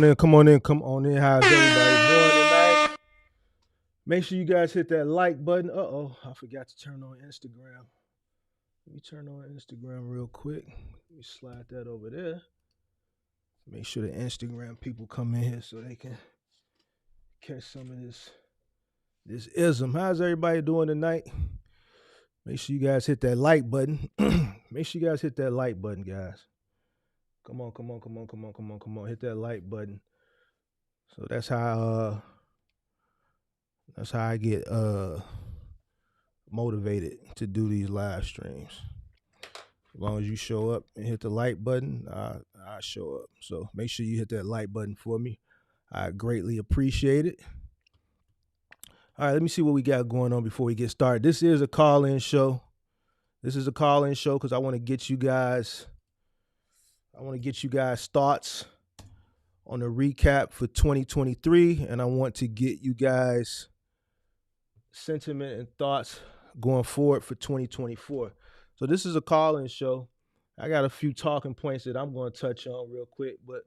on in, come on in, come on in. How's everybody doing tonight? Make sure you guys hit that like button. Uh-oh, I forgot to turn on Instagram. Let me turn on Instagram real quick. Let me slide that over there. Make sure the Instagram people come in here so they can catch some of this ism. How's everybody doing tonight? Make sure you guys hit that like button. Make sure you guys hit that like button, guys. Come on, come on, come on, come on, come on, come on. Hit that like button. So that's how I get motivated to do these live streams. As long as you show up and hit the like button, I show up. So make sure you hit that like button for me. I greatly appreciate it. All right, let me see what we got going on before we get started. This is a call-in show. This is a call-in show because I want to get you guys thoughts on a recap for 2023, and I want to get you guys sentiment and thoughts going forward for 2024. So this is a call-in show. I got a few talking points that I'm going to touch on real quick, but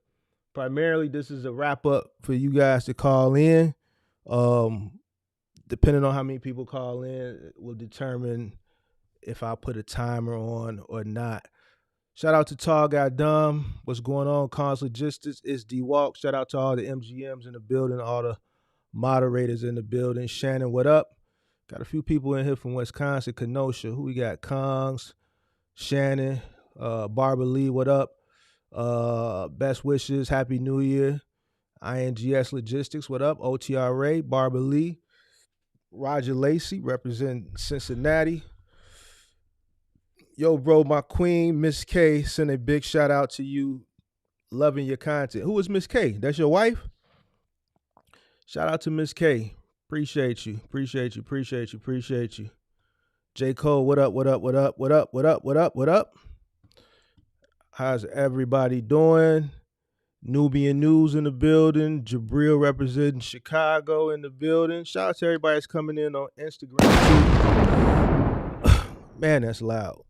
primarily this is a wrap-up for you guys to call in. Depending on how many people call in, it will determine if I put a timer on or not. Shout out to Tall Guy Dumb. What's going on? Cons Logistics is D-Walk. Shout out to all the MGMs in the building, all the moderators in the building. Shannon, what up? Got a few people in here from Wisconsin, Kenosha. Who we got? Kongs, Shannon, Barbara Lee, what up? Best wishes, Happy New Year. INGS Logistics, what up? OTRA, Barbara Lee. Roger Lacey, representing Cincinnati. Yo, bro, my queen, Miss K, send a big shout out to you. Loving your content. Who is Miss K? That's your wife? Shout out to Miss K. Appreciate you. Appreciate you. Appreciate you. Appreciate you. J. Cole, what up? What up? What up? What up? What up? What up? What up? How's everybody doing? Nubian News in the building. Jabril representing Chicago in the building. Shout out to everybody that's coming in on Instagram too. Man, that's loud.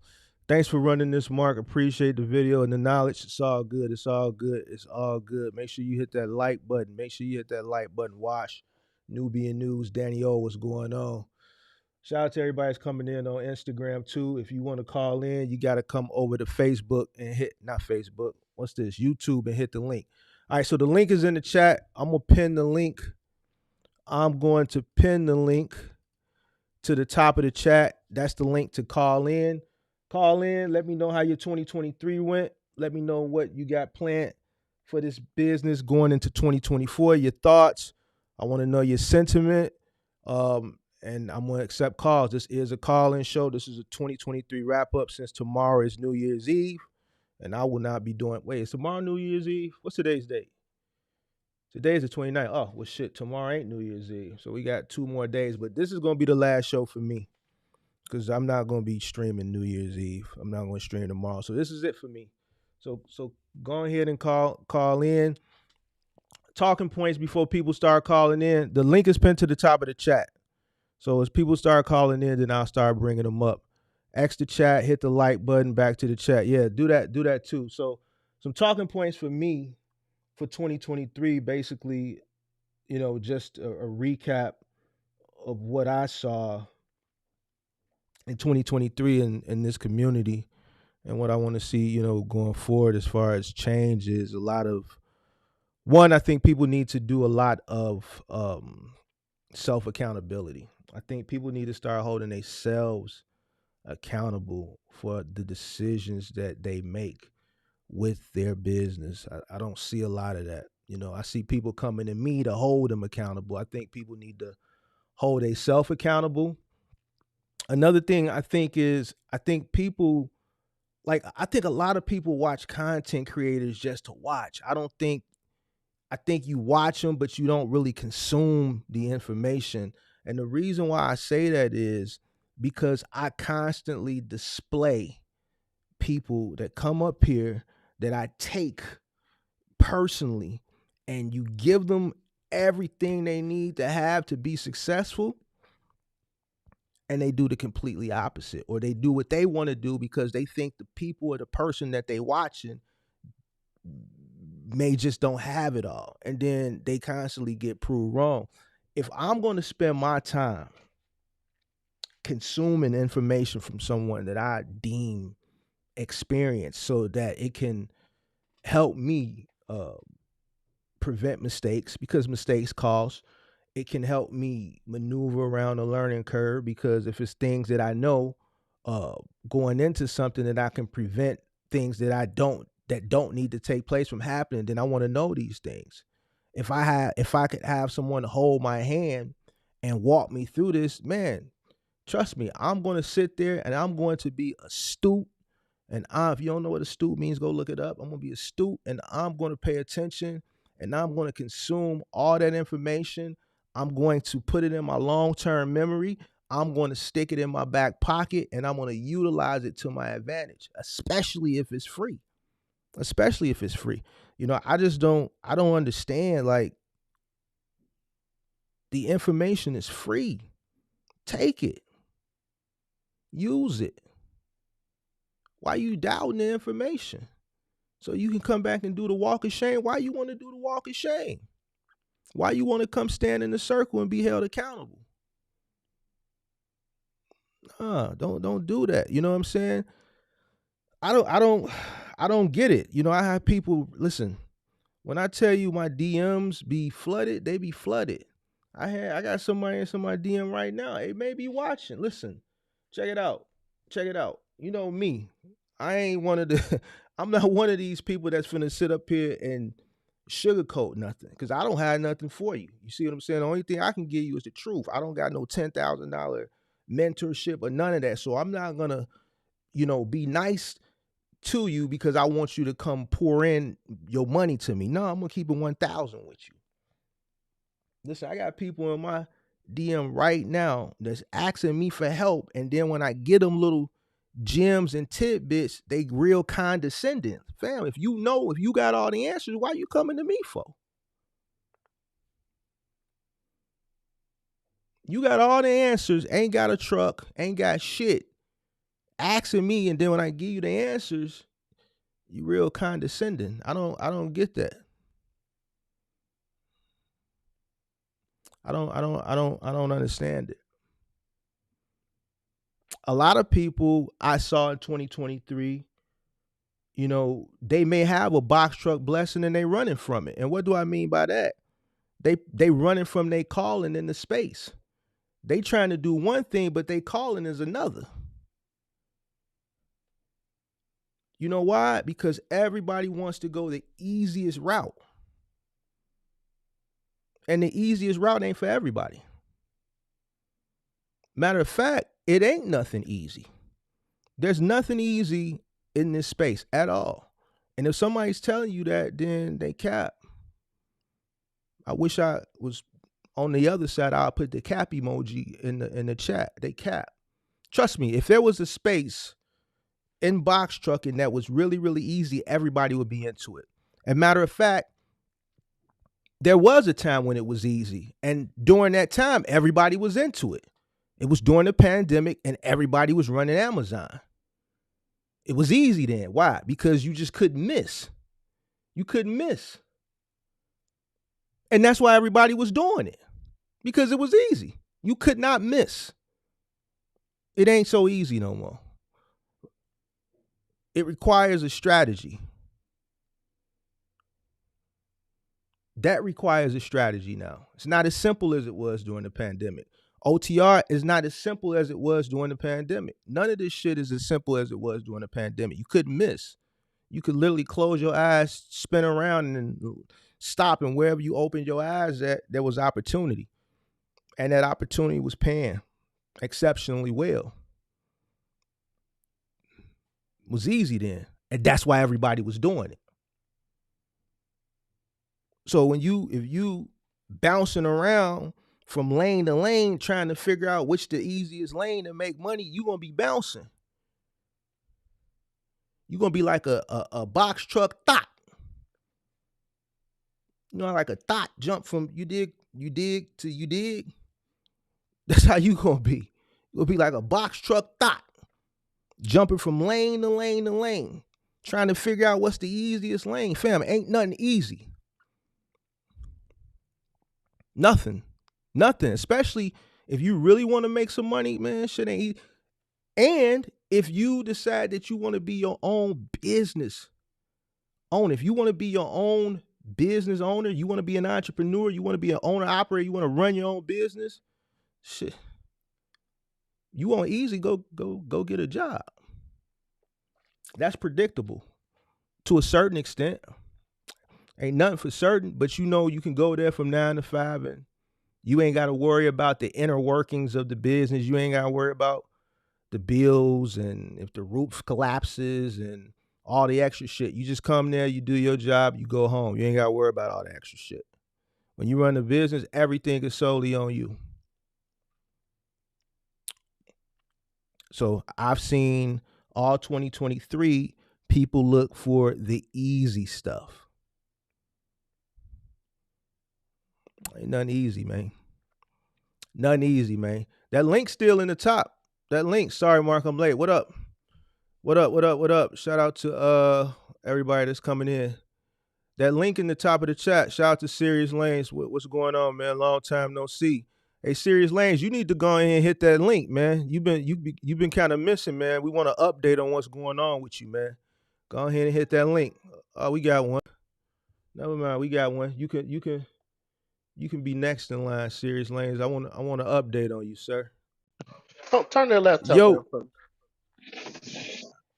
Thanks for running this, Mark. Appreciate the video and the knowledge. It's all good. It's all good. It's all good. Make sure you hit that like button. Make sure you hit that like button. Wash. Nubian News. Danny O, what's going on? Shout out to everybody that's coming in on Instagram too. If you want to call in, you got to come over to Facebook and hit, not Facebook, what's this? YouTube, and hit the link. All right, so the link is in the chat. I'm going to pin the link. I'm going to pin the link to the top of the chat. That's the link to call in. Call in. Let me know how your 2023 went. Let me know what you got planned for this business going into 2024. Your thoughts. I want to know your sentiment. And I'm going to accept calls. This is a call-in show. This is a 2023 wrap-up since tomorrow is New Year's Eve. And I will not be doing, wait, is tomorrow New Year's Eve? What's today's date? Today is the 29th. Oh, well, shit, tomorrow ain't New Year's Eve. So we got 2 more days. But this is going to be the last show for me because I'm not going to be streaming New Year's Eve. I'm not going to stream tomorrow. So this is it for me. So go ahead and call in. Talking points before people start calling in. The link is pinned to the top of the chat. So as people start calling in, then I'll start bringing them up. X the chat, hit the like button, back to the chat. Yeah, do that too. So some talking points for me for 2023, basically, just a recap of what I saw in 2023 in this community and what I want to see, going forward as far as change is a lot of, one, I think people need to do a lot of self-accountability. I think people need to start holding themselves accountable for the decisions that they make with their business. I don't see a lot of that. I see people coming to me to hold them accountable. I think people need to hold themselves accountable. Another thing I think is, I think a lot of people watch content creators just to watch. I think you watch them, but you don't really consume the information. And the reason why I say that is because I constantly display people that come up here that I take personally, and you give them everything they need to have to be successful, and they do the completely opposite, or they do what they want to do because they think the people or the person that they watching may just don't have it all, and then they constantly get proved wrong. If I'm going to spend my time consuming information from someone that I deem experienced so that it can help me prevent mistakes, because mistakes cause, it can help me maneuver around the learning curve, because if it's things that I know uh going into something, that I can prevent things that don't need to take place from happening, then I want to know these things. If I could have someone hold my hand and walk me through this, man, trust me, I'm going to sit there and I'm going to be astute. And if you don't know what astute means, go look it up. I'm going to be astute, and I'm going to pay attention, and I'm going to consume all that information. I'm going to put it in my long-term memory. I'm going to stick it in my back pocket, and I'm going to utilize it to my advantage, especially if it's free. Especially if it's free. I don't understand. Like, the information is free. Take it. Use it. Why you doubting the information? So you can come back and do the walk of shame. Why you want to do the walk of shame? Why you want to come stand in the circle and be held accountable? Don't do that. You know what I'm saying? I don't get it. I have people, listen, when I tell you my DMs be flooded, they be flooded. I got somebody in my DM right now. They may be watching. Listen, check it out. Check it out. You know me. I ain't one of the I'm not one of these people that's finna sit up here and sugarcoat nothing, because I don't have nothing for you. You see what I'm saying? The only thing I can give you is the truth. I don't got no $10,000 mentorship or none of that. So I'm not gonna, be nice to you because I want you to come pour in your money to me. No, I'm gonna keep it 1,000 with you. Listen, I got people in my DM right now that's asking me for help, and then when I get them little gems and tidbits, they real condescending. Fam, if you got all the answers, why you coming to me for? You got all the answers, ain't got a truck, ain't got shit, asking me, and then when I give you the answers, you real condescending. I don't get that. I don't understand it. A lot of people I saw in 2023, they may have a box truck blessing and they running from it. And what do I mean by that? They running from they calling in the space. They trying to do one thing, but they calling is another. You know why? Because everybody wants to go the easiest route. And the easiest route ain't for everybody. Matter of fact, it ain't nothing easy. There's nothing easy in this space at all. And if somebody's telling you that, then they cap. I wish I was on the other side. I'll put the cap emoji in the chat. They cap. Trust me, if there was a space in box trucking that was really, really easy, everybody would be into it. And matter of fact, there was a time when it was easy. And during that time, everybody was into it. It was during the pandemic and everybody was running Amazon. It was easy then. Why? Because you just couldn't miss. You couldn't miss. And that's why everybody was doing it. Because it was easy. You could not miss. It ain't so easy no more. It requires a strategy. That requires a strategy now. It's not as simple as it was during the pandemic. OTR is not as simple as it was during the pandemic. None of this shit is as simple as it was during the pandemic. You couldn't miss. You could literally close your eyes, spin around, and stop, and wherever you opened your eyes at, there was opportunity. And that opportunity was paying exceptionally well. It was easy then. And that's why everybody was doing it. So if you bouncing around from lane to lane trying to figure out which the easiest lane to make money, you're going to be bouncing. You're going to be like a box truck thought. Like a thought jump from you dig to you dig. That's how you going to be. You'll be like a box truck thought, jumping from lane to lane to lane. trying to figure out what's the easiest lane. Fam, ain't nothing easy. Nothing. Especially if you really want to make some money, man, shit ain't easy. And if you decide that you want to be your own business owner, if you want to be your own business owner, you want to be an entrepreneur, you want to be an owner operator, you want to run your own business, shit, you want easy, go get a job. That's predictable to a certain extent. Ain't nothing for certain, but you know you can go there from 9 to 5 and you ain't got to worry about the inner workings of the business. You ain't got to worry about the bills and if the roof collapses and all the extra shit. You just come there, you do your job, you go home. You ain't got to worry about all the extra shit. When you run the business, everything is solely on you. So I've seen all 2023 people look for the easy stuff. Ain't nothing easy, man. Nothing easy, man. That link's still in the top. That link. Sorry, Mark, I'm late. What up? What up? Shout out to everybody that's coming in. That link in the top of the chat. Shout out to Serious Lanes. What's going on, man? Long time no see. Hey, Serious Lanes, you need to go ahead and hit that link, man. You've been kind of missing, man. We want to update on what's going on with you, man. Go ahead and hit that link. Oh, we got one. Never mind, we got one. You can be next in line, Serious Lanes. I want to update on you, sir. Oh, turn that laptop Yo, down.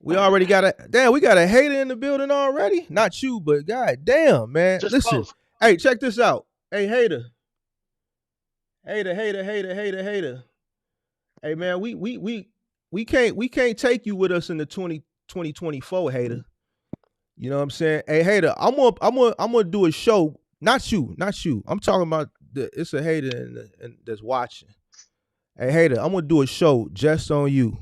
we already got we got a hater in the building already. Not you, but god damn, man. Just Listen, close. hey, check this out. Hey, hater. Hey, man, we can't take you with us in the 2024, hater. You know what I'm saying? Hey, hater, I'm gonna do a show. Not you. I'm talking about it's a hater that's watching. Hey, hater, I'm gonna do a show just on you.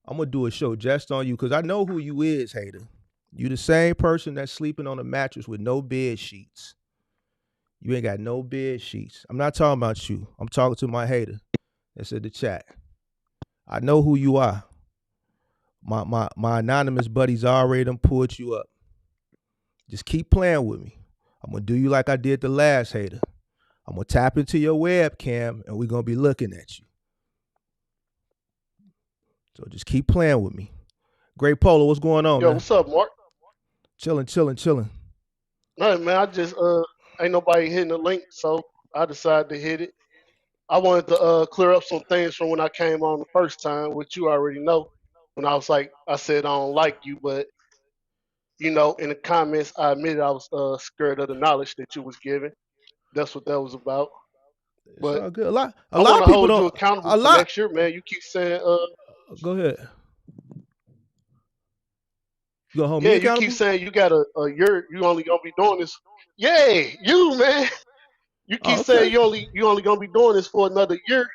Because I know who you is, hater. You the same person that's sleeping on a mattress with no bed sheets. You ain't got no bed sheets. I'm not talking about you. I'm talking to my hater that's in the chat. I know who you are. My anonymous buddies already done pulled you up. Just keep playing with me. I'm gonna do you like I did the last hater. I'm gonna tap into your webcam and we're gonna be looking at you. So just keep playing with me. Great Polo, what's going on, Yo, man? what's up, Mark? Chilling. Nothing, man. I just ain't nobody hitting the link, so I decided to hit it. I wanted to clear up some things from when I came on the first time, which you already know. When I was like, I said I don't like you, but in the comments, I admitted I was scared of the knowledge that you was giving. That's what that was about. It's But all good. A I lot want of to people hold you don't. accountable A for lot. next year, man. You keep saying, Go ahead. You gonna hold me yeah, you keep accountable? saying you got a year. You only gonna be doing this. Yeah, you man. You keep Oh, saying okay. you only gonna be doing this for another year.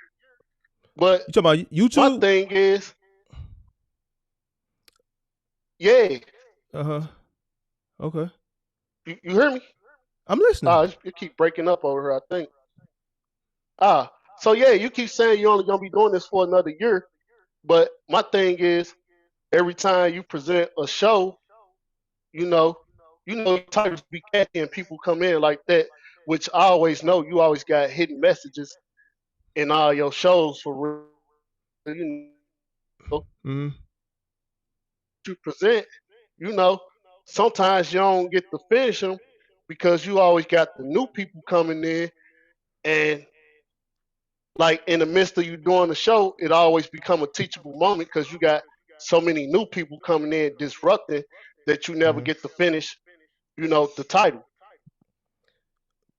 But You talking about my YouTube? thing is, yeah, Okay. you hear me? I'm listening. You keep breaking up over here, I think. So yeah, you keep saying you only gonna be doing this for another year. But my thing is, every time you present a show, you know, titles be catchy and people come in like that, which I always know you always got hidden messages in all your shows for real. Mm-hmm. You present, you know, sometimes you don't get to finish them because you always got the new people coming in, and like in the midst of you doing the show, it always become a teachable moment because you got so many new people coming in disrupting that you never Mm-hmm. get to finish, the title.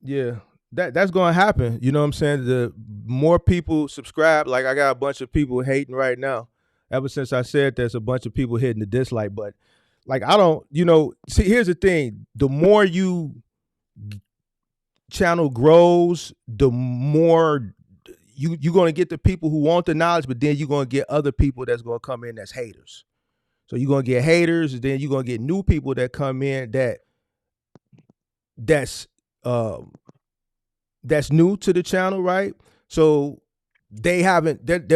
Yeah. That's gonna happen. You know what I'm saying? The more people subscribe, like I got a bunch of people hating right now. Ever since I said there's a bunch of people hitting the dislike button. Like I don't, see, here's the thing. The more you channel grows, the more you're gonna get the people who want the knowledge, but then you're gonna get other people that's gonna come in that's haters. So you're gonna get haters, and then you're gonna get new people that come in that's new to the channel, right? So they're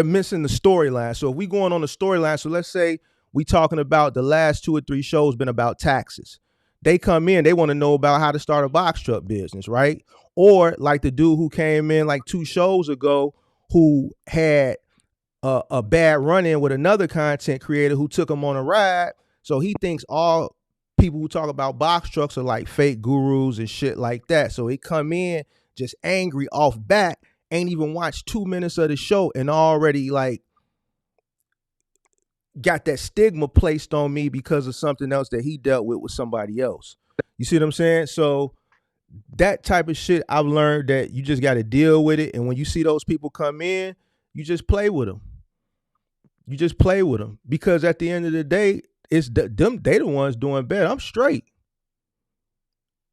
missing the storyline. So if we going on the storyline, so let's say we talking about the last 2 or 3 shows been about taxes. They come in, they want to know about how to start a box truck business, right? Or like the dude who came in like 2 shows ago who had a bad run-in with another content creator who took him on a ride. So he thinks all people who talk about box trucks are like fake gurus and shit like that. So he come in just angry off bat, ain't even watched 2 minutes of the show and already like got that stigma placed on me because of something else that he dealt with somebody else. You see what I'm saying? So that type of shit, I've learned that you just got to deal with it. And when you see those people come in, you just play with them. You just play with them, because at the end of the day, it's them. They the ones doing bad. I'm straight.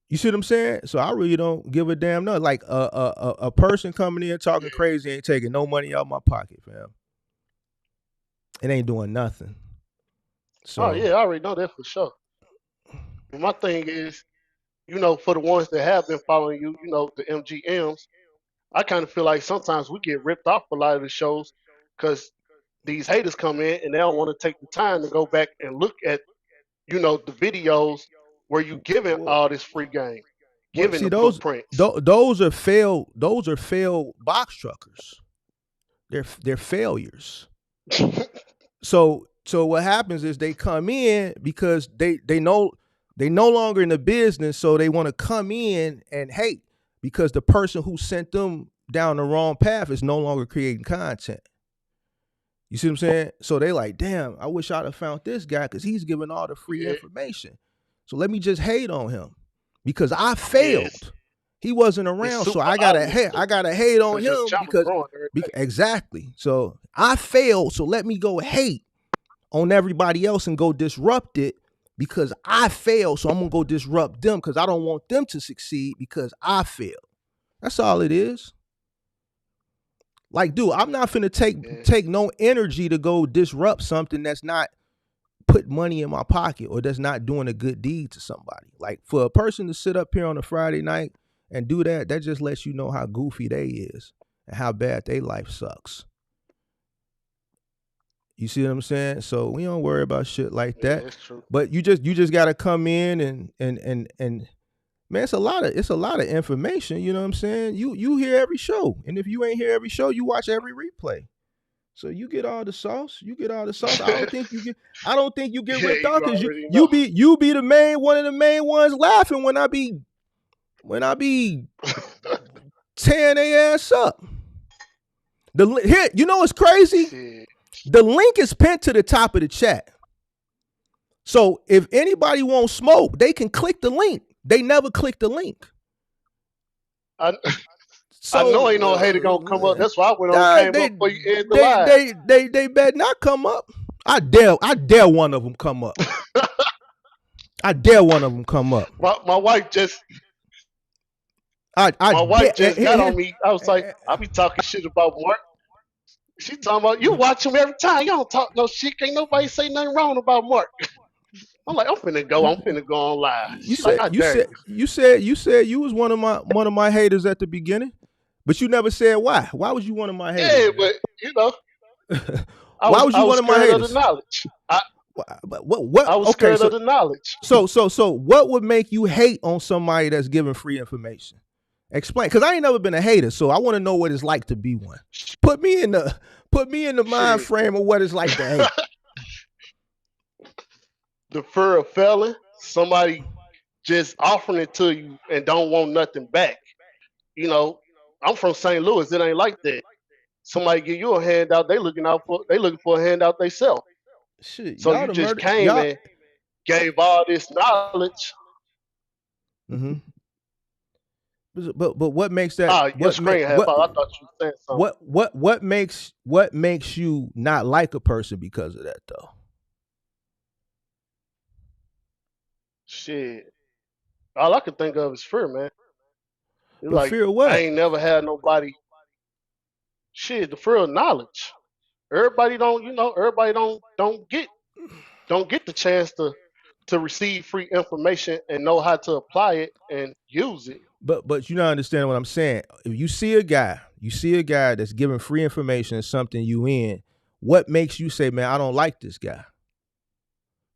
You see what I'm saying? So I really don't give a damn. No, like a person coming in talking crazy ain't taking no money out of my pocket, fam. It ain't doing nothing. So Oh yeah, I already know that for sure. But my thing is, for the ones that have been following you, the MGMs, I kind of feel like sometimes we get ripped off a lot of the shows because these haters come in and they don't want to take the time to go back and look at, the videos where you giving all this free game, giving the blueprints. Those are failed box truckers. They're failures. So what happens is they come in because they no longer in the business, so they want to come in and hate because the person who sent them down the wrong path is no longer creating content. You see what I'm saying? So they like, damn, I wish I'd have found this guy because he's giving all the free information. So let me just hate on him because I failed. Yes. He wasn't around, so I gotta hate on him because exactly. So I failed, so let me go hate on everybody else and go disrupt it because I failed. So I'm gonna go disrupt them because I don't want them to succeed because I failed. That's all it is. Like, dude, I'm not finna take no energy to go disrupt something that's not put money in my pocket or that's not doing a good deed to somebody. Like, for a person to sit up here on a Friday night and do that just lets you know how goofy they is and how bad their life sucks. You see what I'm saying? So we don't worry about shit like that. That's true. But you just gotta come in and man, it's a lot of information, you know what I'm saying? You hear every show. And if you ain't hear every show, you watch every replay. So you get all the sauce. I don't think you get ripped off because you be one of the main ones laughing when I be tearing their ass up. You know what's crazy? The link is pinned to the top of the chat. So if anybody wants smoke, they can click the link. They never click the link. I know ain't no hater gonna come up. That's why I went on came up before you end the live. They better not come up. I dare one of them come up. I dare one of them come up. My wife just got on me. I was like, I be talking shit about Mark. She talking about you watch him every time. You don't talk no shit. Ain't nobody say nothing wrong about Mark. I'm like, I'm finna go on live. You said you was one of my haters at the beginning, but you never said why. Why was you one of my haters? Yeah, but why was you one of my haters? Of the knowledge. I was scared of the knowledge. So what would make you hate on somebody that's giving free information? Explain, because I ain't never been a hater, so I want to know what it's like to be one. Put me in the mind frame of what it's like to hate. The fear of failing, somebody just offering it to you and don't want nothing back. I'm from St. Louis. It ain't like that. Somebody give you a handout, they looking for a handout themselves. So you just came and gave all this knowledge. Mm-hmm. But what makes that? Your screen I thought you were saying something. What makes you not like a person because of that though? Shit, all I can think of is fear, man. It's like fear of what? I ain't never had nobody. Shit, the fear of knowledge. Everybody don't get the chance to receive free information and know how to apply it and use it. But you not understanding what I'm saying. If you see a guy that's giving free information and something you in, what makes you say, man, I don't like this guy?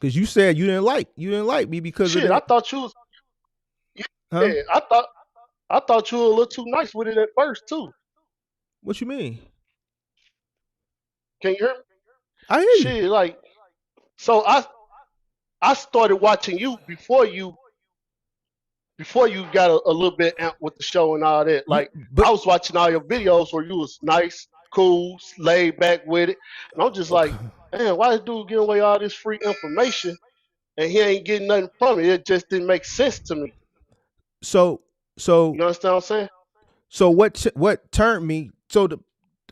Because you said you didn't like me because of Shit, I that, thought you was. huh? Yeah, I thought you were a little too nice with it at first too. What you mean? Can you hear me? I hear you. Shit, like so I started watching you before you got a little bit amped with the show and all that. You Like but I was watching all your videos where you was nice, cool, laid back with it, and I'm just like, man, why this dude giving away all this free information and he ain't getting nothing from it? It just didn't make sense to me. so so You understand what I'm saying? so what turned me so the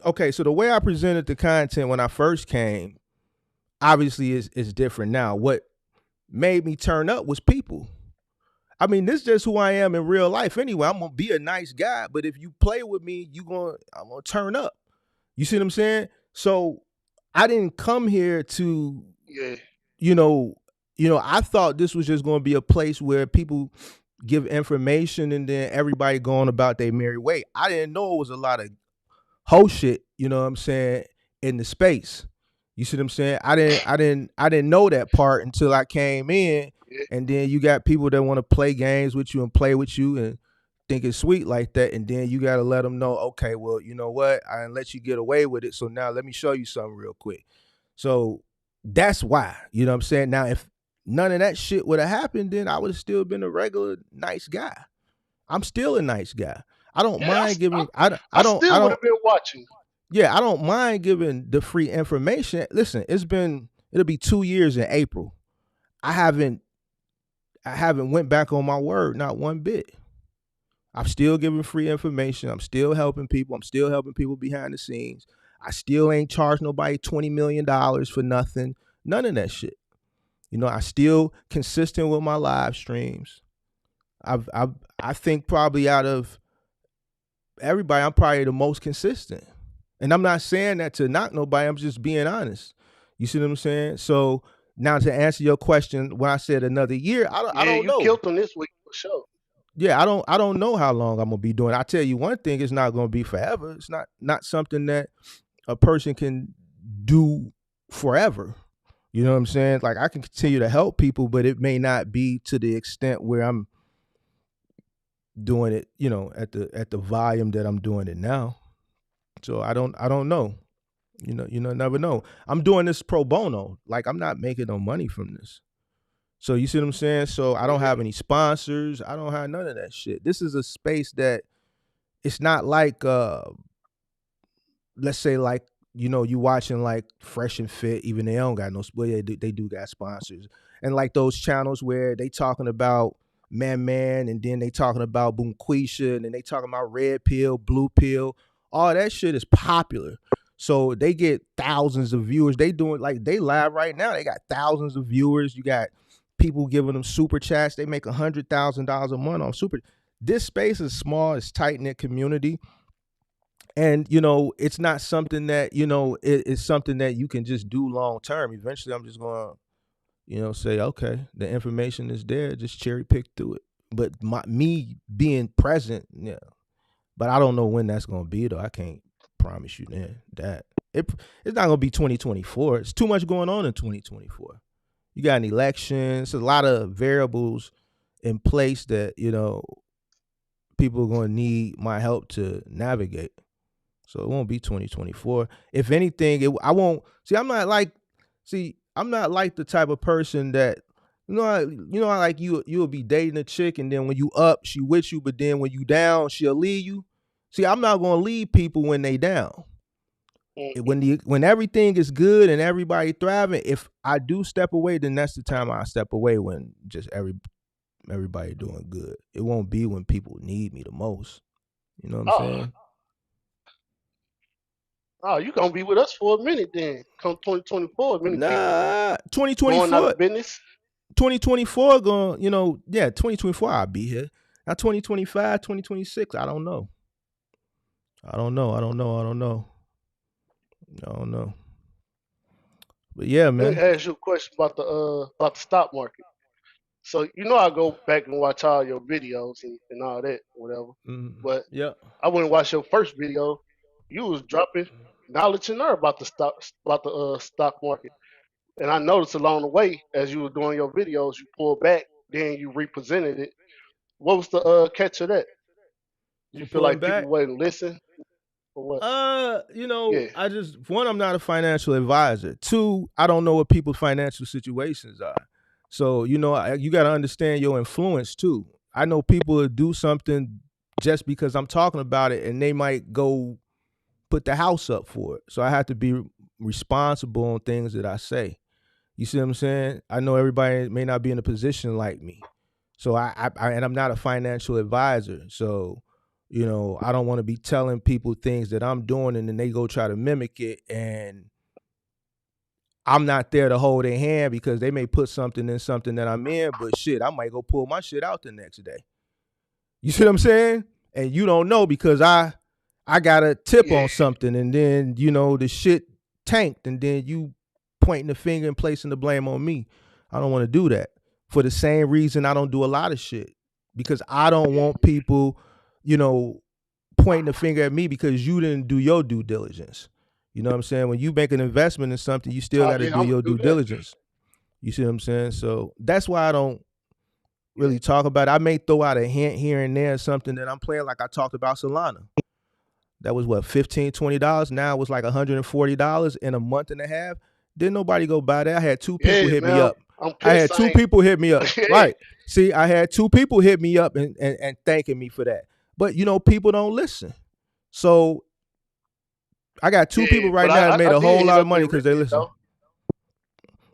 okay, so the way I presented the content when I first came obviously is different now. What made me turn up was people. I mean, this is just who I am in real life anyway. I'm gonna be a nice guy, but if you play with me, I'm gonna turn up. You see what I'm saying? So I didn't come here to, Yeah, you know, I thought this was just gonna be a place where people give information and then everybody going about their merry way. I didn't know it was a lot of whole shit, you know what I'm saying, in the space. You see what I'm saying? I didn't know that part until I came in, yeah, and then you got people that want to play games with you and play with you and think it's sweet like that, and then you got to let them know, okay, well, you know what? I didn't let you get away with it, so now let me show you something real quick. So that's why, you know what I'm saying? Now if none of that shit would have happened, then I would have still been a regular nice guy. I'm still a nice guy. I don't yeah. mind I, giving I still would don't have been watching. yeah, I don't mind giving the free information. Listen, it'll be 2 years in April. I haven't I haven't went back on my word, not one bit. I'm still giving free information. I'm still helping people. I'm still helping people behind the scenes. I still ain't charged nobody $20 million for nothing. None of that shit. I still consistent with my live streams. I think probably out of everybody, I'm probably the most consistent. And I'm not saying that to knock nobody. I'm just being honest. You see what I'm saying? So now to answer your question, when I said another year, I Yeah, don't you know. killed him this week for sure. Yeah, I don't know how long I'm gonna be doing. I tell you one thing, it's not gonna be forever. It's not something that a person can do forever. You know what I'm saying? Like I can continue to help people, but it may not be to the extent where I'm doing it, at the volume that I'm doing it now. So I don't know. Never know. I'm doing this pro bono. Like I'm not making no money from this. So you see what I'm saying? So I don't Yeah, have any sponsors. I don't have none of that shit. This is a space that it's not like let's say like you watching like Fresh and Fit, even they don't got no well, they do got sponsors. And like those channels where they talking about Man and then they talking about Boomquisha and then they talking about Red Pill, Blue Pill. All that shit is popular. So they get thousands of viewers. They doing like they live right now. They got thousands of viewers. You got people giving them super chats. They make $100,000 a month on super. This space is small. It's tight knit community, and it's not something that it's something that you can just do long term. Eventually I'm just gonna say, okay, the information is there, just cherry pick through it. But me being present, yeah, but I don't know when that's gonna be though. I can't promise you that it's not gonna be 2024. It's too much going on in 2024. You got an election. It's a lot of variables in place that people are gonna need my help to navigate. So it won't be 2024. If anything, I won't see. I'm not like the type of person that I like you'll be dating a chick and then when you up, she with you, but then when you down, she'll leave you. See, I'm not gonna leave people when they down. mm, When everything is good and everybody thriving, if I do step away, then that's the time I step away when just everybody doing good. It won't be when people need me the most. You know what I'm oh, saying? oh, you gonna be with us for a minute then. Come 2024, many people Nah, going out 2024, of business. 2024 going, yeah, 2024 I'll be here. Now 2025, 2026, I don't know. I don't know. I don't know. I don't know. I don't know. But yeah, Let me man. ask you a question about the stock market. So I go back and watch all your videos and all that, whatever. But Yeah. I went and watched your first video. You was dropping knowledge in there about the stock market. And I noticed along the way, as you were doing your videos, you pulled back, then you represented it. What was the catch of that? You For feel pulling like people back. wouldn't listen or what? Yeah, I just one, I'm not a financial advisor. Two, I don't know what people's financial situations are. So, you got to understand your influence too. I know people will do something just because I'm talking about it, and they might go put the house up for it. So I have to be responsible on things that I say. You see what I'm saying? I know everybody may not be in a position like me. So and I'm not a financial advisor. So, I don't want to be telling people things that I'm doing and then they go try to mimic it, and I'm not there to hold their hand because they may put something in something that I'm in, but shit, I might go pull my shit out the next day. You see what I'm saying? And you don't know because I got a tip yeah, on something, and then the shit tanked, and then you pointing the finger and placing the blame on me. I don't want to do that. For the same reason I don't do a lot of shit, because I don't yeah. want people, you know, pointing the finger at me because you didn't do your due diligence. You know what I'm saying? When you make an investment in something, you still Oh got to yeah, do I'm gonna your do due that. diligence. You see what I'm saying? So that's why I don't Yeah, really talk about it. I may throw out a hint here and there, something that I'm playing, like I talked about Solana. That was what, $15, $20. Now it was like $140 in a month and a half. Didn't nobody go buy that. I had two people yeah, hit me man. up. I'm I pissed. had I two ain't. people hit me up. Yeah, Right. See, I had two people hit me up and thanking me for that. But people don't listen. So I got two yeah. people right But now that I made a did whole hit lot of up money that because they Rivian listen. though.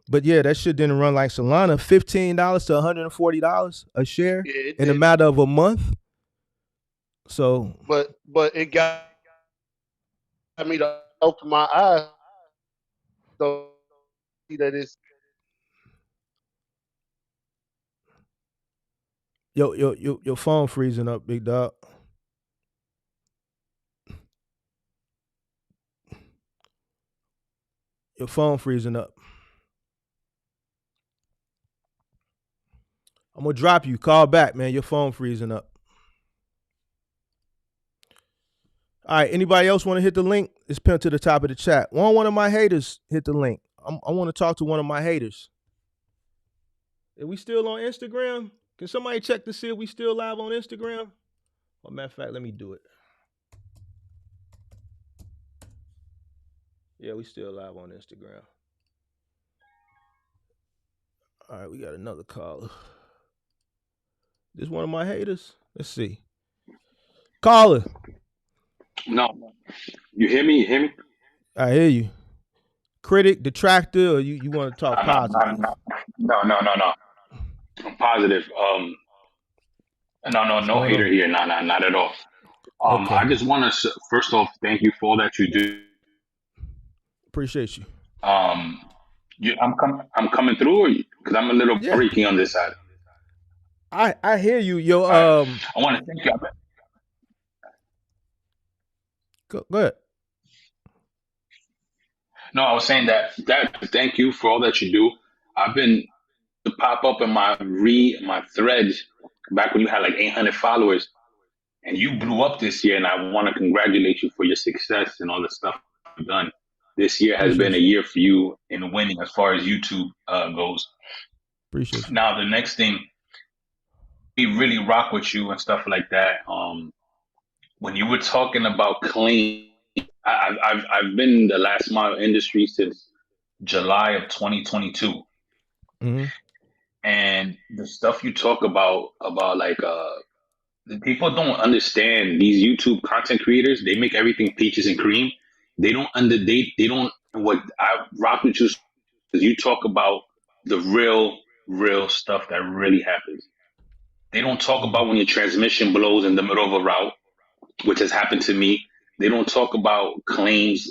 But yeah, that shit didn't run like Solana. $15 to $140 a share Yeah, it in a didn't. matter of a month. So But it got me to open my eyes so that it's your phone freezing up, big dog. Your phone freezing up. I'm gonna drop you. Call back, man. Your phone freezing up. All right. Anybody else want to hit the link? It's pinned to the top of the chat. One of my haters hit the link. I want to talk to one of my haters. Are we still on Instagram? Can somebody check to see if we still live on Instagram? Well, matter of fact, let me do it. Yeah, we still live on Instagram. All right, we got another caller. This one of my haters. Let's see. Caller, No, you hear me? You hear me? I hear you. Critic, detractor, or you want to talk No, no, positive? no, no, no, no, no. I'm positive. No, no, What's no going hater on? here. No, no, not at all. Okay, I just want to first off thank you for all that you do. appreciate you. Um, I'm coming through, because I'm a little Yeah, breaking on this side. I hear you. Yo, All right, I want to thank you. go ahead. No, I was saying that thank you for all that you do. I've been to pop up in my threads back when you had like 800 followers, and you blew up this year, and I want to congratulate you for your success and all the stuff you've done. This year has been Appreciate a you. year for you in winning as far as YouTube goes. Appreciate you. Now, the next thing, we really rock with you and stuff like that. When you were talking about claim, I've been in the last mile industry since July of 2022, Mm-hmm. and the stuff you talk about like the people don't understand these YouTube content creators. They make everything peaches and cream. They don't what I rock with you is you talk about the real stuff that really happens. They don't talk Mm-hmm. about when your transmission blows in the middle of a route, which has happened to me. They don't talk about claims,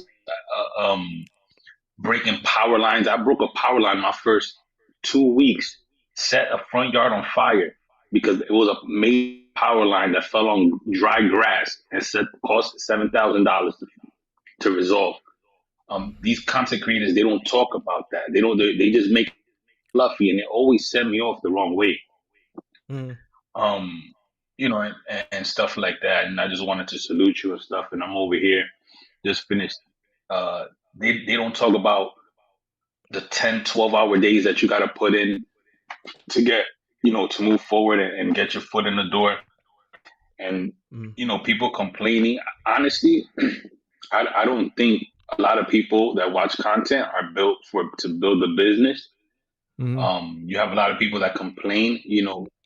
breaking power lines. I broke a power line my first 2 weeks, set a front yard on fire because it was a major power line that fell on dry grass and said cost $7,000 to resolve. These content creators, they don't talk about that. They don't. They just make it fluffy, and they always send me off the wrong way. Mm-hmm. Um, and stuff like that. And I just wanted to salute you and stuff. And I'm over here just finished. Uh, they don't talk about the 10, 12 hour days that you got to put in to get, to move forward and get your foot in the door. And, Mm. people complaining. Honestly, I don't think a lot of people that watch content are built to build a business. Mm. You have a lot of people that complain,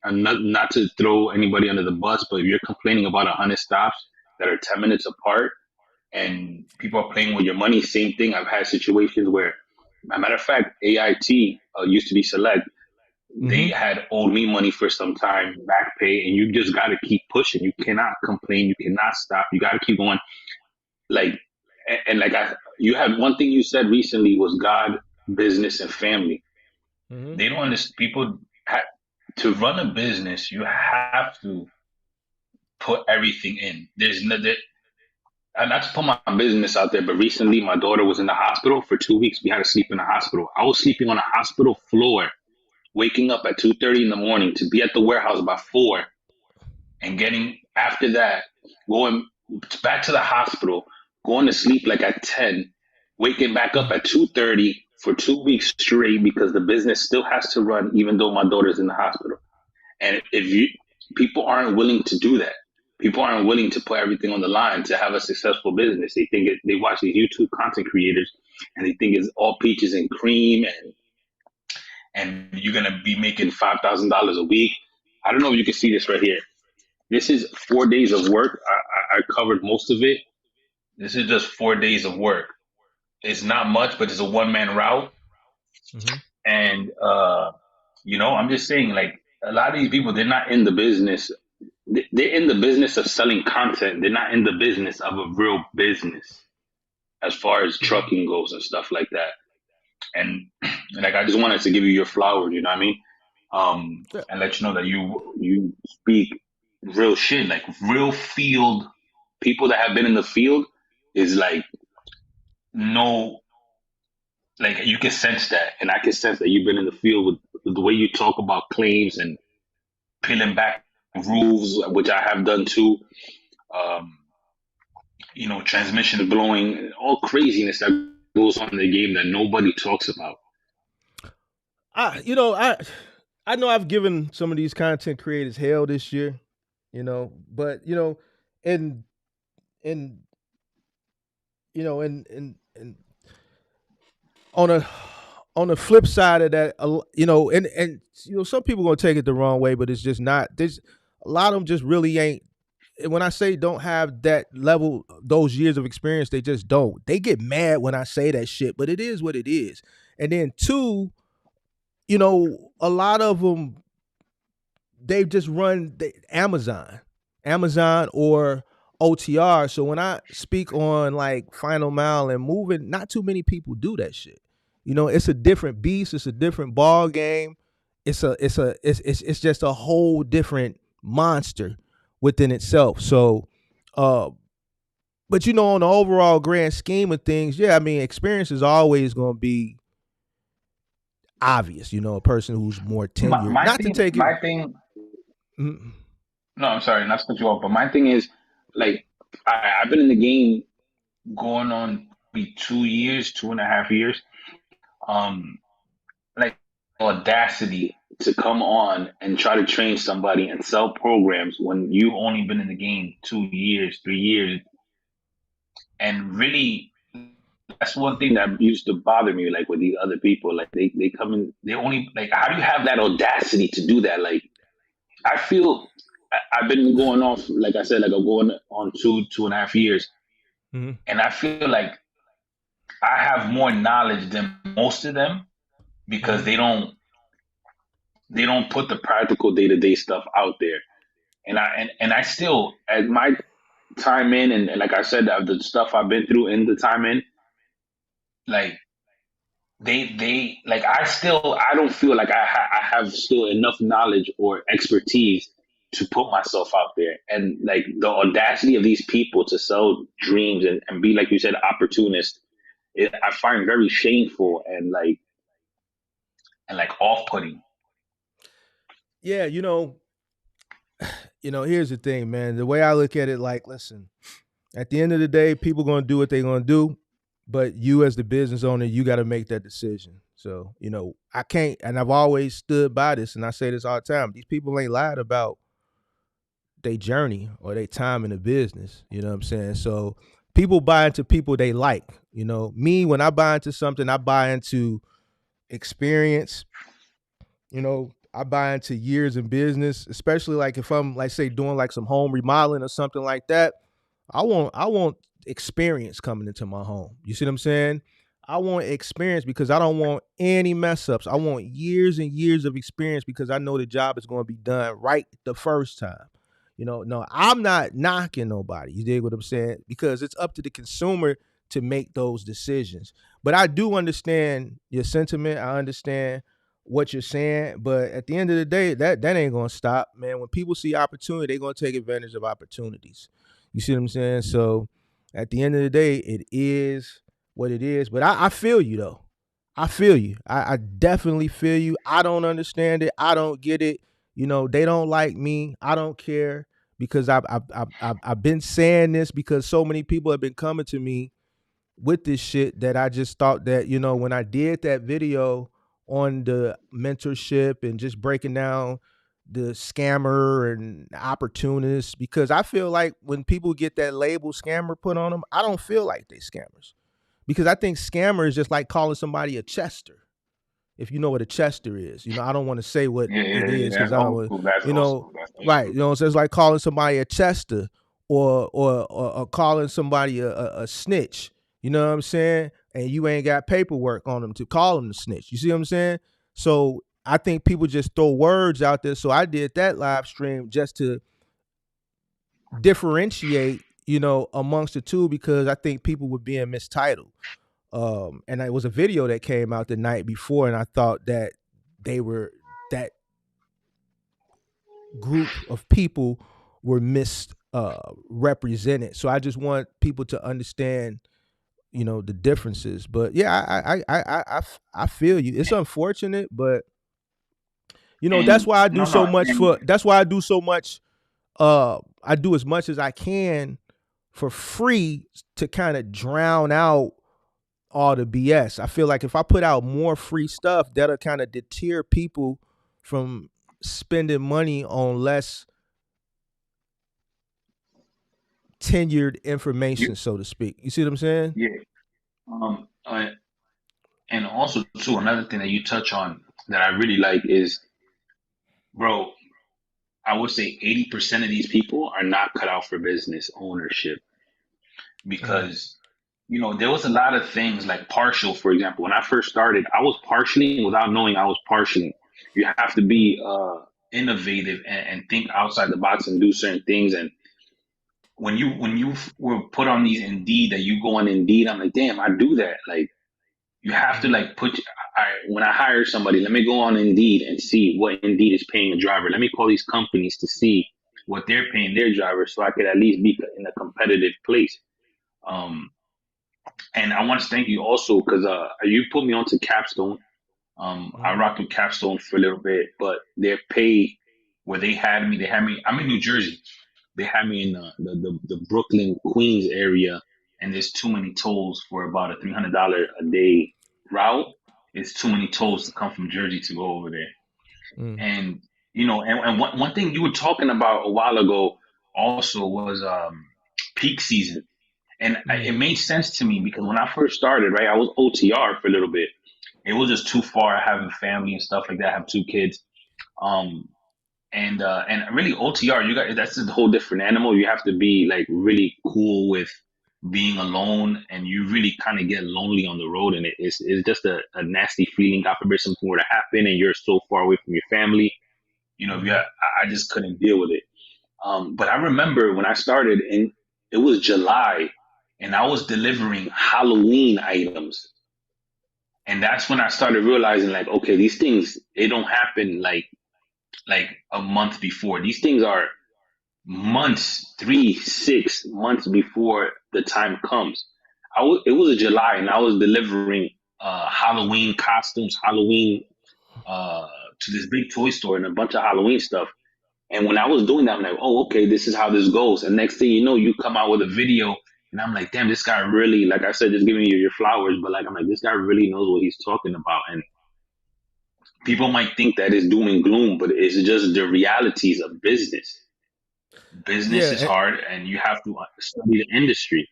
and not to throw anybody under the bus, but if you're complaining about 100 stops that are 10 minutes apart and people are playing with your money, same thing. I've had situations where, as a matter of fact, AIT used to be Select. They Mm-hmm. had owed me money for some time, back pay, and you just got to keep pushing. You cannot complain. You cannot stop. You got to keep going. Like, and like you had one thing you said recently was God, business, and family. Mm-hmm. They don't understand. People to run a business, you have to put everything in. There's no, there, and not to put my business out there, but recently my daughter was in the hospital for 2 weeks. We had to sleep in the hospital. I was sleeping on a hospital floor, waking up at 2:30 in the morning to be at the warehouse by 4, and getting after that, going back to the hospital, going to sleep like at 10, waking back up at 2:30 for 2 weeks straight because the business still has to run even though my daughter's in the hospital. And if you people aren't willing to do that. People aren't willing to put everything on the line to have a successful business. They watch these YouTube content creators and they think it's all peaches and cream and you're gonna be making $5,000 a week. I don't know if you can see this right here. This is 4 days of work. I covered most of it. This is just 4 days of work. It's not much, but it's a one-man route. Mm-hmm. And I'm just saying, like a lot of these people, they're not in the business. They're in the business of selling content. They're not in the business of a real business as far as Mm-hmm. trucking goes and stuff like that. And like I just wanted to give you your flowers, you know what I mean? Yeah. And let you know that you speak real shit, like real field people that have been in the field is like no, like you can sense that, and I can sense that you've been in the field with the way you talk about claims and peeling back roofs, which I have done too. Um, transmission blowing, all craziness that goes on in the game that nobody talks about. I you know I know I've given some of these content creators hell this year, but and and and on a on the flip side of that, some people gonna take it the wrong way, but it's just not. There's a lot of them just really ain't. And when I say don't have that level, those years of experience, they just don't. They get mad when I say that shit, but it is what it is. And then two, a lot of them they just run Amazon or OTR. So when I speak on like final mile and moving, not too many people do that shit. It's a different beast. It's a different ball game. It's just a whole different monster within itself. So, uh, but on the overall grand scheme of things, yeah, I mean, experience is always going to be obvious. A person who's more My, tenured, my not to thing, take it. my thing. Mm. No, I'm sorry, not to cut you off, but my thing is like I've been in the game going on be 2 years, 2.5 years. Um, like audacity to come on and try to train somebody and sell programs when you've only been in the game 2 years, 3 years, and really that's one thing that used to bother me, like with these other people, like they come in, they only like, how do you have that audacity to do that? Like I feel I've been going off, like I said, like I'm going on 2.5 years, Mhm. and I feel like I have more knowledge than most of them because Mhm. they don't put the practical day to day stuff out there. And I still, at my time in, and like I said, the stuff I've been through in the time in, like they like I don't feel like I have still enough knowledge or expertise to put myself out there, and like the audacity of these people to sell dreams and be, like you said, opportunist, I find very shameful and like off putting. Yeah, here's the thing, man. The way I look at it, like, listen, at the end of the day, people gonna do what they're gonna do. but you as the business owner, you got to make that decision. So, I can't, and I've always stood by this, and I say this all the time. These people ain't lied about their journey or their time in the business. You know what I'm saying? So people buy into people they like. Me, when I buy into something, I buy into experience. I buy into years in business, especially like if I'm like say doing like some home remodeling or something like that. I want experience coming into my home. You see what I'm saying? I want experience because I don't want any mess ups. I want years and years of experience because I know the job is going to be done right the first time. No, I'm not knocking nobody. You dig what I'm saying? Because it's up to the consumer to make those decisions. But I do understand your sentiment. I understand what you're saying. But at the end of the day, that ain't gonna stop, man. When people see opportunity, they're gonna take advantage of opportunities. You see what I'm saying? So at the end of the day, it is what it is. But I feel you though. I feel you. I definitely feel you. I don't understand it. I don't get it. They don't like me. I don't care because I've been saying this because so many people have been coming to me with this shit that I just thought that, when I did that video on the mentorship and just breaking down the scammer and opportunists, because I feel like when people get that label scammer put on them, I don't feel like they scammers. Because I think scammer is just like calling somebody a Chester. If you know what a Chester is, I don't want to say what it is because I don't want, That's old school. That's old right? school. So it's like calling somebody a Chester or calling somebody a snitch. You know what I'm saying? And you ain't got paperwork on them to call them a snitch. You see what I'm saying? So I think people just throw words out there. So I did that live stream just to differentiate, amongst the two because I think people were being mistitled. And it was a video that came out the night before, and I thought that that group of people were misrepresented. So I just want people to understand, the differences. But yeah, I feel you. It's unfortunate, but that's why I do so much that's why I do so much. I do as much as I can for free to kind of drown out all the BS. I feel like if I put out more free stuff, that'll kind of deter people from spending money on less tenured information, so to speak. You see what I'm saying? Yeah. And also too, another thing that you touch on that I really like is, bro, I would say 80% of these people are not cut out for business ownership because, there was a lot of things like partial, for example. When I first started, I was partially without knowing I was partially. You have to be innovative and think outside the box and do certain things. And when you were put on these Indeed that you go on Indeed, I'm like, damn, I do that. Like, you have to like when I hire somebody, let me go on Indeed and see what Indeed is paying a driver. Let me call these companies to see what they're paying their drivers so I could at least be in a competitive place. And I want to thank you also because you put me onto Capstone. I rocked with Capstone for a little bit, but their pay where they had me, I'm in New Jersey. They had me in the Brooklyn, Queens area, and there's too many tolls for about a $300 a day route. It's too many tolls to come from Jersey to go over there. And, and one thing you were talking about a while ago also was peak season. And it made sense to me because when I first started, right, I was OTR for a little bit. It was just too far. I have a family and stuff like that. I have 2 kids. And really OTR, that's a whole different animal. You have to be like really cool with being alone, and you really kind of get lonely on the road, and it's just a nasty feeling. God forbid something were to happen and you're so far away from your family. I just couldn't deal with it. But I remember when I started, and it was July, and I was delivering Halloween items. And that's when I started realizing, like, okay, these things, they don't happen like a month before. These things are months, 3-6 months before the time comes. It was a July, and I was delivering Halloween costumes, Halloween to this big toy store and a bunch of Halloween stuff. And when I was doing that, I'm like, oh, okay, this is how this goes. And next thing you know, you come out with a video And I'm like, damn, this guy really, like I said, just giving you your flowers, but like I'm like, this guy really knows what he's talking about. And people might think that it's doom and gloom, but it's just the realities of business. Business is Yeah, hard, and you have to study the industry.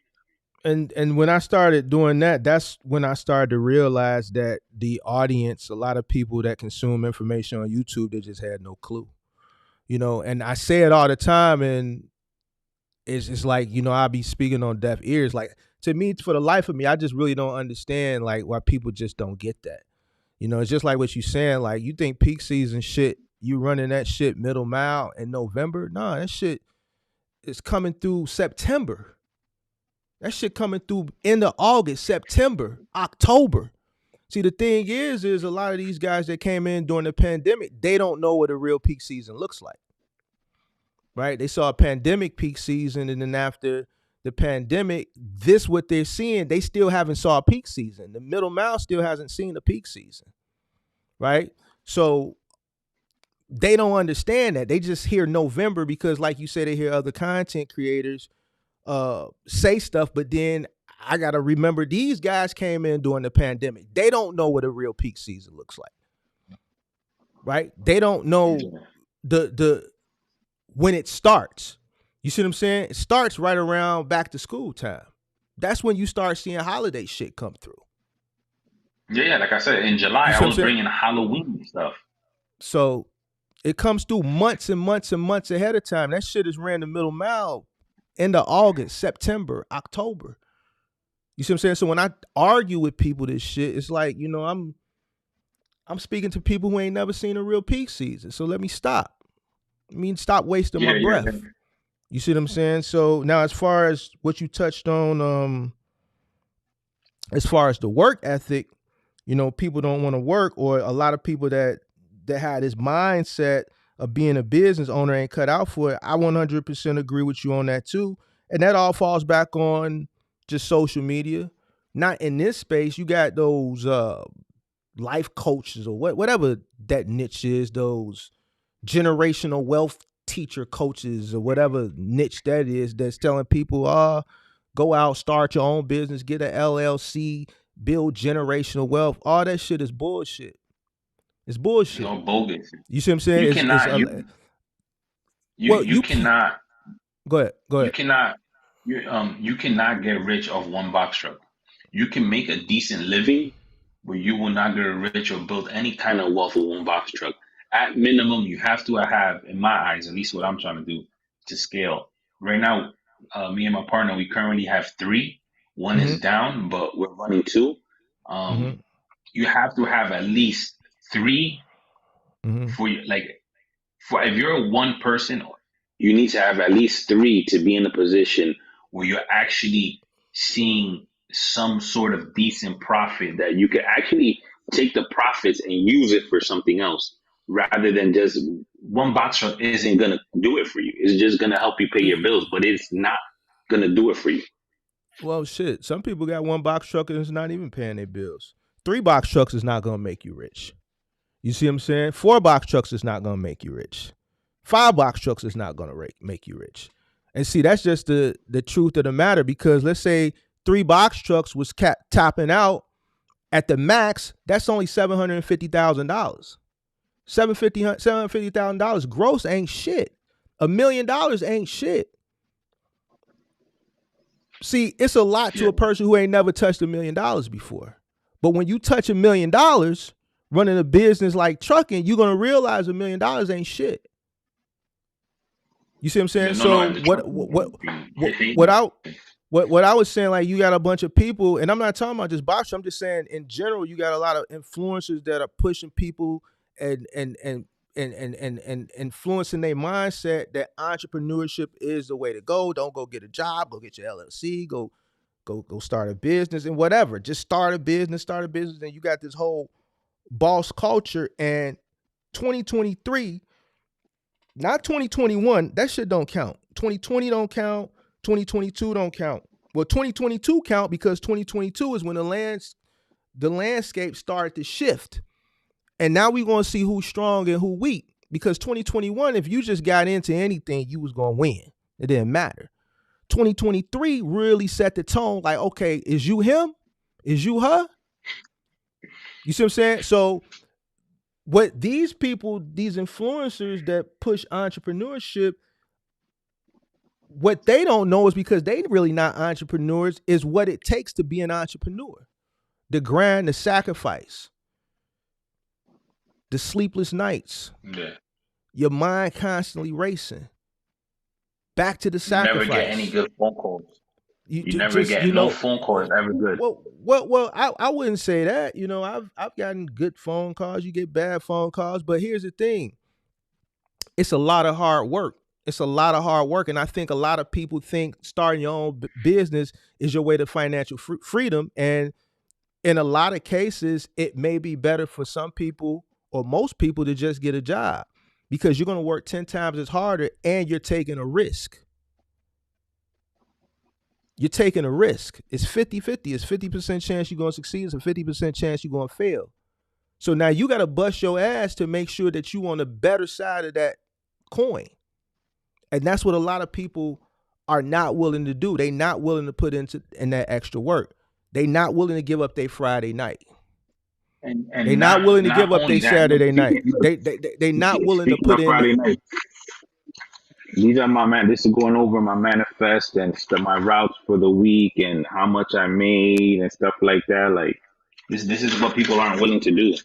and when I started doing that, that's when I started to realize that the audience, a lot of people that consume information on YouTube, they just had no clue. And I say it all the time, and it's like, I'll be speaking on deaf ears. Like, to me, for the life of me, I just really don't understand like why people just don't get that. It's just like what you saying. Like, you think peak season shit, you running that shit middle mile in November? Nah, that shit is coming through September. That shit coming through end of August, September, October. See, the thing is a lot of these guys that came in during the pandemic, they don't know what a real peak season looks like. Right? They saw a pandemic peak season, and then after the pandemic, this what they're seeing, they still haven't saw a peak season. The middle mile still hasn't seen a peak season. Right? So they don't understand that. They just hear November because, like you said, they hear other content creators say stuff, but then I gotta remember these guys came in during the pandemic. They don't know what a real peak season looks like. Right? They don't know the when it starts. You see what I'm saying? It starts right around back to school time. That's when you start seeing holiday shit come through. Yeah, like I said, in July, I was bringing Halloween stuff. So it comes through months and months and months ahead of time. That shit is ran the middle mile, end of August, September, October. You see what I'm saying? So when I argue with people this shit, it's like, I'm speaking to people who ain't never seen a real peak season. So let me stop. Stop wasting my breath. Yeah. You see what I'm saying? So now, as far as what you touched on, as far as the work ethic, people don't want to work, or a lot of people that had this mindset of being a business owner ain't cut out for it. I 100% agree with you on that too. And that all falls back on just social media. Not in this space. You got those life coaches or whatever that niche is, those generational wealth teacher coaches or whatever niche that is, that's telling people, go out, start your own business, get an LLC, build generational wealth. All that shit is bullshit. It's bullshit. No, bogus. You see what I'm saying? You cannot. You cannot. Go ahead. You cannot. You cannot get rich off one box truck. You can make a decent living, but you will not get rich or build any kind of wealth with one box truck. At minimum, you have to have, in my eyes, at least what I'm trying to do, to scale. Right now, me and my partner, we currently have 3. One is down, but we're running 2. You have to have at least 3 for if you're one person, you need to have at least 3 to be in a position where you're actually seeing some sort of decent profit that you can actually take the profits and use it for something else, rather than just one box truck isn't going to do it for you. It's just going to help you pay your bills, but it's not going to do it for you. Well, shit. Some people got one box truck and it's not even paying their bills. 3 box trucks is not going to make you rich. You see what I'm saying? 4 box trucks is not going to make you rich. 5 box trucks is not going to make you rich. And see, that's just the truth of the matter, because let's say 3 box trucks was topping out at the max, that's only $750,000. $750,000 gross ain't shit. $1 million ain't shit. See, it's a lot to a person who ain't never touched $1 million before. But when you touch $1 million running a business like trucking, you're gonna realize $1 million ain't shit. You see what I'm saying? So what I was saying, like, you got a bunch of people, and I'm not talking about just boxers, I'm just saying in general, you got a lot of influencers that are pushing people and influencing their mindset that entrepreneurship is the way to go. Don't go get a job, go get your LLC, go start a business and whatever. Just start a business, and you got this whole boss culture. And 2023, not 2021, that shit don't count. 2020 don't count. 2022 don't count. Well, 2022 count because 2022 is when the landscape started to shift. And now we're going to see who's strong and who weak. Because 2021, if you just got into anything, you was going to win. It didn't matter. 2023 really set the tone. Like, okay, is you him? Is you her? You see what I'm saying? So what these people, these influencers that push entrepreneurship, what they don't know is because they really not entrepreneurs, is what it takes to be an entrepreneur. The grind, the sacrifice, the sleepless nights, your mind constantly racing. Back to the sacrifice. You never get any good phone calls. You never get no phone calls ever good. Well, I wouldn't say that. You know, I've gotten good phone calls. You get bad phone calls, but here's the thing: it's a lot of hard work. It's a lot of hard work, and I think a lot of people think starting your own business is your way to financial freedom. And in a lot of cases, it may be better for some people or most people to just get a job, because you're going to work 10 times as harder and you're taking a risk. You're taking a risk. It's 50-50. It's 50% chance you're going to succeed. It's a 50% chance you're going to fail. So now you got to bust your ass to make sure that you on the better side of that coin. And that's what a lot of people are not willing to do. They not willing to put in that extra work. They not willing to give up their Friday night. And they not willing to give up their Saturday night. They not willing to put in Friday night. These are this is going over my manifest and my routes for the week and how much I made and stuff like that. Like this is what people aren't willing to do,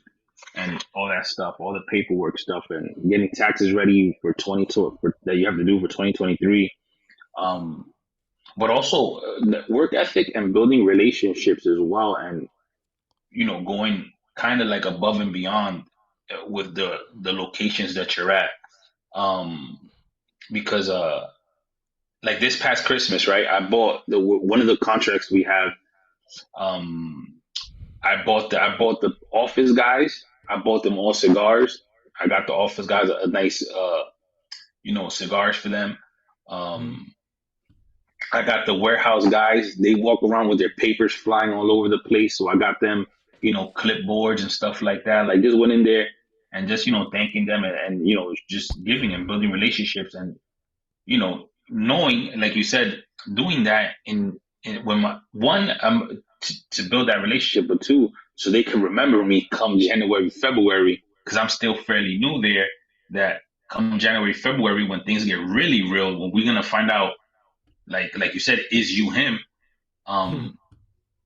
and all that stuff, all the paperwork stuff, and getting taxes ready for that you have to do for 2023. But also the work ethic and building relationships as well, and going kind of like above and beyond with the locations that you're at. Because like this past Christmas, right? I bought one of the contracts we have. I bought the office guys. I bought them all cigars. I got the office guys a nice, cigars for them. I got the warehouse guys. They walk around with their papers flying all over the place. So I got them, clipboards and stuff like that. Like just went in there and just, thanking them and just giving and building relationships and, knowing, like you said, doing that to build that relationship, but two, so they can remember me come January, February, because I'm still fairly new there, that come January, February, when things get really real, when we're going to find out, like you said, is you him,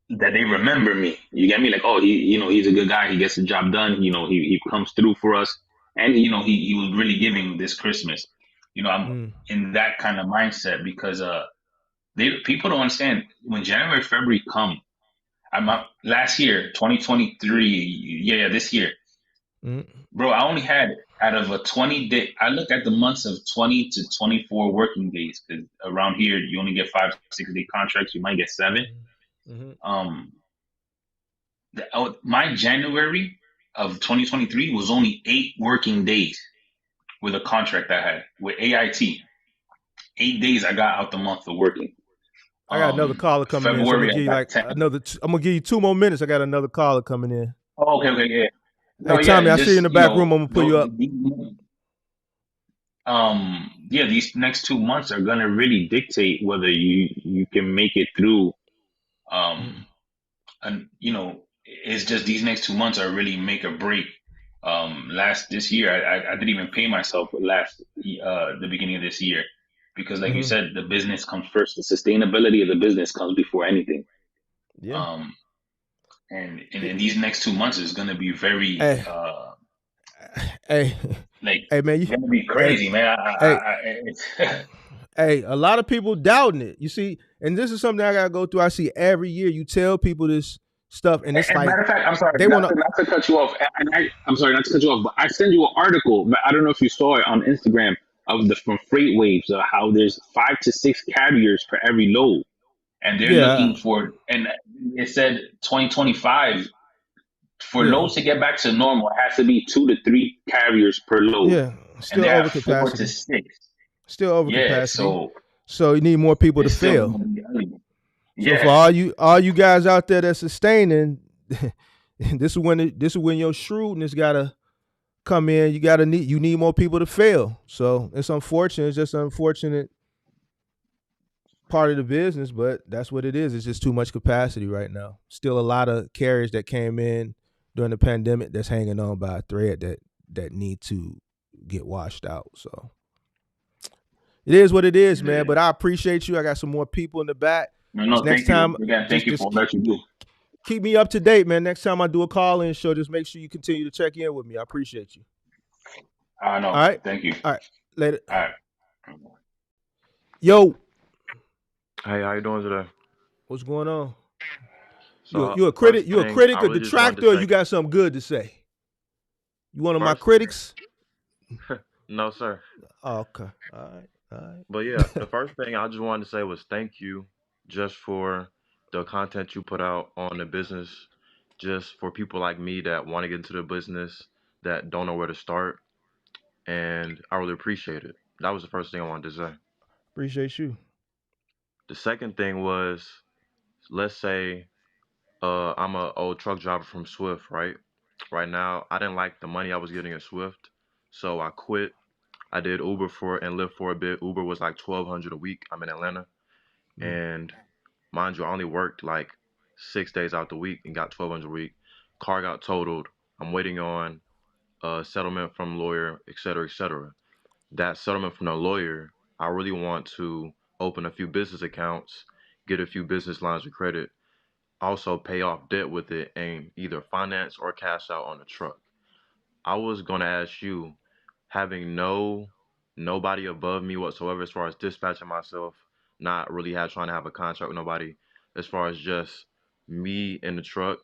that they remember me. You get me? Like, oh, he's a good guy. He gets the job done. He comes through for us. And, he was really giving this Christmas. I'm in that kind of mindset because people don't understand when January, February come. Last year, 2023, this year, bro, I only had out of a 20-day, I look at the months of 20 to 24 working days, because around here, you only get 5 to 6-day contracts. You might get 7. My January of 2023 was only 8 working days with a contract I had with AIT. 8 days I got out the month of working. I got another caller coming February, in. So I'm gonna give you 2 more minutes. I got another caller coming in. Oh, okay, yeah. No, hey, Tommy, I see you in the back room. I'm gonna pull you up. These next 2 months are gonna really dictate whether you can make it through. And it's just these next 2 months are really make or break. This year, I didn't even pay myself the beginning of this year, because like you said, the business comes first. The sustainability of the business comes before anything. Yeah. And in these next 2 months is going to be very, man, it's going to be crazy, man. A lot of people doubting it. You see, and this is something I got to go through. I see every year you tell people this stuff, and it's like, matter of fact, I'm sorry, not to cut you off. I'm sorry, not to cut you off, but I sent you an article. I don't know if you saw it on Instagram from Freight Waves, how there's 5 to 6 carriers for every load, and they're looking for, and it said 2025 for loads to get back to normal, it has to be 2 to 3 carriers per load. Yeah, still over capacity. 4 to 6. Still over capacity. So you need more people to fail. Yeah. So for all you guys out there that's sustaining, this is when your shrewdness gotta come in. You need more people to fail. So it's unfortunate. It's just unfortunate part of the business, but that's what it is. It's just too much capacity right now. Still a lot of carriers that came in during the pandemic that's hanging on by a thread that need to get washed out. So it is what it is, man. But I appreciate you. I got some more people in the back. No, Next thank you. time, Again, thank you for what you do. keep me up to date, man. Next time I do a call-in show, just make sure you continue to check in with me. I appreciate you. I know. All right. Thank you. All right. Later. All right. Yo. Hey, how you doing today? What's going on? So, you a critic? You a critic, a detractor, or you got something good to say? You one of my critics? No, sir. Oh, okay. All right. But yeah, the first thing I just wanted to say was thank you just for the content you put out on the business, just for people like me that want to get into the business that don't know where to start. And I really appreciate it. That was the first thing I wanted to say. Appreciate you. The second thing was, let's say I'm a old truck driver from Swift, right? Right now, I didn't like the money I was getting at Swift, so I quit. I did Uber and Lyft for a bit. Uber was like $1,200 a week. I'm in Atlanta, and mind you, I only worked like 6 days out the week and got $1,200 a week. Car got totaled. I'm waiting on a settlement from lawyer, et cetera, et cetera. That settlement from the lawyer, I really want to open a few business accounts, get a few business lines of credit, also pay off debt with it, and either finance or cash out on the truck. I was gonna ask you, having nobody above me whatsoever as far as dispatching myself, not really trying to have a contract with nobody, as far as just me in the truck,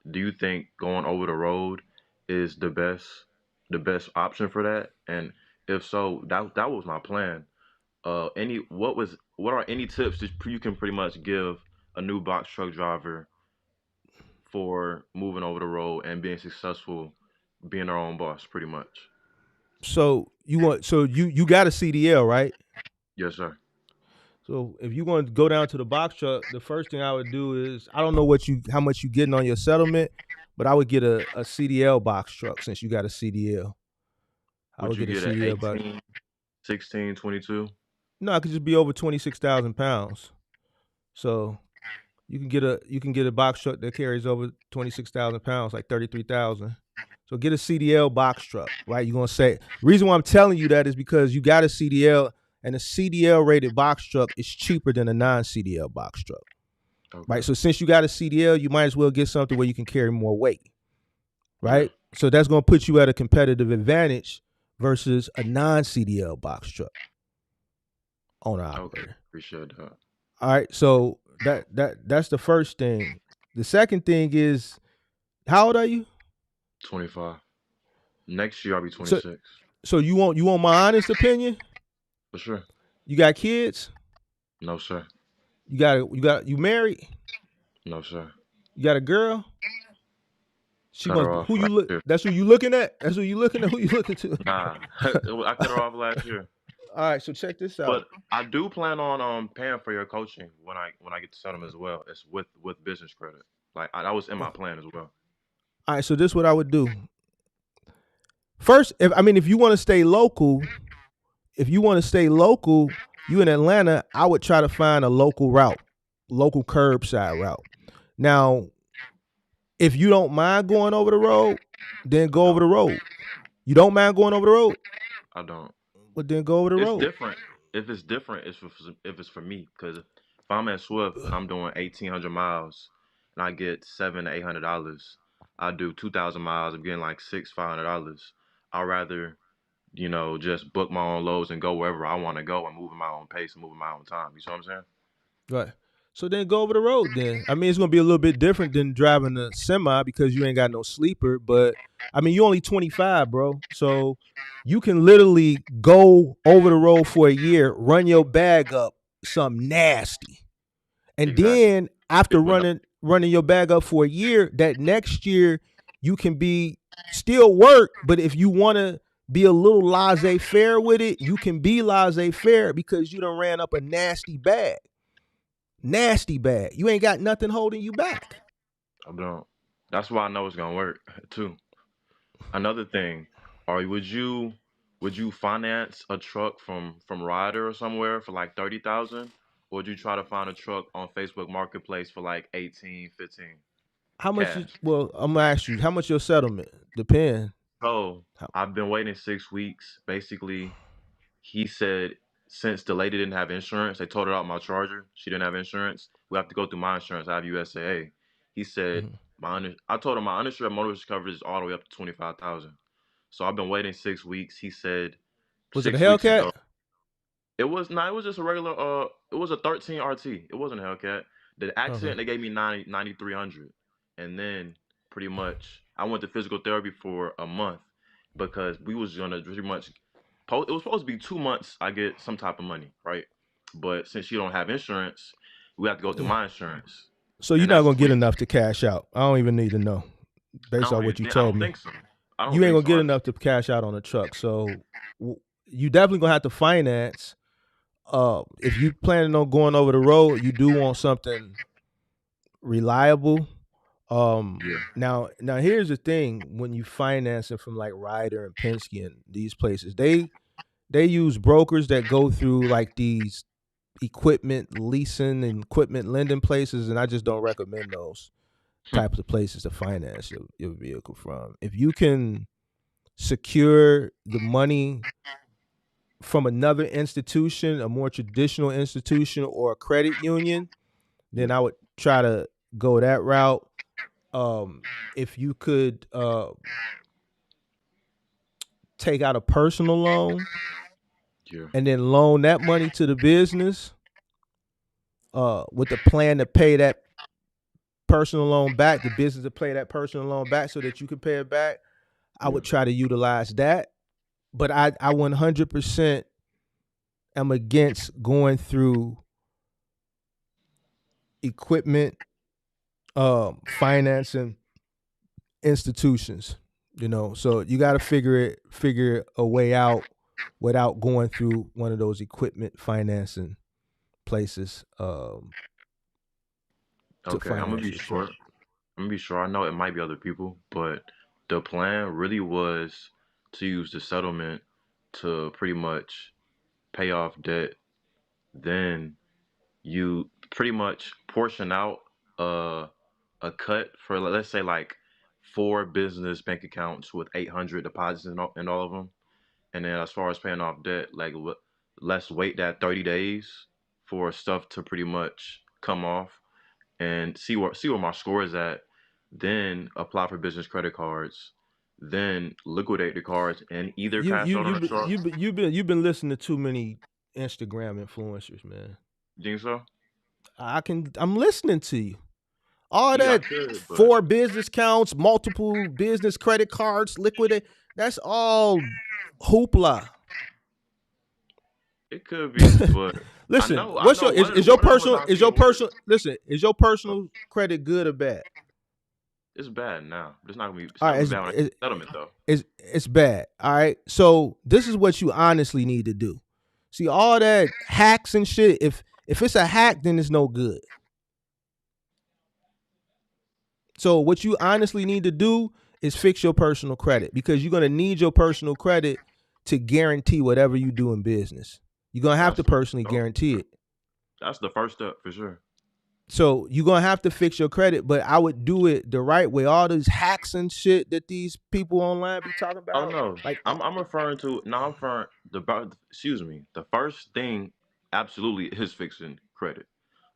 do you think going over the road is the best option for that? And if so, that was my plan. What are any tips that you can pretty much give a new box truck driver for moving over the road and being successful, being their own boss, pretty much? So you got a CDL, right? Yes, sir. So if you want to go down to the box truck, the first thing I would do is, I don't know how much you getting on your settlement, but I would get a CDL box truck since you got a CDL. Would you get an 18, 16, 22? No, it could just be over 26,000 pounds. So you can get a box truck that carries over 26,000 pounds, like 33,000. So get a CDL box truck, right? You're gonna say, the reason why I'm telling you that is because you got a CDL, and a CDL rated box truck is cheaper than a non-CDL box truck. Okay. Right? So since you got a CDL, you might as well get something where you can carry more weight. Right? Yeah. So that's gonna put you at a competitive advantage versus a non-CDL box truck owner operator. Okay. Appreciate that. All right. So that's the first thing. The second thing is, how old are you? 25. Next year I'll be 26. So you want my honest opinion? For sure. You got kids? No, sir. You married? No, sir. You got a girl? She cut must. Who you look? Year. That's who you looking at. That's who you looking at. Who you looking to? Nah, I cut her off last year. All right, so check this out. But I do plan on paying for your coaching when I get to settlement as well. It's with business credit. Like that was in my plan as well. All right, so this is what I would do. First, if you want to stay local, you in Atlanta, I would try to find a local route, local curbside route. Now, if you don't mind going over the road, then go over the road. You don't mind going over the road? I don't. But then go over the road. It's different. If it's different, if it's for me. Because if I'm at Swift, I'm doing 1,800 miles, and I get $700 to $800. I do 2,000 miles, I'm getting like $500. I'd rather, just book my own loads and go wherever I want to go and move at my own pace and move at my own time. You see what I'm saying? Right. So then go over the road then. It's going to be a little bit different than driving a semi because you ain't got no sleeper. But, you're only 25, bro. So you can literally go over the road for a year, run your bag up something nasty. And then after running your bag up for a year, that next year you can still work. But if you want to be a little laissez-faire with it, you can be laissez-faire because you done ran up a nasty bag. Nasty bag. You ain't got nothing holding you back. I don't. That's why I know it's gonna work too. Another thing, would you finance a truck from Ryder or somewhere for like 30,000, or would you try to find a truck on Facebook Marketplace for like 18, 15 How much? cash? Well, I'm gonna ask you, how much your settlement? Depend. So How, I've been waiting 6 weeks. Basically, he said since the lady didn't have insurance, they told her out my charger. She didn't have insurance. We have to go through my insurance. I have USAA. He said mhm. I told him my uninsured motorist coverage is all the way up to 25,000. So I've been waiting 6 weeks. He said Was it a 6 weeks Hellcat? ago. It was not. It was just a regular. It was a 13 RT. It wasn't a Hellcat. The Okay. accident they gave me 9,300, and then pretty much I went to physical therapy for a month because we was gonna pretty much. It was supposed to be 2 months. I get some type of money, right? But since you don't have insurance, we have to go through Yeah. my insurance, So you're and not that's gonna get 20. enough to cash out. I don't even need to know, based on what you I told don't me. think so. I don't You ain't think gonna so. get enough to cash out on a truck. So you definitely gonna have to finance. If you planning on going over the road, you do want something reliable. Yeah. Now here's the thing: when you financing from like Ryder and Penske and these places, they use brokers that go through like these equipment leasing and equipment lending places, and I just don't recommend those types of places to finance your vehicle from. If you can secure the money from another institution, a more traditional institution or a credit union, then Yeah. I would try to go that route. If you could take out a personal loan Yeah. and then loan that money to the business with the plan to pay that personal loan back, the business to pay that personal loan back so that you can pay it back, I Yeah. would try to utilize that. But I 100% am against going through equipment financing institutions. So you got to figure a way out without going through one of those equipment financing places to Okay. I'm gonna finance be your truck. short. I'm gonna be sure. I know it might be other people, but the plan really was to use the settlement to pretty much pay off debt. Then you pretty much portion out a a cut for let's say like 4 business bank accounts with 800 deposits in all of them. And then as far as paying off debt, like let's wait that 30 days for stuff to pretty much come off and see where my score is at, then apply for business credit cards, then liquidate the cards and either You cash you out on you a been truck. you've been listening to too many Instagram influencers, man. You think so? I'm listening to you. All Yeah, I that could, but 4 business counts, multiple business credit cards, liquidate. That's all hoopla. it could be. But I Listen, know, I what's know your is your one of them was personal not is your being weird. personal listen, is your personal credit good or bad? It's bad now. It's not gonna be. It's All not right, gonna be bad when I get the settlement though. it's bad. All right. So this is what you honestly need to do. See, all that hacks and shit, if it's a hack, then it's no good. So what you honestly need to do is fix your personal credit, because you're gonna need your personal credit to guarantee whatever you do in business. You're gonna have That's to the personally oh, guarantee it. that's the first step for sure. So you're gonna have to fix your credit, but I would do it the right way. All these hacks and shit that these people online be talking Oh about, no, like, I'm referring to no, I'm referring excuse me. The first thing absolutely is fixing credit.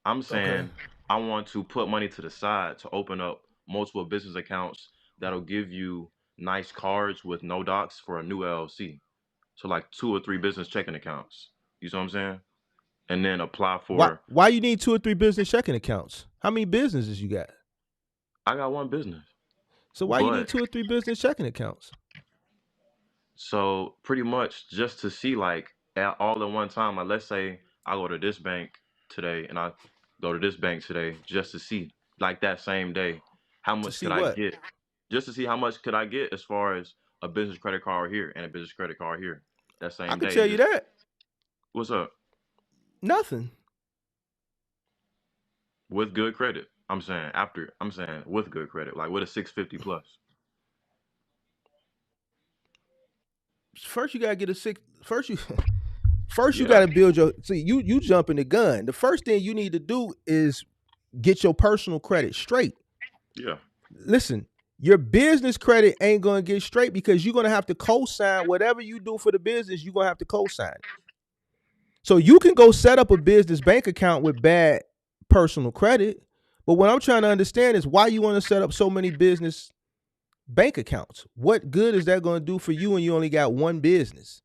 I'm okay, saying I want to put money to the side to open up multiple business accounts that'll give you nice cards with no docs for a new LLC. So like 2 or 3 business checking accounts. You see what I'm saying? And then apply why for. why you need 2 or 3 business checking accounts? How many businesses you got? I got one business, So why you need but 2 or 3 business checking accounts? so pretty much just to see like all at one time. Like let's say I go to this bank today and I go to this bank today just to see like that same day how To much see could I what? get, just to see how much could I get as far as a business credit card here and a business credit card here that I same could day. tell And you just that. what's up Nothing. with good credit. I'm saying with good credit, like with a 650 plus. First you gotta get a six. First you First, you got Yeah, to build your. See, you jumping the gun. The first thing you need to do is get your personal credit straight. yeah. Listen, your business credit ain't gonna get straight because you're gonna have to co-sign whatever you do for the business. You're gonna have to co-sign it. So you can go set up a business bank account with bad personal credit, but what I'm trying to understand is why you want to set up so many business bank accounts. What good is that going to do for you when you only got one business?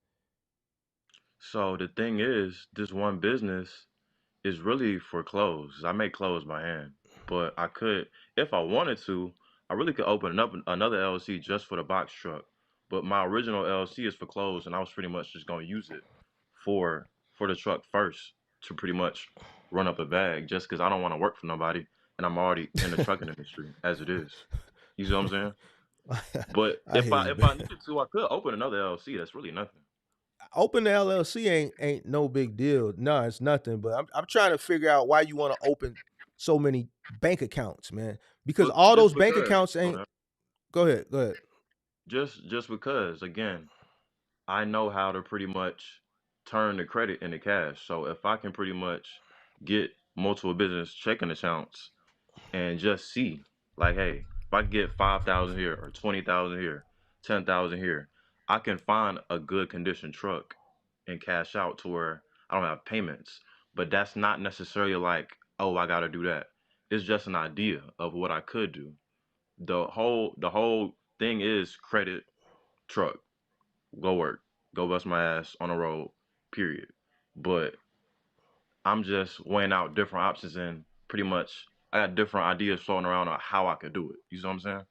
So the thing is, this one business is really for clothes. I make clothes by hand, but I could, if I wanted to, I really could open up another LLC just for the box truck. But my original LLC is for clothes, and I was pretty much just gonna use it for for the truck first to pretty much run up a bag, just because I don't want to work for nobody, and I'm already in the trucking industry as it is. You see what I'm saying? But I hear you, if man. I needed to, I could open another LLC. That's really nothing. Open the LLC ain't no big deal. No, it's nothing. But I'm trying to figure out why you want to open so many bank accounts, man. Because But all those just bank because, accounts ain't. Go ahead. Go ahead. just because, again, I know how to pretty much turn the credit into cash. So if I can pretty much get multiple business checking accounts and just see, like, hey, if I get 5,000 here or 20,000 here, 10,000 here, I can find a good condition truck and cash out to where I don't have payments. But that's not necessarily like, oh, I got to do that. It's just an idea of what I could do. The whole thing is credit truck, go work, go bust my ass on the road, period. But I'm just weighing out different options and pretty much I got different ideas floating around on how I could do it. You see what I'm saying?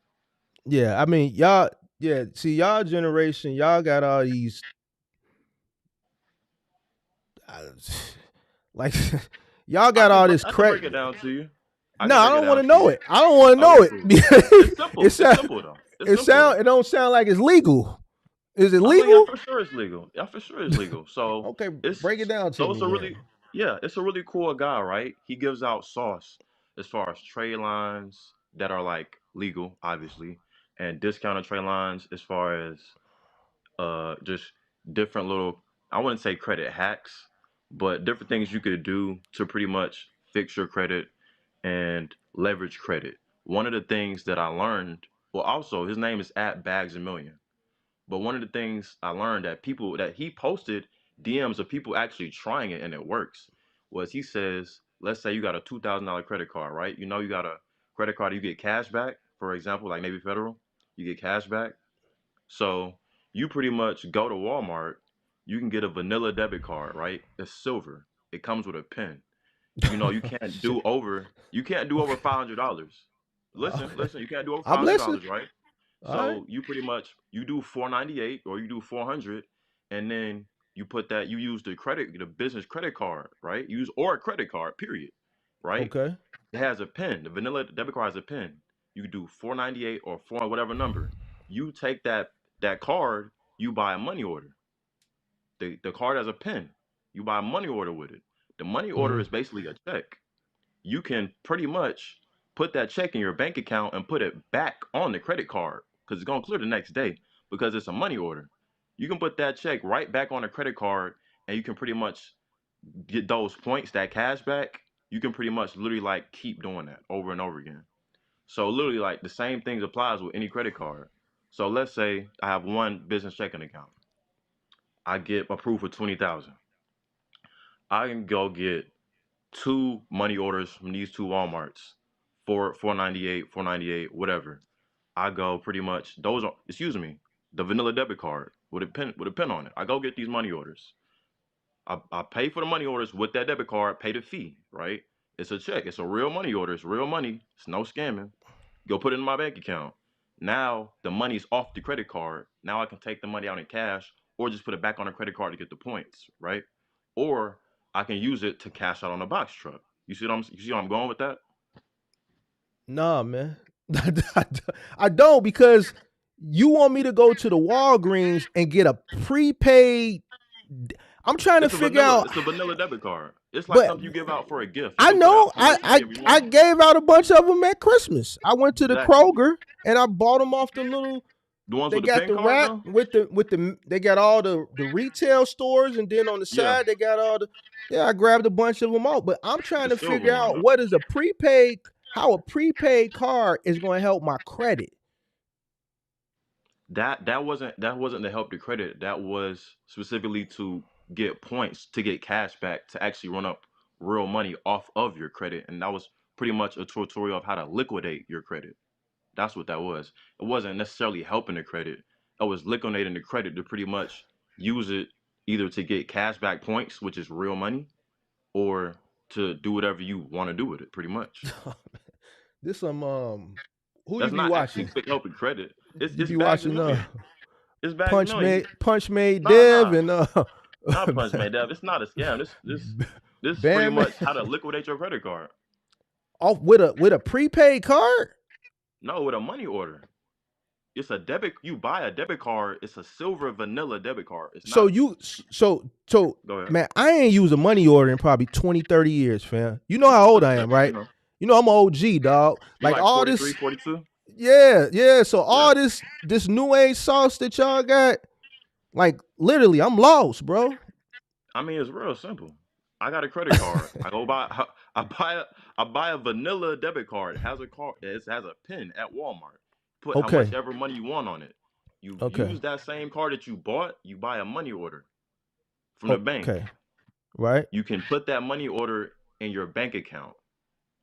Yeah, I mean, y'all. Yeah, see, y'all generation, y'all got all these uh, like y'all got all this I can break credit. it down to you. I No, can I break it don't want down to to know you. it. I don't want to know Okay, it. cool. It's it simple. It's sound simple though. It's simple though. it don't sound like it's legal. Is it I mean, yeah, legal? for sure it's legal. Yeah, for sure it's legal. So Okay, it's break it down to so it's me a then. really yeah, it's a really cool guy, right? He gives out sauce as far as trade lines that are like legal, obviously, and discounted trade lines as far as just different little, I wouldn't say credit hacks, but different things you could do to pretty much fix your credit and leverage credit. One of the things that I learned, well, also his name is at Bags a Million. But one of the things I learned that people that he posted DMs of people actually trying it and it works was he says, let's say you got a $2,000 credit card, right? You know you got a credit card, you get cash back, for example, like Navy Federal, you get cash back. So you pretty much go to Walmart, you can get a vanilla debit card, right? It's silver. It comes with a pin. You know, Shit. you can't do over Okay. $500. Okay. Listen, you can't do over I'm five hundred listening. dollars, right? All right. So you pretty much you do 498 or you do 400, and then you put that you use the business credit card, right? Use or a credit card, period, right? Okay. It has a pin. The vanilla debit card has a pin. You do 498 or four whatever number. You take that card, you buy a money order. The card has a pin. You buy a money order with it. The money order Hmm. is basically a check. You can pretty much put that check in your bank account and put it back on the credit card because it's gonna clear the next day because it's a money order. You can put that check right back on the credit card and you can pretty much get those points, that cash back. You can pretty much literally like keep doing that over and over again. So literally like the same things applies with any credit card. So let's say I have one business checking account. I get approved for 20,000. I can go get two money orders from these two Walmarts for 498, 498, whatever. I go pretty much those are excuse me, the vanilla debit card with a pin on it. I go get these money orders. I pay for the money orders with that debit card, pay the fee, right? It's a check. It's a real money order. It's real money. It's no scamming. Go put it in my bank account. Now the money's off the credit card. Now I can take the money out in cash or just put it back on the credit card to get the points, right? Or I can use it to cash out on a box truck. You see where I'm going with that? Nah, man. I don't because you want me to go to the Walgreens and get a prepaid. I'm trying to figure out, It's a vanilla debit card. It's like but something you give out for a gift. You I can put know out points whenever you I want. gave out a bunch of them at Christmas. I went to the Exactly. Kroger and I bought them off The ones They with the got pin the card rack though? with the they got all the retail stores, and then on the Yeah, side they got all the. Yeah, I grabbed a bunch of them all, but I'm trying the to silver figure one out though. what is a prepaid, how a prepaid card is going to help my credit. That wasn't to help the credit. That was specifically to get points, to get cash back, to actually run up real money off of your credit. And that was pretty much a tutorial of how to liquidate your credit. That's what that was. It wasn't necessarily helping the credit. It was liquidating the credit to pretty much use it either to get cash back points, which is real money, or to do whatever you want to do with it, pretty much. This some who you That's be not actually watching? to help credit. It's You it's be bags a watching million. It's bags a million. Punch made Nah, Dev nah. and Not punch made Dev. It's not a scam. This is pretty Bam much how to liquidate your credit card. off with a prepaid card. No, with a money order. It's a debit. You buy a debit card. It's a silver vanilla debit card. It's So not. you so Go ahead. man, I ain't used a money order in probably 20, 30 years, fam. You know how old I am, right? You know I'm an OG, dog. You Like like all 43, this, 42? yeah. So Yeah. all this new age sauce that y'all got, like literally, I'm lost, bro. I mean, it's real simple. I got a credit card. I go buy. I buy a vanilla debit card. It has a card. It has a pin at Walmart. Put how much Okay, ever money you want on it. You okay, use that same card that you bought. You buy a money order from the bank. okay. Right, You can put that money order in your bank account.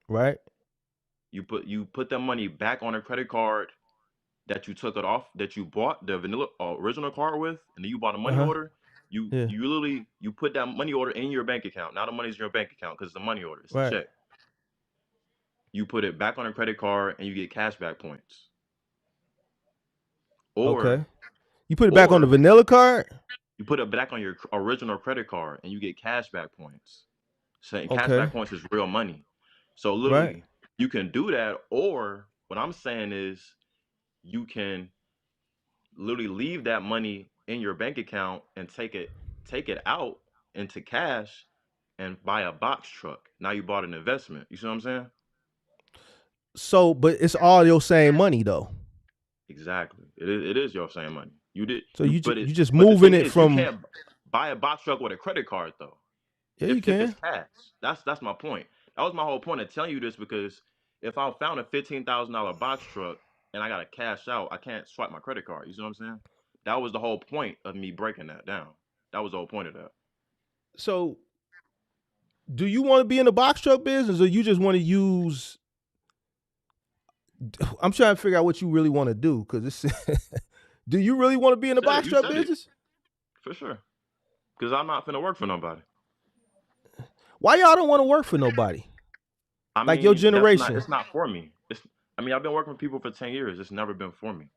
right. You put that money back on a credit card that you took it off, that you bought the vanilla original card with, and then you bought a Uh money huh. order. You Yeah. you literally you put that money order in your bank account. Now the money's in your bank account because it's a money order. It's a Right. check. You put it back on a credit card and you get cashback points. Or Okay. You put it back on the or vanilla card. you put it back on your original credit card and you get cashback points. Saying Okay. cashback points is real money. So Right. literally, you can do that. Or what I'm saying is you can literally leave that money in your bank account and take it out into cash and buy a box truck. Now you bought an investment. You see what I'm saying? So, but it's all your same money though. Exactly. It is your same money. You did So you you just but the moving thing it is you from. can't buy a box truck with a credit card though. Yeah, you If it's can. cash. That's my point. That was my whole point of telling you this because if I found a $15,000 box truck and I gotta cash out, I can't swipe my credit card. You see what I'm saying? That was the whole point of me breaking that down. That was the whole point of that. So, do you want to be in the box truck business, or you just want to use? I'm trying to figure out what you really want to do, because it's. Do you really want to be in the box You truck said it business? for sure. Because I'm not finna work for nobody. Why y'all don't want to work for nobody? I Like your mean, generation. it's not for me. I mean, I've been working with people for 10 years. It's never been for me.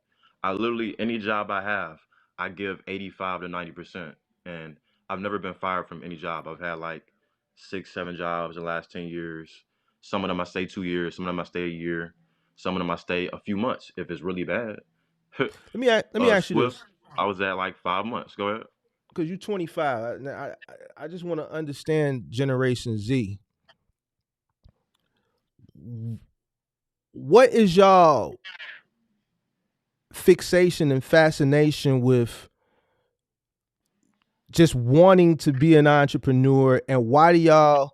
I literally, any job I have, I give 85 to 90%. And I've never been fired from any job. I've had like 6, 7 jobs in the last 10 years. Some of them I stay 2 years. Some of them I stay a year. Some of them I stay a few months if it's really bad. Let me ask you Swift, this, I was at like 5 months. Go ahead. because you're 25. I just want to understand Generation Z. What is y'all fixation and fascination with just wanting to be an entrepreneur, and why do y'all,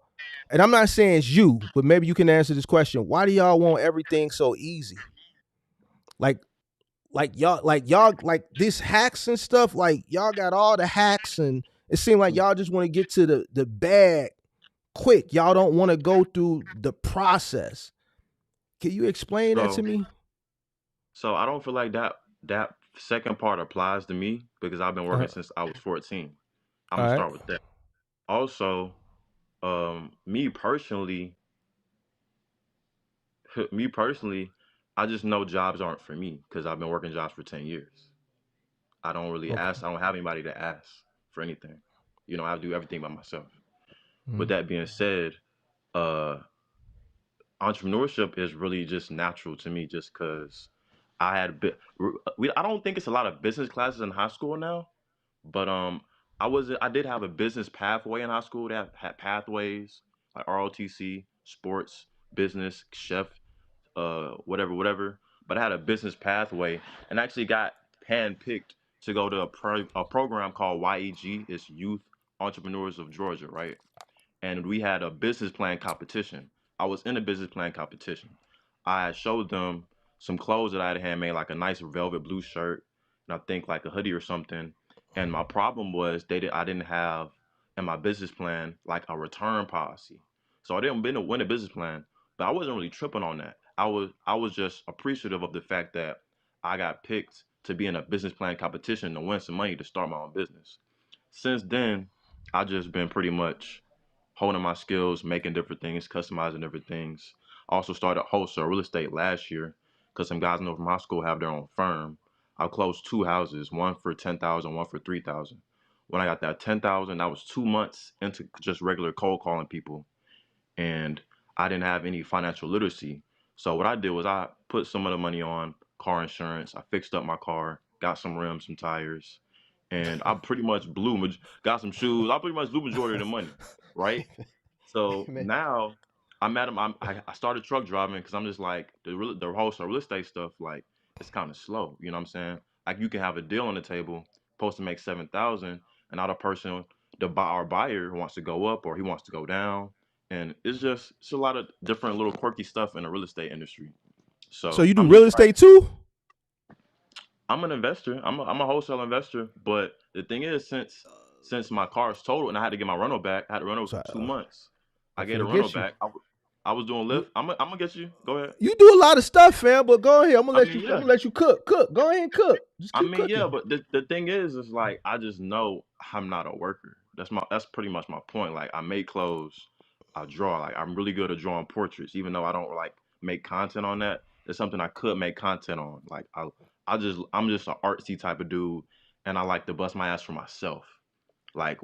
and I'm not saying it's you, but maybe you can answer this question, why do y'all want everything so easy? Like y'all like this hacks and stuff, like y'all got all the hacks, and it seems like y'all just want to get to the bag quick. Y'all don't want to go through the process. Can you explain that to me? So I don't feel like that second part applies to me because I've been working Uh-huh. since I was 14. I'm All gonna right. start with that. Also, me personally, me personally, I just know jobs aren't for me because I've been working jobs for 10 years. I don't really Okay. ask. I don't have anybody to ask for anything. I do everything by myself. With Mhm. that being said, uh, entrepreneurship is really just natural to me just because I had I don't think it's a lot of business classes in high school now, but I did have a business pathway in high school that had pathways like ROTC, sports, business, chef, whatever. But I had a business pathway and actually got handpicked to go to a program called YEG. It's Youth Entrepreneurs of Georgia, right? And we had a business plan competition. I was in a business plan competition. I showed them some clothes that I had handmade, like a nice velvet blue shirt, and I think like a hoodie or something. And my problem was I didn't have in my business plan like a return policy. So I didn't win a business plan, but I wasn't really tripping on that. I was just appreciative of the fact that I got picked to be in a business plan competition to win some money to start my own business. Since then, I just been pretty much honing my skills, making different things, customizing different things. I also started wholesale real estate last year because some guys I know from high school have their own firm. I closed two houses, one for 10,000, one for 3,000. When I got that 10,000, I was 2 months into just regular cold calling people, and I didn't have any financial literacy. So what I did was I put some of the money on car insurance. I fixed up my car, got some rims, some tires, and I pretty much got some shoes. I pretty much blew majority of the money, right? So Man, now I'm at them. I started truck driving because I'm just like the wholesale real estate stuff. Like it's kind of slow. You know what I'm saying? Like you can have a deal on the table, supposed to make 7,000, and now the person, our buyer wants to go up or he wants to go down, and it's a lot of different little quirky stuff in the real estate industry. so So you do I'm real just trying. estate too? I'm an investor. I'm a wholesale investor. But the thing is, since my car's totaled and I had to get my rental back, I had to run over So for 2 months. I'm I get a finna rental get you. back. I was doing You Lyft. I'm gonna get you. Go ahead. you do a lot of stuff, fam. But go ahead. I mean, I'm yeah. gonna let you cook. Cook. Go ahead and cook. Just I keep mean, yeah, cooking. but the thing is like I just know I'm not a worker. That's pretty much my point. Like I make clothes, I draw. Like I'm really good at drawing portraits, even though I don't like make content on that. It's something I could make content on. Like I'm just an artsy type of dude, and I like to bust my ass for myself. Like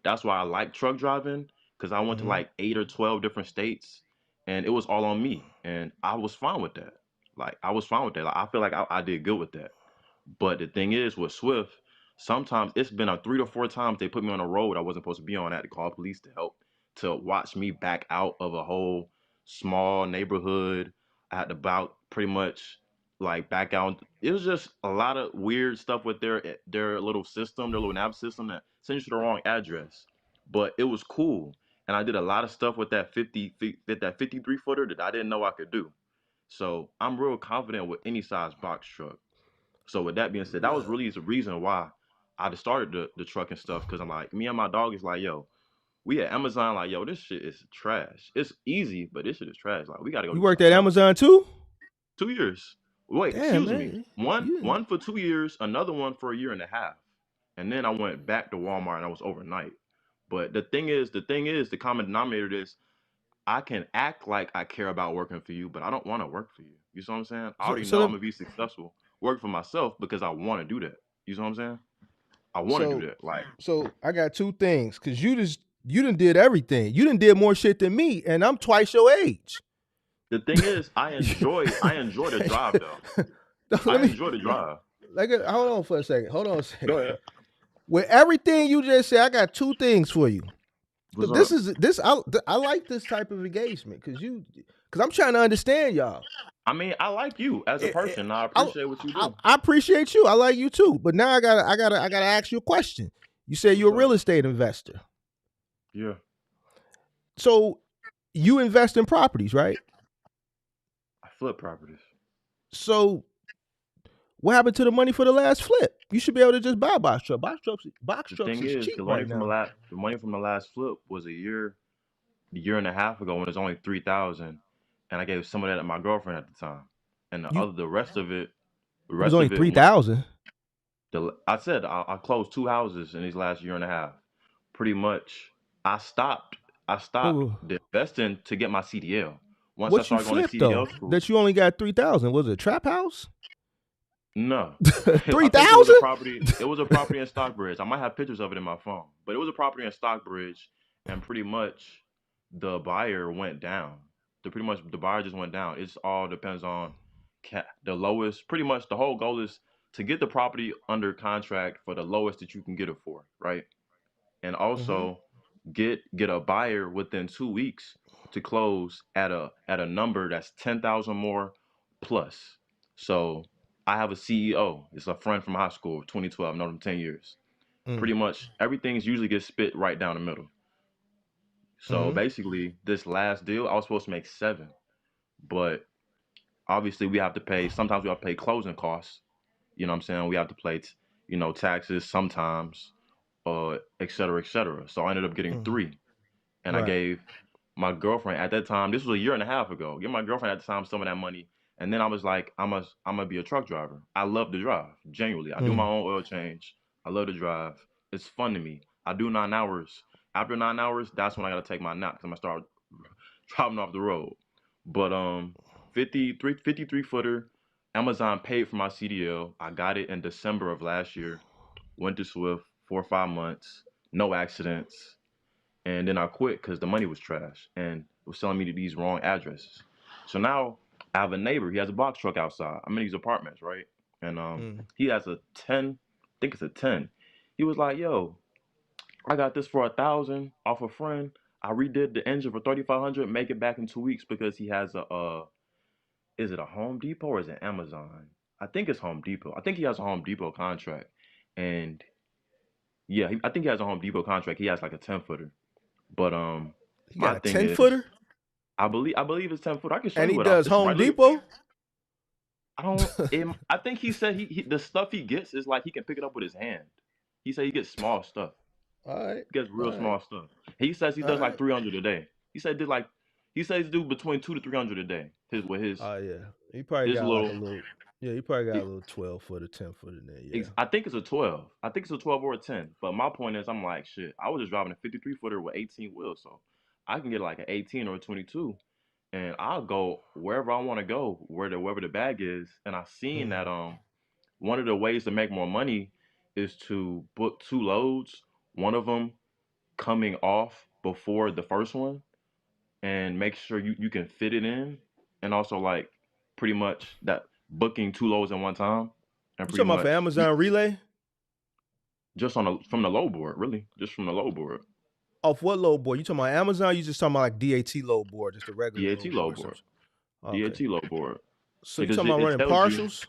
that's why I like truck driving because I went to Hmm. like 8 or 12 different states, and it was all on me, and I was fine with that. Like I was fine with that. Like I feel like I did good with that. But the thing is, with Swift, sometimes it's been a 3 to 4 times they put me on a road I wasn't supposed to be on. I had to call police to help to watch me back out of a whole small neighborhood. I had to about pretty much like back out. It was just a lot of weird stuff with their little system, their little nav system that sent you to the wrong address. But it was cool, and I did a lot of stuff with that 53 footer that I didn't know I could do. So I'm real confident with any size box truck. So with that being said, that was really the reason why I just started the truck and stuff because I'm like, me and my dog is like, yo, we at Amazon, like, yo, this shit is trash. It's easy, but this shit is trash. Like, we gotta go You do worked something at else. Amazon too? 2 years. Wait, Damn, excuse me. man. One You one for 2 years, another one for a year and a half. And then I went back to Walmart and I was overnight. But the thing is, the common denominator is I can act like I care about working for you, but I don't want to work for you. You see what I'm saying? I so already know I'm gonna be successful. Work for myself because I want to do that. You see what I'm saying? I want to so do that. Like so I got two things because you done did everything. You done did more shit than me, and I'm twice your age. the thing is, I enjoy the drive though. Let I me enjoy the drive. like hold on for a second. Hold on a second. Go ahead. With everything you just said, I got two things for you. What's Cause this up? is this I like this type of engagement because I'm trying to understand y'all. I mean, I like you as a Eh, eh, person. I I, appreciate what you do. I appreciate you. I like you too. But now I gotta ask you a question. You say you're What's a up? real estate investor. Yeah, So you invest in properties, right? I flip properties. So what happened to the money for the last flip? You should be able to just buy box truck. Box The trucks thing is is, cheap right now. the money from the last flip was a year and a half ago when it was only 3,000, and I gave some of that to my girlfriend at the time, and You the rest of it, the it was rest only of it three went. thousand. I said I closed two houses in these last year and a half. Pretty much, I stopped. I stopped Well, investing to get my CDL. Once I what you started going to flipped though? CDL school, That you only got 3,000? Was it a trap house? no, Three I think it was a thousand? property. It was a property in Stockbridge. I might have pictures of it in my phone, but it was a property in Stockbridge, and pretty much the buyer went down. Pretty much the buyer just went down. It's all depends on the lowest. Pretty much the whole goal is to get the property under contract for the lowest that you can get it for, right? And Mm-hmm. also get a buyer within 2 weeks to close at a number that's 10,000 more plus. So I have a CEO. It's a friend from high school, 2012, known him 10 years. Mm. Pretty much everything's usually gets spit right down the middle. So Mm-hmm. basically, this last deal, I was supposed to make 7, but obviously we have to pay. Sometimes we have to pay closing costs. You know what I'm saying? We have to pay, taxes sometimes, et cetera, et cetera. So I ended up getting Mm. 3, and I Right. gave my girlfriend at that time. This was a year and a half ago. Give my girlfriend at the time some of that money, and then I was like, I'm gonna be a truck driver. I love to drive. Genuinely, I do my Mm. own oil change. I love to drive. It's fun to me. I do 9 hours. After 9 hours, that's when I gotta take my nap because I'm gonna start driving off the road. But 53 footer. Amazon paid for my CDL. I got it in December of last year. Went to Swift 4 or 5 months. No accidents. And then I quit because the money was trash and it was selling me to these wrong addresses. So now I have a neighbor. He has a box truck outside. I'm in these apartments, right? And Mm. he has a 10. I think it's a 10. He was like, "Yo, I got this for 1,000 off a friend. I redid the engine for 3,500. Make it back in 2 weeks because he has a is it a Home Depot or is it Amazon? I think it's Home Depot. I think he has a Home Depot contract, and yeah, I think he has a Home Depot contract. He has like a 10 footer. But He my got a thing 10 is, footer I believe it's 10 foot. I can show and you he what does this is Home right. Look, Depot. I don't. I think he said he the stuff he gets is like he can pick it up with his hand. He said he gets small stuff. All right. He gets All real right. small stuff. He says he All does like right. 300 a day. He says he do between 2 to 300 a day. His with Oh yeah. He probably his got like little. a little. Yeah, he probably got a little 12 foot or 10 foot in there. Yeah. I think it's a 12. I think it's a 12 or a 10. But my point is, I'm like, shit. I was just driving a 53 footer with 18 wheels, so I can get like an 18 or a 22, and I'll go wherever I want to go, wherever the bag is. And I seen Mm. that one of the ways to make more money is to book 2 loads. One of them coming off before the first one, and make sure you can fit it in, and also like pretty much that booking 2 loads in one time, and You pretty talking about for much Amazon Relay? just from the low board, really, just from the low board, Off what load board? You talking about Amazon? You just talking about like DAT load board, just a regular DAT load low board or board, something? Okay. DAT low board, So you because talking about it running tells you partials?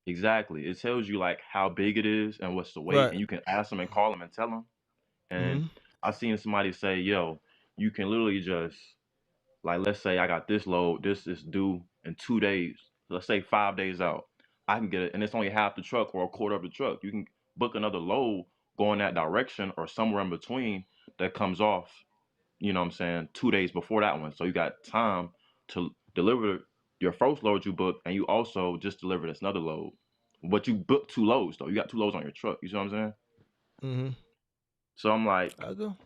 exactly. It tells you like how big it is and what's the weight, Right. and you can ask them and call them and tell them. And Mm-hmm. I seen somebody say, "Yo, you can literally just like let's say I got this load, this is due in 2 days. Let's say 5 days out, I can get it, and it's only half the truck or a quarter of the truck. You can book another load going that direction or somewhere in between that comes off. You know what I'm saying? 2 days before that one, so you got time to deliver your first load you booked, and you also just delivered this another load. But you booked 2 loads though. You got 2 loads on your truck. You see what I'm saying? Mm-hmm. So I'm like, I go.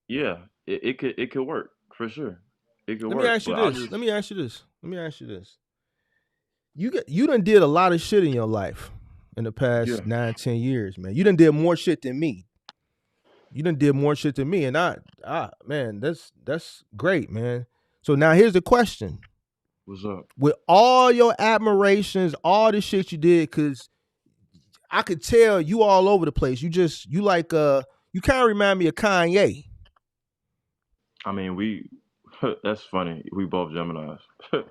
yeah, it could work for sure. It could Let me work, ask you but I'll this. just Let me ask you this. Let me ask you this. You done did a lot of shit in your life in the yeah. past 9, 10 years, man. You done did more shit than me. You done did more shit than me, and man, that's great, man. So now here's the question: What's up? with all your admirations, all the shit you did, because I could tell you all over the place. You like you kind of remind me of Kanye. I mean, we that's funny. We both Geminis, and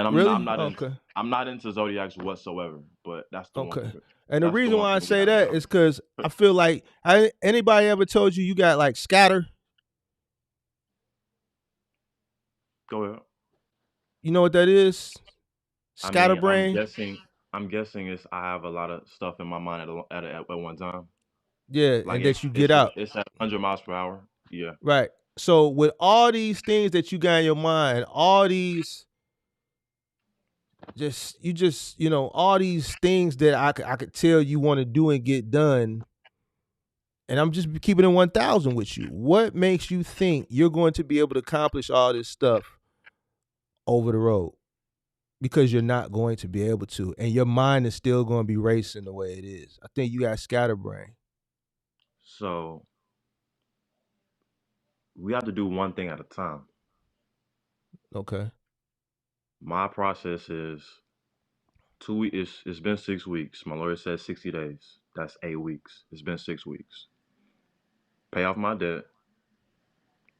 I'm Really? not in Okay. I'm not into zodiacs whatsoever. But Okay. And the that's the reason one why I thing we say got in that common. is because I feel like anybody ever told you you got like scatter? Go ahead. You know what that is? I mean, Scatterbrain. I'm guessing it's I have a lot of stuff in my mind at one time. Yeah, Like and that you get out. it's at 100 miles per hour. Yeah. Right. So with all these things that you got in your mind, all these all these things that I could tell you want to do and get done, and I'm just keeping it 1,000 with you. What makes you think you're going to be able to accomplish all this stuff over the road? Because you're not going to be able to, and your mind is still going to be racing the way it is. I think you got scatterbrain. So we have to do one thing at a time. Okay. My process is 2 weeks. It's been 6 weeks. My lawyer says 60 days. That's 8 weeks. It's been 6 weeks. Pay off my debt.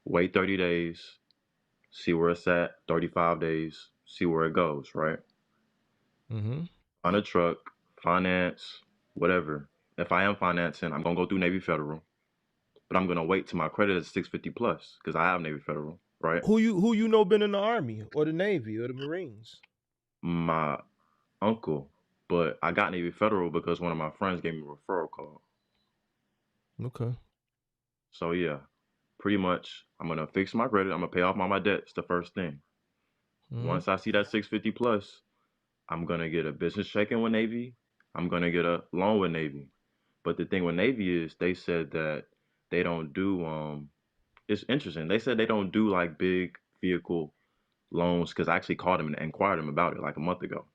Wait 30 days. See where it's at. 35 days. See where it goes. Right. Mm-hmm. Find a truck, finance, whatever. If I am financing, I'm gonna go through Navy Federal, but I'm gonna wait till my credit is 650 plus because I have Navy Federal, right? Who you know been in the Army or the Navy or the Marines? My uncle, but I got Navy Federal because one of my friends gave me a referral code. Okay. So yeah, pretty much I'm gonna fix my credit. I'm gonna pay off all my debts the first thing. Once I see that 650 plus, I'm gonna get a business checking with Navy. I'm gonna get a loan with Navy. But the thing with Navy is they said that they don't do it's interesting. They said they don't do like big vehicle loans because I actually called them and inquired them about it like a month ago.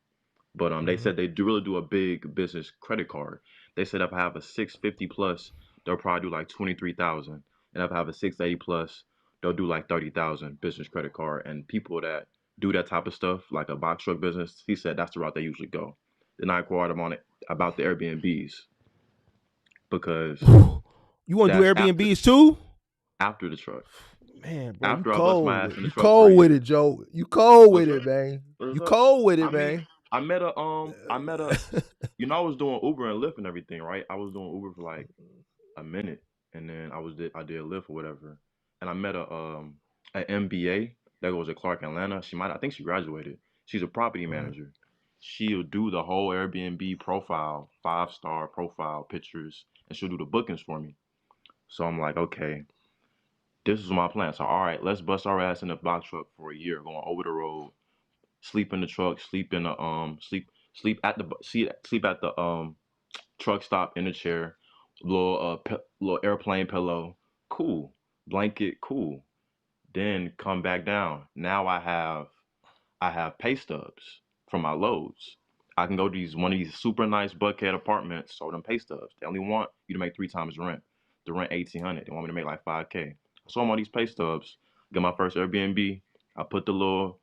But they said they do really do a big business credit card. They said if I have a 650 plus, they'll probably do like 23,000. And if I have a 680 plus, they'll do like 30,000 business credit card. And people that do that type of stuff, like a box truck business, he said that's the route they usually go. Then I inquired him on it about the Airbnbs because You want to do that's Airbnbs too? after the truck. Man, bro, After you I bust my cold. ass in the You truck for a cold with year. it, Joe. You cold with What's it, up? man. What's You up? cold with it, I mean, man. I met I was doing Uber and Lyft and everything, right? I was doing Uber for like a minute, and then I did Lyft or whatever, and I met an MBA that goes to Clark, Atlanta. I think she graduated. She's a property manager. She'll do the whole Airbnb profile, 5-star profile pictures, and she'll do the bookings for me. So I'm like, okay, this is my plan. So all right, let's bust our ass in the box truck for a year, going over the road, sleep in the truck, sleep in the sleep at the sleep at the truck stop in a chair, little airplane pillow, cool, blanket, cool. Then come back down. Now I have pay stubs from my loads. I can go to one of these super nice buckhead apartments, show them pay stubs. They only want you to make 3 times the rent. The rent 1,800. They want me to make like 5K. So I'm on these pay stubs. Get my first Airbnb. I put the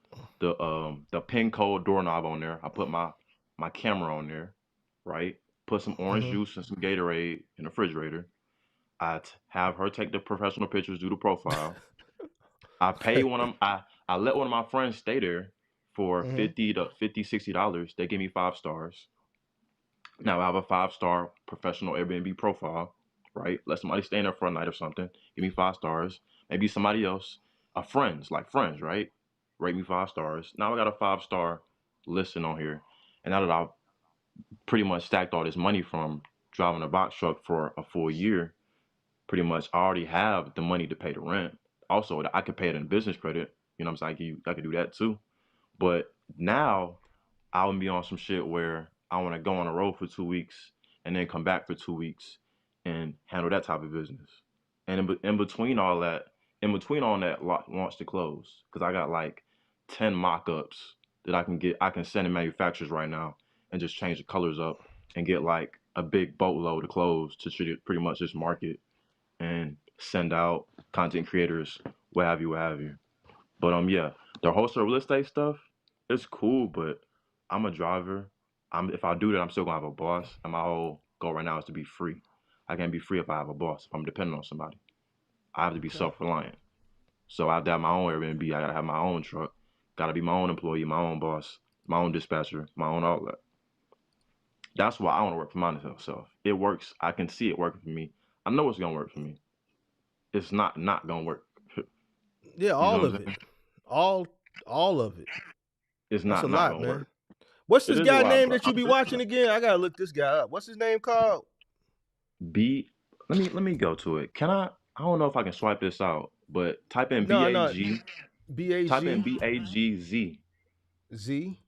pin code doorknob on there. I put my camera on there, right? Put some orange juice and some Gatorade in the refrigerator. Have her take the professional pictures, do the profile. I pay I let one of my friends stay there for 50 $60. They give me 5 stars. Now I have a 5-star professional Airbnb profile, right? Let somebody stay in there for a night or something. Give me 5 stars. Maybe somebody else, like friends, right? Rate me 5 stars. Now I got a 5-star listing on here. And now that I've pretty much stacked all this money from driving a box truck for a full year, pretty much I already have the money to pay the rent. Also, I could pay it in business credit. You know what I'm saying? I could do that too. But now I would be on some shit where I want to go on the road for 2 weeks and then come back for 2 weeks and handle that type of business. And in between all that, launch to close, because I got like 10 mock-ups that I can send to manufacturers right now and just change the colors up and get like a big boatload of clothes to pretty much just market and send out content creators, what have you, what have you. But yeah, the wholesale real estate stuff, it's cool, but I'm a driver. If I do that, I'm still gonna have a boss, and my whole goal right now is to be free. I can't be free if I have a boss. If I'm dependent on somebody, I have to be self-reliant. So I have to have my own Airbnb. I gotta have my own truck. Gotta be my own employee, my own boss, my own dispatcher, my own all that. That's why I want to work for myself. It works. I can see it working for me. I know it's gonna work for me. It's not gonna work. Yeah, You know all what of I'm it. saying? All of it. It's That's a not lot, gonna man. work. What's It this is a guy lot, name but that you be watching again? I gotta look this guy up. What's his name called? B. Let me go to it. Can I? I don't know if I can swipe this out, but type in B No, A no. G. Type in BAG BAGZ. Z.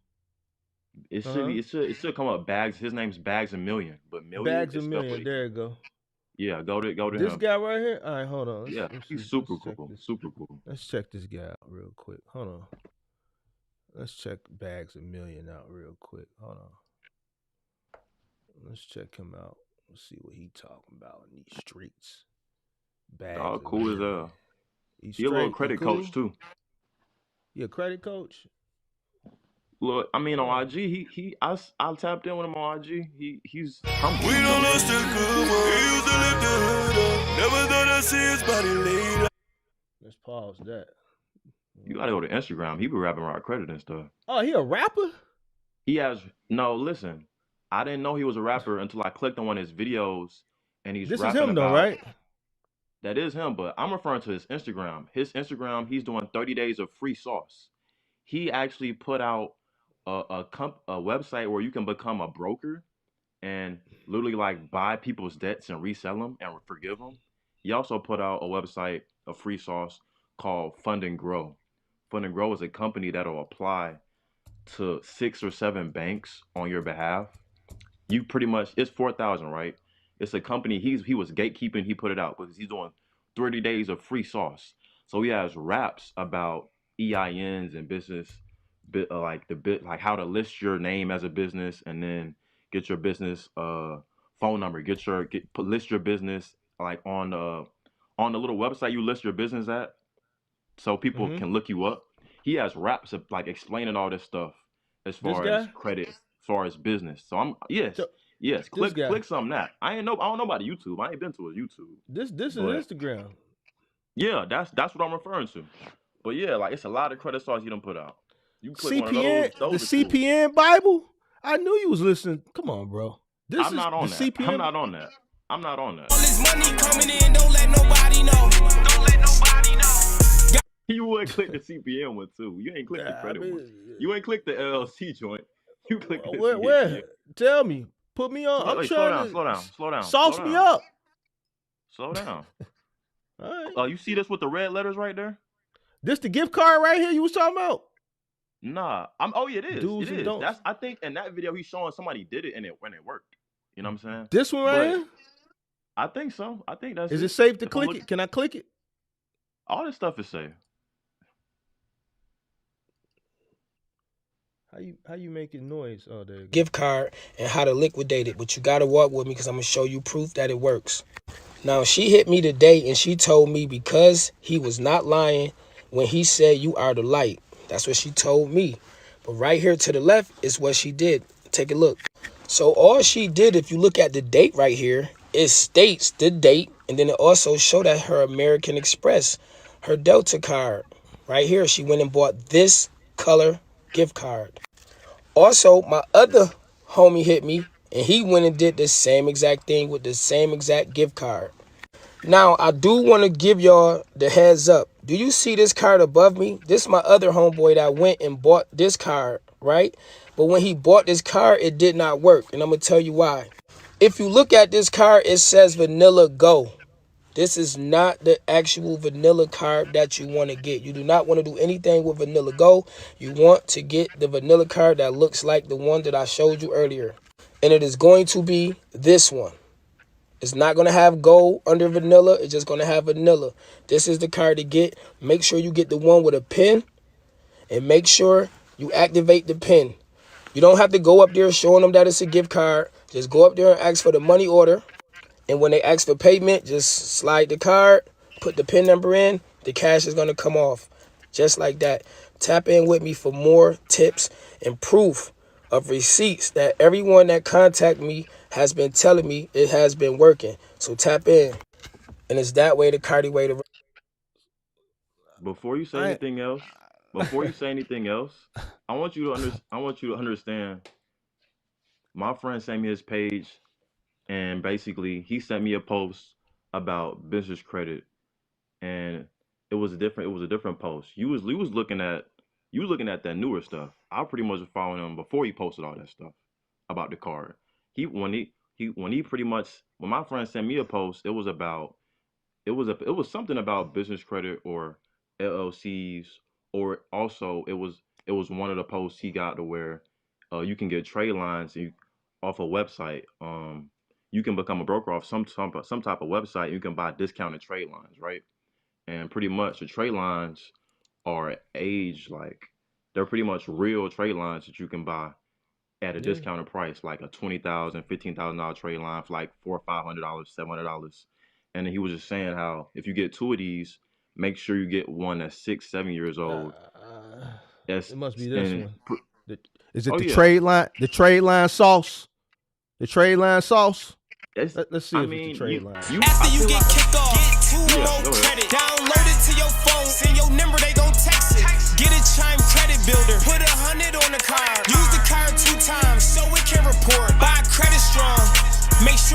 It Uh should huh. be. It should come up. Bags. His name's Bags a Million, but million Bags a is spelled million. with. There you go. Yeah, go to This him. guy right here. All right, hold on. Yeah, Let's he's see. super Let's check cool. this. Super cool. Let's check this guy out real quick. Hold on. Let's check Bags a Million out real quick. Hold on. Let's check him out. Let's see what he talking about in these streets. Bags Dog, a cool as Million. hell. He He a little straight. He credit cool. coach too. He a credit coach. Look, I mean on Oh. IG, I tapped in with him on IG. He's humble. We don't lost the good one. He used to lift the hood up. Never thought I'd see his body laid. Let's pause that. You gotta go to Instagram. He be rapping around credit and stuff. Oh, he a rapper? He has no. Listen, I didn't know he was a rapper until I clicked on one of his videos, and he's This is rapping him though, about right? that is him. But I'm referring to his Instagram. His Instagram, he's doing 30 days of free sauce. He actually put out a website where you can become a broker and literally like buy people's debts and resell them and forgive them. He also put out a website, a free sauce called Fund and Grow. Fund and Grow is a company that'll apply to 6 or 7 banks on your behalf. You pretty much it's 4,000, right? It's a company. He was gatekeeping. He put it out because he's doing 30 days of free sauce. So he has raps about EINs and business, like like how to list your name as a business and then get your business phone number. List your business like on the little website you list your business at, so people Mm-hmm. can look you up. He has raps of, like explaining all this stuff as This far as guy. credit, as far as business. So I'm yes, So yes. this guy. Click some that. I don't know about YouTube. I ain't been to his YouTube, This is but Instagram. yeah, that's what I'm referring to. But yeah, like it's a lot of credit stars you don't put out. You click one of CPN, the those are cool. CPN Bible. I knew you was listening. Come on, bro. This I'm is not on the that. CPN. I'm not on that. I'm not on that. All this money coming in, don't let nobody know. Don't let nobody know. You would click the CPN one too. You ain't click the credit one. You ain't click the LLC joint. You click the CPN. Where? Tell me. Put me on. I'm trying slow down. Sauce me up. Slow down. All right. You see this with the red letters right there? This the gift card right here you was talking about? Nah. It is. Do's it and is. don'ts. That's I think in that video he's showing somebody did it and it worked. You know what I'm saying? This one right here? I think so. I think that's Is it safe to click it? Can I click it? All this stuff is safe. How you making noise all day? Gift card and how to liquidate it, but you gotta walk with me because I'm gonna show you proof that it works. Now she hit me today and she told me because he was not lying when he said you are the light. That's what she told me. But right here to the left is what she did. Take a look. So all she did, if you look at the date right here, it states the date, and then it also showed that her American Express, her Delta card. Right here, she went and bought this color gift card. Also, my other homie hit me, and he went and did the same exact thing with the same exact gift card. Now, I do want to give y'all the heads up. Do you see this card above me? This is my other homeboy that went and bought this card, right? But when he bought this card, it did not work, and I'm going to tell you why. If you look at this card, it says Vanilla Go. This is not the actual vanilla card that you want to get. You do not want to do anything with Vanilla Go. You want to get the vanilla card that looks like the one that I showed you earlier. And it is going to be this one. It's not going to have gold under vanilla. It's just going to have vanilla. This is the card to get. Make sure you get the one with a pin. And make sure you activate the pin. You don't have to go up there showing them that it's a gift card. Just go up there and ask for the money order. And when they ask for payment, just slide the card, put the PIN number in, the cash is going to come off. Just like that. Tap in with me for more tips and proof of receipts that everyone that contact me has been telling me it has been working. So tap in. And it's that way, the Cardi way to... Before you say anything else, I want you to understand. My friend sent me his page, and basically he sent me a post about business credit, and it was a different post. You was looking at that newer stuff. I pretty much was following him before he posted all that stuff about the card. When my friend sent me a post, it was something about business credit or LLCs, or also it was one of the posts he got to where you can get trade lines off a website. You can become a broker off some type of website. You can buy discounted trade lines, right? And pretty much the trade lines are aged, like they're pretty much real trade lines that you can buy at a discounted price, like a $20,000, $15,000 trade line for like $400, $500, $700. And then he was just saying how if you get 2 of these, make sure you get one that's 6, 7 years old. It must be this one. Is it Oh, the yeah. trade line? The trade line sauce? The trade line sauce? Let's see if it's the trade line. After you get kicked off, get 2 more credit. Download it to your phone, send your number, they gon' text it. Get a Chime credit builder, put 100 on the card. Use the card 2 times so it can report. Buy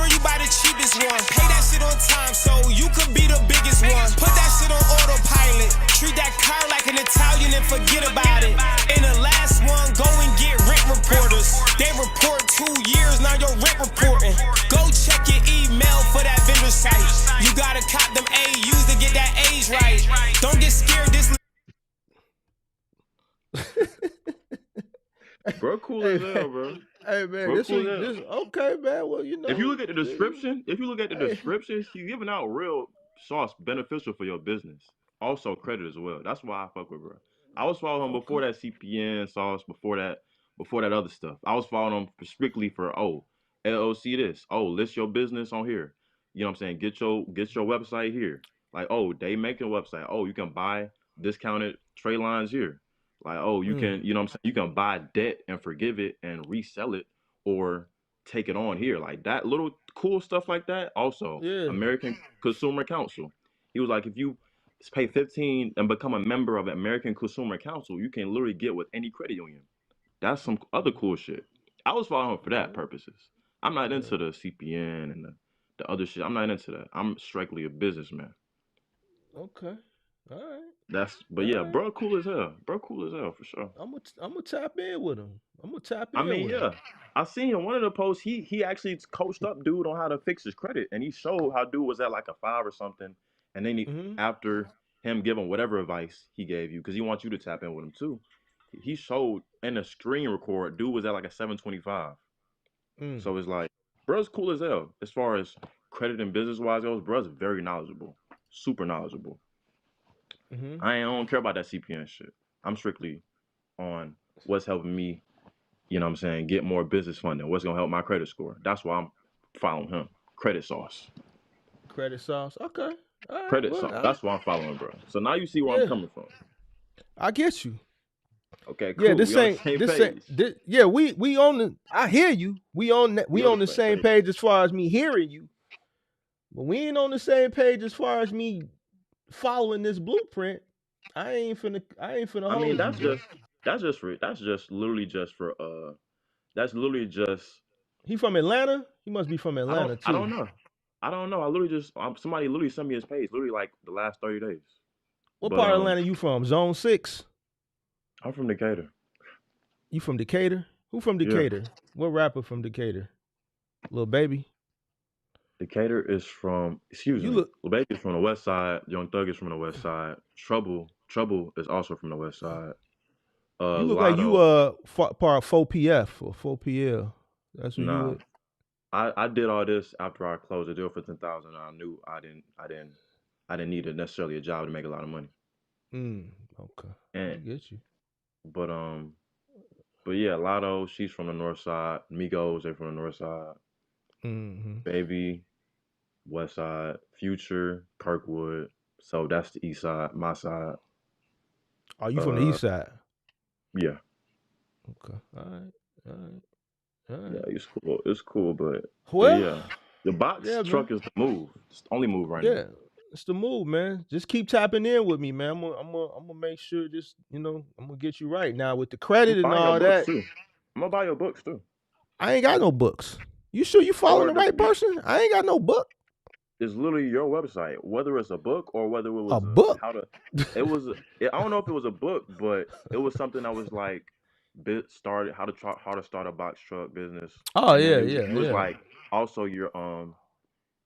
sure you buy the cheapest one. Pay that shit on time so you could be the biggest one. Put that shit on autopilot. Treat that car like an Italian and forget about it. And the last one, go and get rent reporters. They report 2 years, now your rent reporting. Go check your email for that vendor site. You gotta cop them AUs to get that age right. Don't get scared, this Bro, cool as hell, bro. Hey man, Bro, this cool is as hell. this okay, man. Well, you know, If you look at the description, she's giving out real sauce beneficial for your business. Also credit as well. That's why I fuck with bro. I was following him before that CPN sauce, before that other stuff. I was following him strictly for LOC this. List your business on here. You know what I'm saying? Get your website here. Like, they make a website. You can buy discounted trade lines here. Like, you can, you know what I'm saying? You can buy debt and forgive it and resell it or take it on here. Like that little cool stuff like that. Also, American Consumer Council. He was like, if you pay $15 and become a member of American Consumer Council, you can literally get with any credit union. That's some other cool shit. I was following him for that purposes. I'm not into the CPN and the other shit. I'm not into that. I'm strictly a businessman. Okay. All right. Bro, cool as hell. Bro, cool as hell for sure. I'm gonna tap in with him. I seen in one of the posts he actually coached up dude on how to fix his credit, and he showed how dude was at like a 5 or something, and then after him giving whatever advice he gave you, because he wants you to tap in with him too, he showed in the screen record dude was at like a 725. So it's like bro's cool as hell as far as credit and business wise goes. Bro's very knowledgeable, super knowledgeable. I don't care about that CPN shit. I'm strictly on what's helping me, you know what I'm saying, get more business funding. What's gonna help my credit score. That's why I'm following him. Credit sauce. Credit sauce. Okay. All right, credit sauce. That's why I'm following, bro. So now you see where I'm coming from. I get you. Okay, cool. We on the. I hear you. We on the same page as far as me hearing you, but we ain't on the same page as far as me following this blueprint. I ain't finna. I mean, that's literally just. He from Atlanta. He must be from Atlanta too. I don't know. I literally just somebody literally sent me his page. Literally like the last 30 days. What part of Atlanta you from? Zone 6. I'm from Decatur. You from Decatur? Who from Decatur? Yeah. What rapper from Decatur? Lil Baby? Decatur is from, Lil Baby is from the west side. Young Thug is from the west side. Trouble is also from the west side. You look like you part 4PF or 4PL. That's what you look. I did all this after I closed the deal for 10,000. I knew I didn't need necessarily a job to make a lot of money. Okay. I get you. But yeah, Lotto, she's from the north side. Migos, they're from the north side. Baby, west side. Future, Kirkwood. So that's the east side, my side. Are you from the east side? Yeah. Okay. All right. Yeah, it's cool, but yeah. The box truck is the move. It's the only move right now. Yeah. It's the move, man. Just keep tapping in with me, man. I'm gonna make sure I'm gonna get you right. Now with the credit and all that. I'm gonna buy your books too. I ain't got no books. You sure you following the right person? I ain't got no book. It's literally your website, whether it's a book or whether it was a book. I don't know if it was a book, but it was something that was like how to start a box truck business. Oh yeah, it was like also your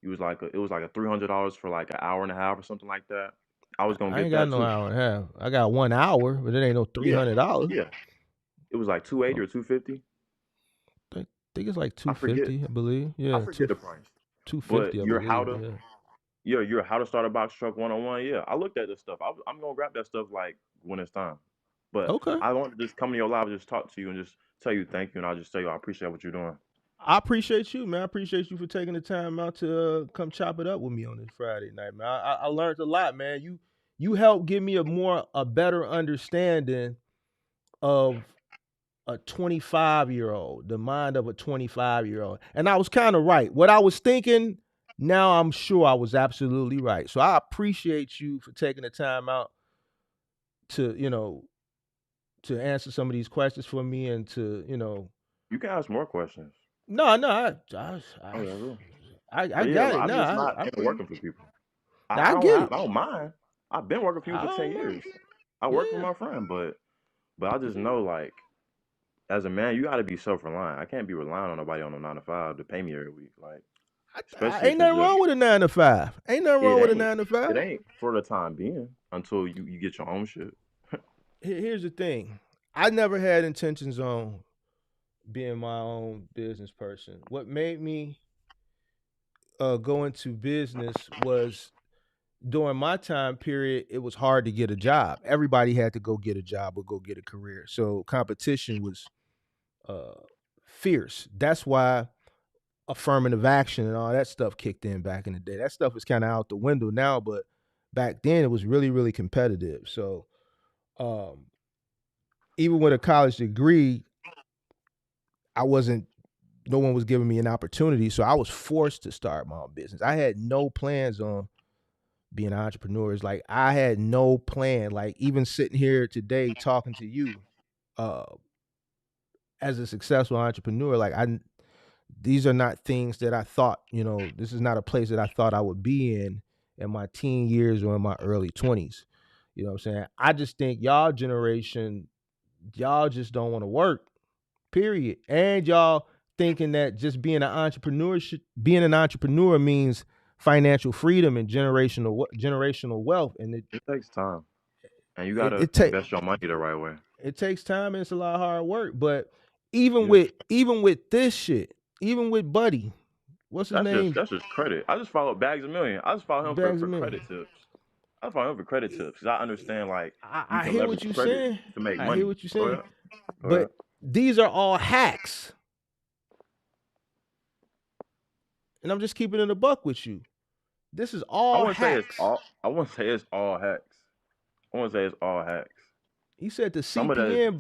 it was like a $300 for like an hour and a half or something like that. I was gonna get that. I ain't got no hour and a half. I got 1 hour, but it ain't no $300. Yeah, it was like $280 or $250. I think it's like $250, I believe. Yeah, I forget the price. $250. You're how to start a box truck 101. Yeah, I looked at this stuff. I'm gonna grab that stuff like when it's time. But I want to just come to your live and just talk to you and just tell you thank you, and I'll just tell you I appreciate what you're doing. I appreciate you, man. I appreciate you for taking the time out to come chop it up with me on this Friday night, man. I learned a lot, man. You helped give me a better understanding of a 25-year-old, the mind of a 25-year-old. And I was kind of right. What I was thinking, now I'm sure I was absolutely right. So I appreciate you for taking the time out to answer some of these questions for me and to. You can ask more questions. No, I But yeah, got it. I'm No, just not I into feel you. working for people. No, I get it. I don't mind. I've been working for I people for 10 don't know. years. I work for Yeah. my friend, but I just know like as a man, you got to be self-reliant. I can't be relying on nobody on a 9 to 5 to pay me every week. Like, I especially ain't because nothing wrong with a 9 to 5. Ain't nothing it wrong with a ain't 9 to 5. it ain't for the time being until you get your own shit. Here's the thing. I never had intentions on being my own business person. What made me go into business was during my time period, it was hard to get a job. Everybody had to go get a job or go get a career. So competition was uh, fierce. That's why affirmative action and all that stuff kicked in back in the day. That stuff is kind of out the window now, but back then it was really, really competitive. So um, even with a college degree, I wasn't. No one was giving me an opportunity, so I was forced to start my own business. I had no plans on being an entrepreneur. It's like I had no plan. Like even sitting here today talking to you, uh, as a successful entrepreneur, like these are not things that I thought. This is not a place that I thought I would be in my teen years or in my early 20s. You know what I'm saying? I just think y'all generation, y'all just don't want to work. Period. And y'all thinking that just being an entrepreneur means financial freedom and generational wealth, and It takes time, and you it gotta it, ta- invest your money the right way. it takes time and it's a lot of hard work. But even Yeah, with this shit, even with Buddy, what's his name? that's just credit. I just follow Bags a Million. I just follow him Bags of for men. credit tips. I follow him for credit tips because I understand like you I can hear what leverage you're credit saying. to make I hear money. what you're Go saying. ahead. Go ahead. But these are all hacks. And I'm just keeping it a buck with you. This is all hacks. I wouldn't say it's all hacks. I wouldn't say it's all hacks. He said the CPN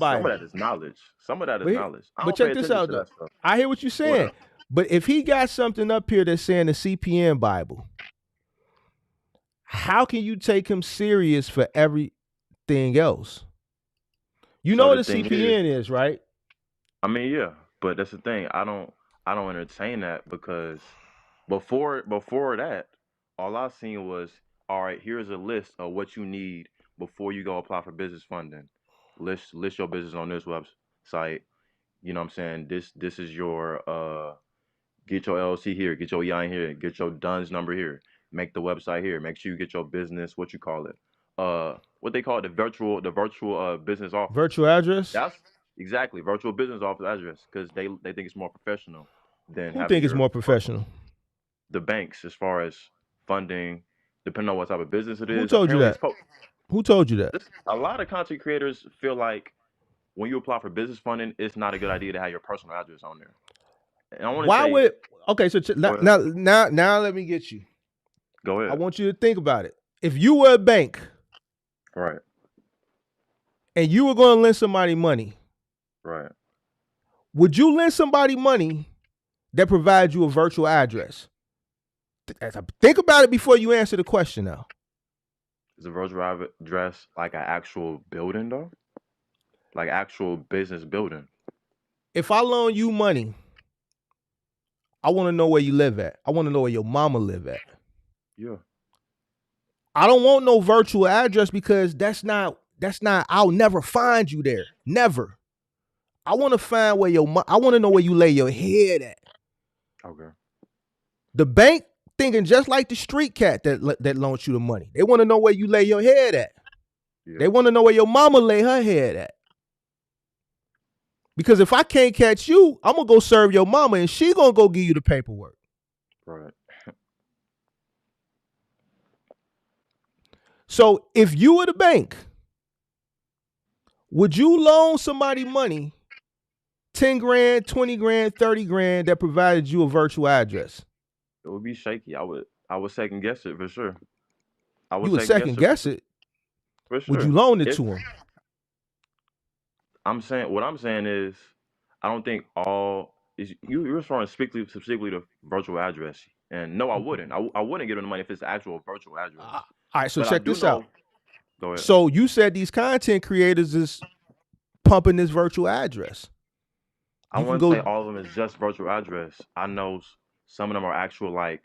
Some of that Bible. is knowledge. Some of that is But knowledge. I but don't pay check this attention out to though. that stuff. I hear what you're Go saying. ahead. But if he got something up here that's saying the CPN Bible, how can you take him serious for everything else? You know So what the a thing is, CPN is, right? I mean, yeah, but that's the thing. I don't entertain that because before that, all I seen was, all right, here's a list of what you need before you go apply for business funding. List your business on this website. You know what I'm saying? This is your get your LLC here, get your EIN here, get your DUNS number here, make the website here, make sure you get your business, what you call it, what they call it, the virtual business office. Virtual address? That's exactly virtual business office address because they think it's more professional than Who having think is your more professional? the banks as far as funding, depending on what type of business it Who is. told you Apparently, that? Who told you that? a lot of content creators feel like when you apply for business funding, it's not a good idea to have your personal address on there. And I want to Why say, would okay? So go ahead, now let me get you. go I ahead, want you to think about it. If you were a bank right, and you were going to lend somebody money, right. would you lend somebody money that provides you a virtual address? Think about it before you answer the question now. Is a virtual address like an actual building though? Like actual business building? If I loan you money, I want to know where you live at. I want to know where your mama live at. Yeah. I don't want no virtual address because that's not I'll never find you there. Never. I want to find where I want to know where you lay your head at. Okay. The bank thinking just like the street cat that loans you the money. They want to know where you lay your head at. Yeah. They want to know where your mama lay her head at. Because if I can't catch you, I'm going to go serve your mama and she going to go give you the paperwork. Right. So if you were the bank, would you loan somebody money, 10 grand, 20 grand, 30 grand that provided you a virtual address? It would be shaky. I would second guess it for sure. You would second guess it. For sure. Would you loan it to him? What I'm saying is, I don't think all is you're referring specifically to virtual address. And no, I wouldn't. I wouldn't give them the money if it's the actual virtual address. All right, so But check this out. Go ahead. So you said these content creators is pumping this virtual address. I wouldn't say all of them is just virtual address. I know some of them are actual like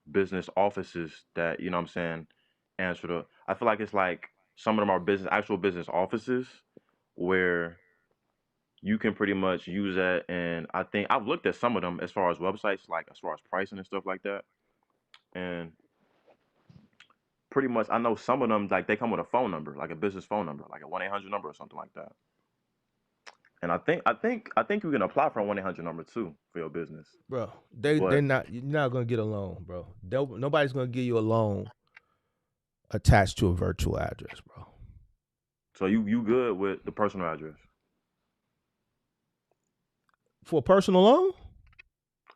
business offices that, you know what I'm saying, answer the. I feel like it's like some of them are actual business offices where you can pretty much use that. And I think I've looked at some of them as far as websites, like as far as pricing and stuff like that. And pretty much I know some of them like they come with a phone number, like a business phone number, like a 1-800 number or something like that. And I think you can apply for a 1-800 number too for your business. Bro, they're But not. You're not gonna get a loan, bro. Nobody's gonna give you a loan attached to a virtual address, bro. so you good with the personal address? For a personal loan,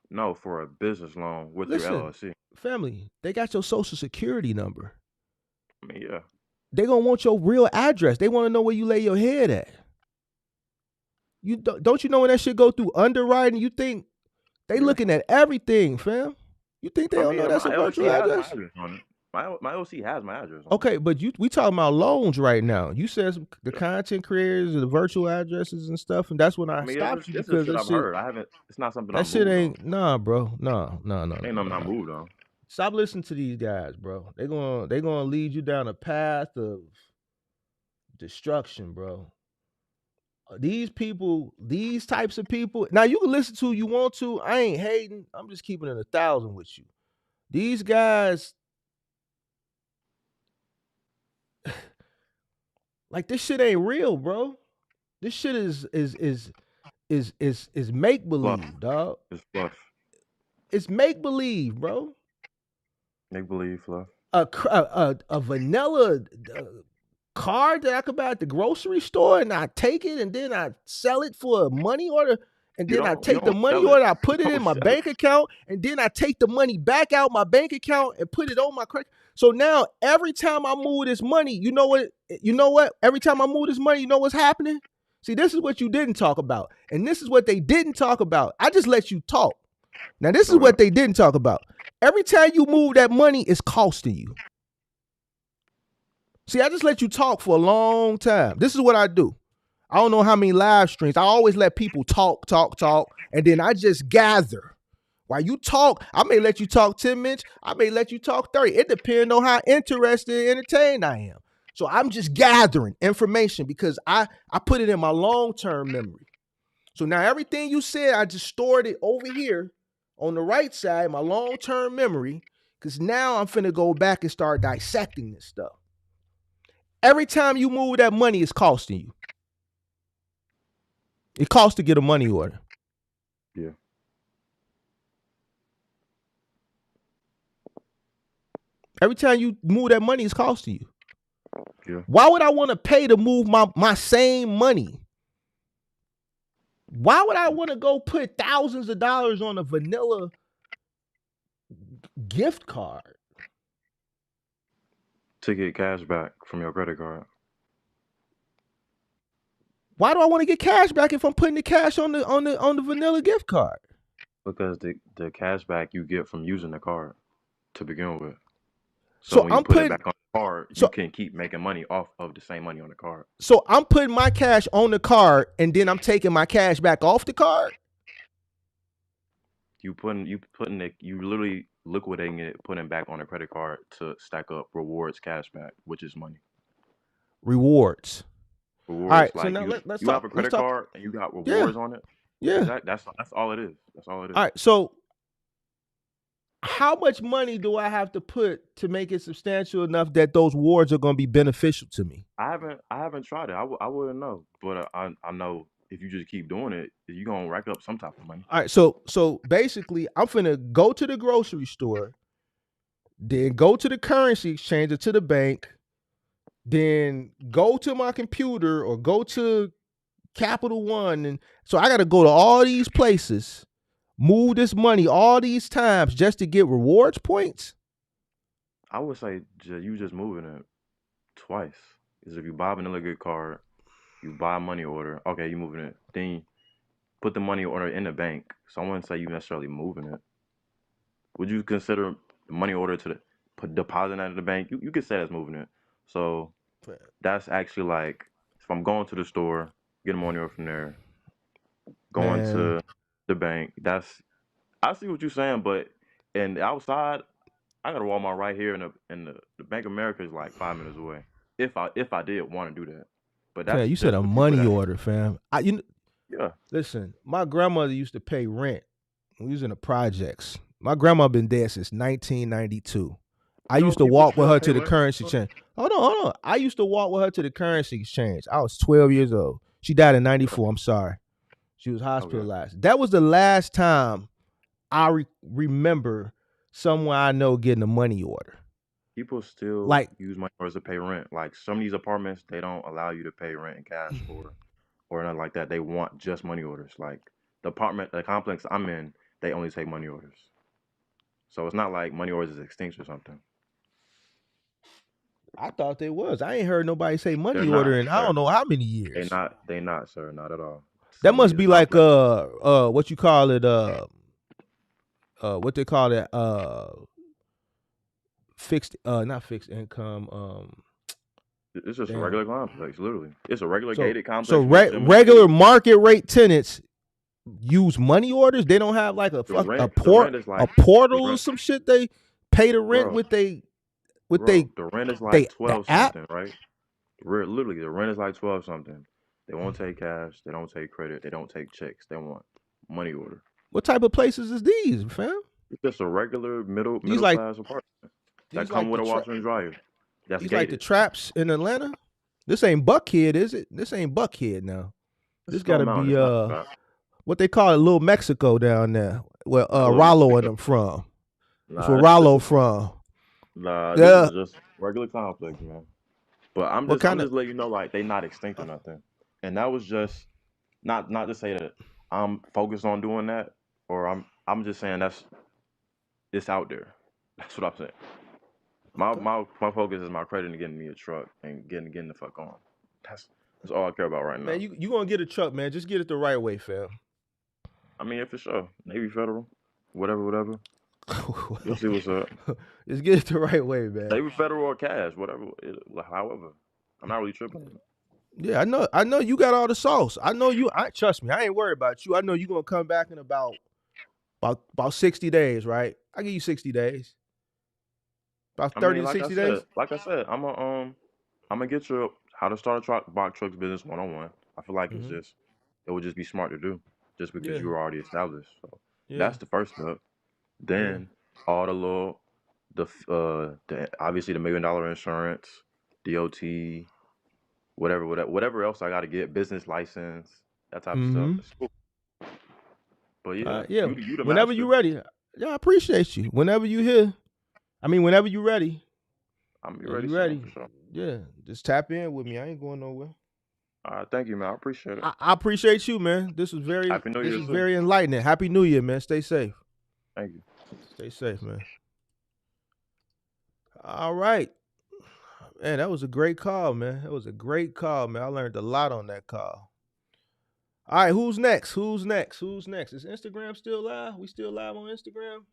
No, for a business loan with your listen, LLC. family, they got your social security number. I mean, yeah. They gonna want your real address. They want to know where you lay your head at. You don't you know when that shit go through underwriting? You think they Yeah. looking at everything, fam? You think they I don't mean, know that's a my virtual LLC has my address? address on it. My LLC has my address on it. Okay, but we talking about loans right now. You said the content creators, the virtual addresses and stuff, and that's when I I mean, stopped you this because is shit that I've shit, heard. I haven't. It's not something that I shit moved on. ain't bro. No. Ain't nothing I moved on. Stop listening to these guys, bro. They gonna lead you down a path of destruction, bro. These people, these types of people. Now you can listen to who you want to. I ain't hating. I'm just keeping it 1,000 with you. These guys, like this shit ain't real, bro. This shit is make believe, dog. It's fluff. It's make believe, bro. Make believe fluff. A vanilla card that I could buy at the grocery store, and I take it and then I sell it for a money order, and then I take the money order, I put it in my bank account, and then I take the money back out my bank account and put it on my credit. So now every time I move this money, you know what? Every time I move this money, you know what's happening? See, this is what you didn't talk about, and this is what they didn't talk about. I just let you talk. Now, this is what they didn't talk about. Every time you move that money, it's costing you. See, I just let you talk for a long time. This is what I do. I don't know how many live streams. I always let people talk, and then I just gather. While you talk, I may let you talk 10 minutes. I may let you talk 30. It depends on how interested and entertained I am. So I'm just gathering information because I put it in my long-term memory. So now everything you said, I just stored it over here on the right side, my long-term memory, because now I'm finna go back and start dissecting this stuff. Every time you move that money, it's costing you. It costs to get a money order. Yeah. Every time you move that money, it's costing you. Yeah. Why would I want to pay to move my same money? Why would I want to go put thousands of dollars on a vanilla gift card? To get cash back from your credit card. Why do I want to get cash back if I'm putting the cash on the vanilla gift card? Because the cash back you get from using the card to begin with. So when I'm you put putting it back on the card, you can keep making money off of the same money on the card. So I'm putting my cash on the card and then I'm taking my cash back off the card? You literally liquidating it, putting it back on a credit card to stack up rewards cash back, which is money. Rewards. All right, like so now let's talk. Have a credit card and you got rewards on it. Yeah. That's all it is. That's all it is. All right, so how much money do I have to put to make it substantial enough that those rewards are going to be beneficial to me? I haven't tried it. I wouldn't know, but I know if you just keep doing it, you're going to rack up some type of money. All right, so basically, I'm finna go to the grocery store, then go to the currency exchange or to the bank, then go to my computer or go to Capital One. And so I got to go to all these places, move this money all these times just to get rewards points? I would say you just moving it twice. Because if you buy a vanilla gift card, you buy a money order, okay, you moving it. Then you put the money order in the bank. So I wouldn't say you necessarily moving it. Would you consider the money order to depositing out of the bank? You could say that's moving it. So that's actually like if I'm going to the store, get a money order from there, going to the bank. I see what you're saying, but and outside, I got a Walmart right here, and the Bank of America is like 5 minutes away. If I did want to do that, but Fam, that's you said just a for people money that order, fam. yeah. Listen, my grandmother used to pay rent. We was in the projects. My grandma been dead since 1992. I You know, used to people walk with still her pay to the rent. currency exchange. Hold on. I used to walk with her to the currency exchange. I was 12 years old. She died in 94. I'm sorry. She was Okay, hospitalized. That was the last time I remember someone I know getting a money order. people still Like, use money orders to pay rent. Like some of these apartments, they don't allow you to pay rent in cash or nothing like that. They want just money orders. Like the complex I'm in, they only take money orders. So it's not like money orders is extinct or something. I thought they was. I ain't heard nobody say They're money order not, in I sir. don't know how many years. They not, sir. Not at all. That Some of must these be like complexes. what you call it what they call it fixed not fixed income It's just a damn. regular complex, literally. It's a regular So gated complex. regular market rate tenants use money orders. They don't have like a The rent is a like the portal or rent, some shit. They pay the rent bro, with the rent is like the 12 app. something, right? Literally, the rent is like 12 something. They won't take cash. They don't take credit. They don't take checks. They want money order. What type of places is these, fam? It's just a regular These middle like class apartment that these come like with a washer and dryer. That's these like the gated. traps in Atlanta. This ain't Buckhead, is it? This ain't Buckhead now. It's This got Stone to Mountain. be It's not the trap. what they call it, Little Mexico down there, where Nah, little Rollo and Mexico. them from. That's where Nah, Rollo from. this Yeah. is just regular complex, man. But What I'm kind of? just letting you know, like they not extinct or nothing. And that was just not to say that I'm focused on doing that, or I'm just saying it's out there. That's what I'm saying. Okay. My focus is my credit and getting me a truck and getting the fuck on. That's all I care about right now. Man, you gonna get a truck, man. Just get it the right way, fam. I mean, for sure, Navy Federal, whatever. You'll see what's up. Just get it the right way, man. Navy Federal or cash, whatever. However, I'm not really tripping. Yeah, I know you got all the sauce. I know you. Trust me. I ain't worried about you. I know you gonna come back in about 60 days, right? I give you 60 days. About 30 to 60 days. Like I said, I'm gonna get you how to start a box trucks business 101. I feel like Mm-hmm. it would just be smart to do, just because Yeah. you were already established. So Yeah. that's the first step. Then all the little the obviously the $1 million insurance, DOT, whatever else I got to get, business license, that type of stuff. Mm-hmm. It's cool. But yeah, Yeah. you the Whenever master. you ready. Yeah, I appreciate you. Whenever you here. I mean, whenever you ready. I'm Yeah, ready. you ready? For sure. Yeah. Just tap in with me. I ain't going nowhere. All right, thank you, man. I appreciate it. I appreciate you, man. This was Happy New Year too. very enlightening. Happy New Year, man. Stay safe. Thank you. Stay safe, man. All right. Man, that was a great call, man. That was a great call, man. I learned a lot on that call. All right, who's next? Is Instagram still live? We still live on Instagram?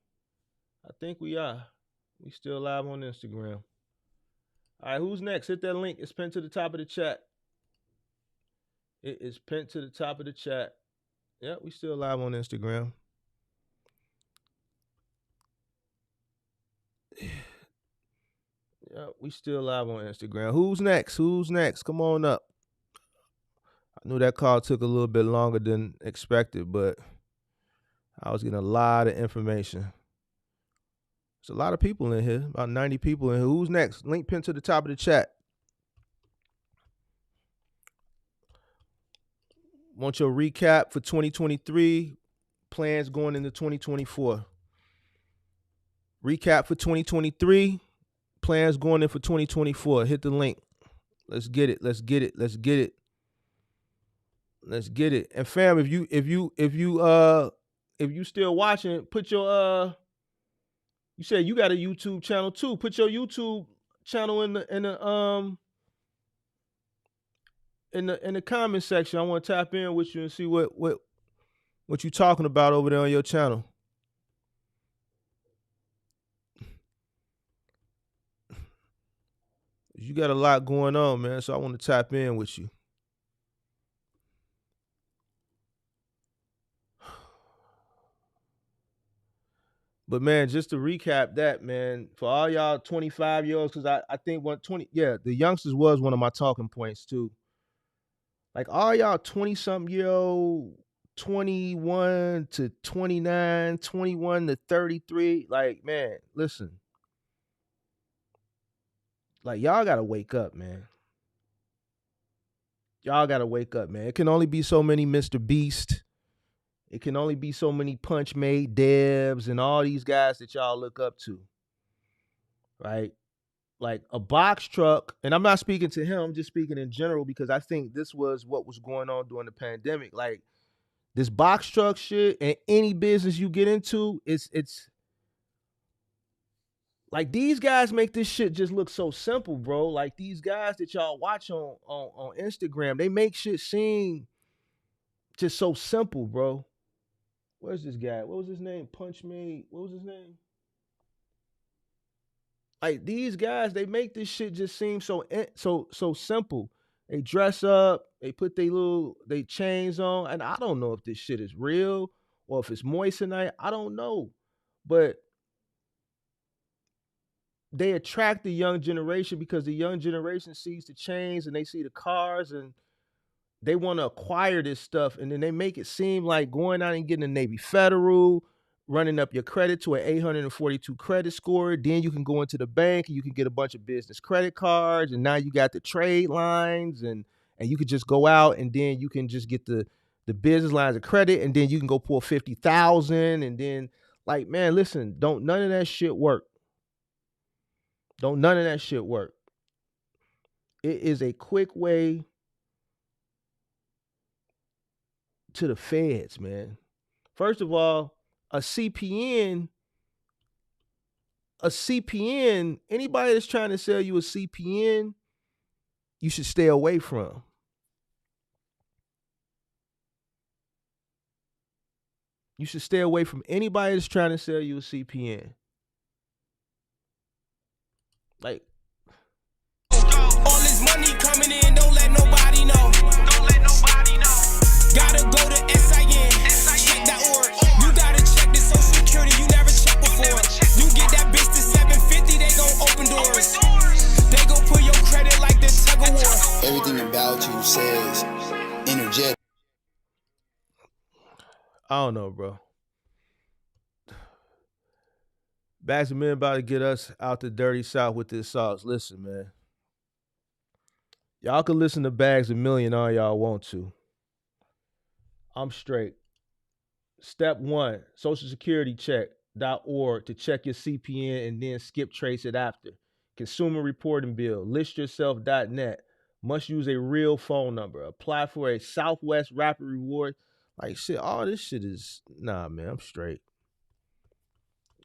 I think we are. We still live on Instagram. All right, who's next? Hit that link. It's pinned to the top of the chat. It is pinned to the top of the chat. Yeah, we still live on Instagram. Yeah, we still live on Instagram. Who's next? Come on up. I knew that call took a little bit longer than expected, but I was getting a lot of information. There's a lot of people in here, about 90 people in here. Who's next? Link pinned to the top of the chat. Want your recap for 2023, plans going into 2024. Recap for 2023, plans going in for 2024. Hit the link. Let's get it. And fam, if you still watching, put your you said you got a YouTube channel too. Put your YouTube channel in the comment section. I want to tap in with you and see what you talking about over there on your channel. You got a lot going on, man, so I want to tap in with you. But man, just to recap that, man, for all y'all 25-year-olds, because I think the youngsters was one of my talking points too. Like all y'all 20-something-year-old, 21 to 29, 21 to 33, like, man, listen. Like, y'all gotta wake up, man. Y'all gotta wake up, man. It can only be so many Mr. Beast. It can only be so many Punch Made Devs and all these guys that y'all look up to. Right? Like a box truck, and I'm not speaking to him, I'm just speaking in general because I think this was what was going on during the pandemic. Like this box truck shit and any business you get into, it's like these guys make this shit just look so simple, bro. Like these guys that y'all watch on Instagram, they make shit seem just so simple, bro. Where's this guy? What was his name? Punch Made. What was his name? Like these guys, they make this shit just seem so simple. They dress up, they put they chains on, and I don't know if this shit is real or if it's moissanite. I don't know, but they attract the young generation because the young generation sees the chains and they see the cars and they want to acquire this stuff, and then they make it seem like going out and getting a Navy Federal, running up your credit to an 842 credit score. Then you can go into the bank and you can get a bunch of business credit cards, and now you got the trade lines, and you could just go out and then you can just get the business lines of credit, and then you can go pull 50,000, and then like, man, listen, don't none of that shit work. Don't none of that shit work. It is a quick way to the feds, man. First of all, a CPN, anybody that's trying to sell you a CPN, you should stay away from. You should stay away from anybody that's trying to sell you a CPN. Like, all this money coming in, don't let nobody know. Gotta go to SIN, check that org. You gotta check the social security you never checked before. You get that bitch to 750, they gon' open doors. They gon' pull your credit like the tug of war. Everything about you says energetic. I don't know, bro. Bags of Men about to get us out the dirty South with this sauce. Listen, man. Y'all can listen to Bags of Million all y'all want to. I'm straight. Step 1, Social Security check.org to check your CPN and then skip trace it after. Consumer Reporting Bill, listyourself.net. Must use a real phone number. Apply for a Southwest Rapid Reward. Like shit, all this shit is, nah, man, I'm straight.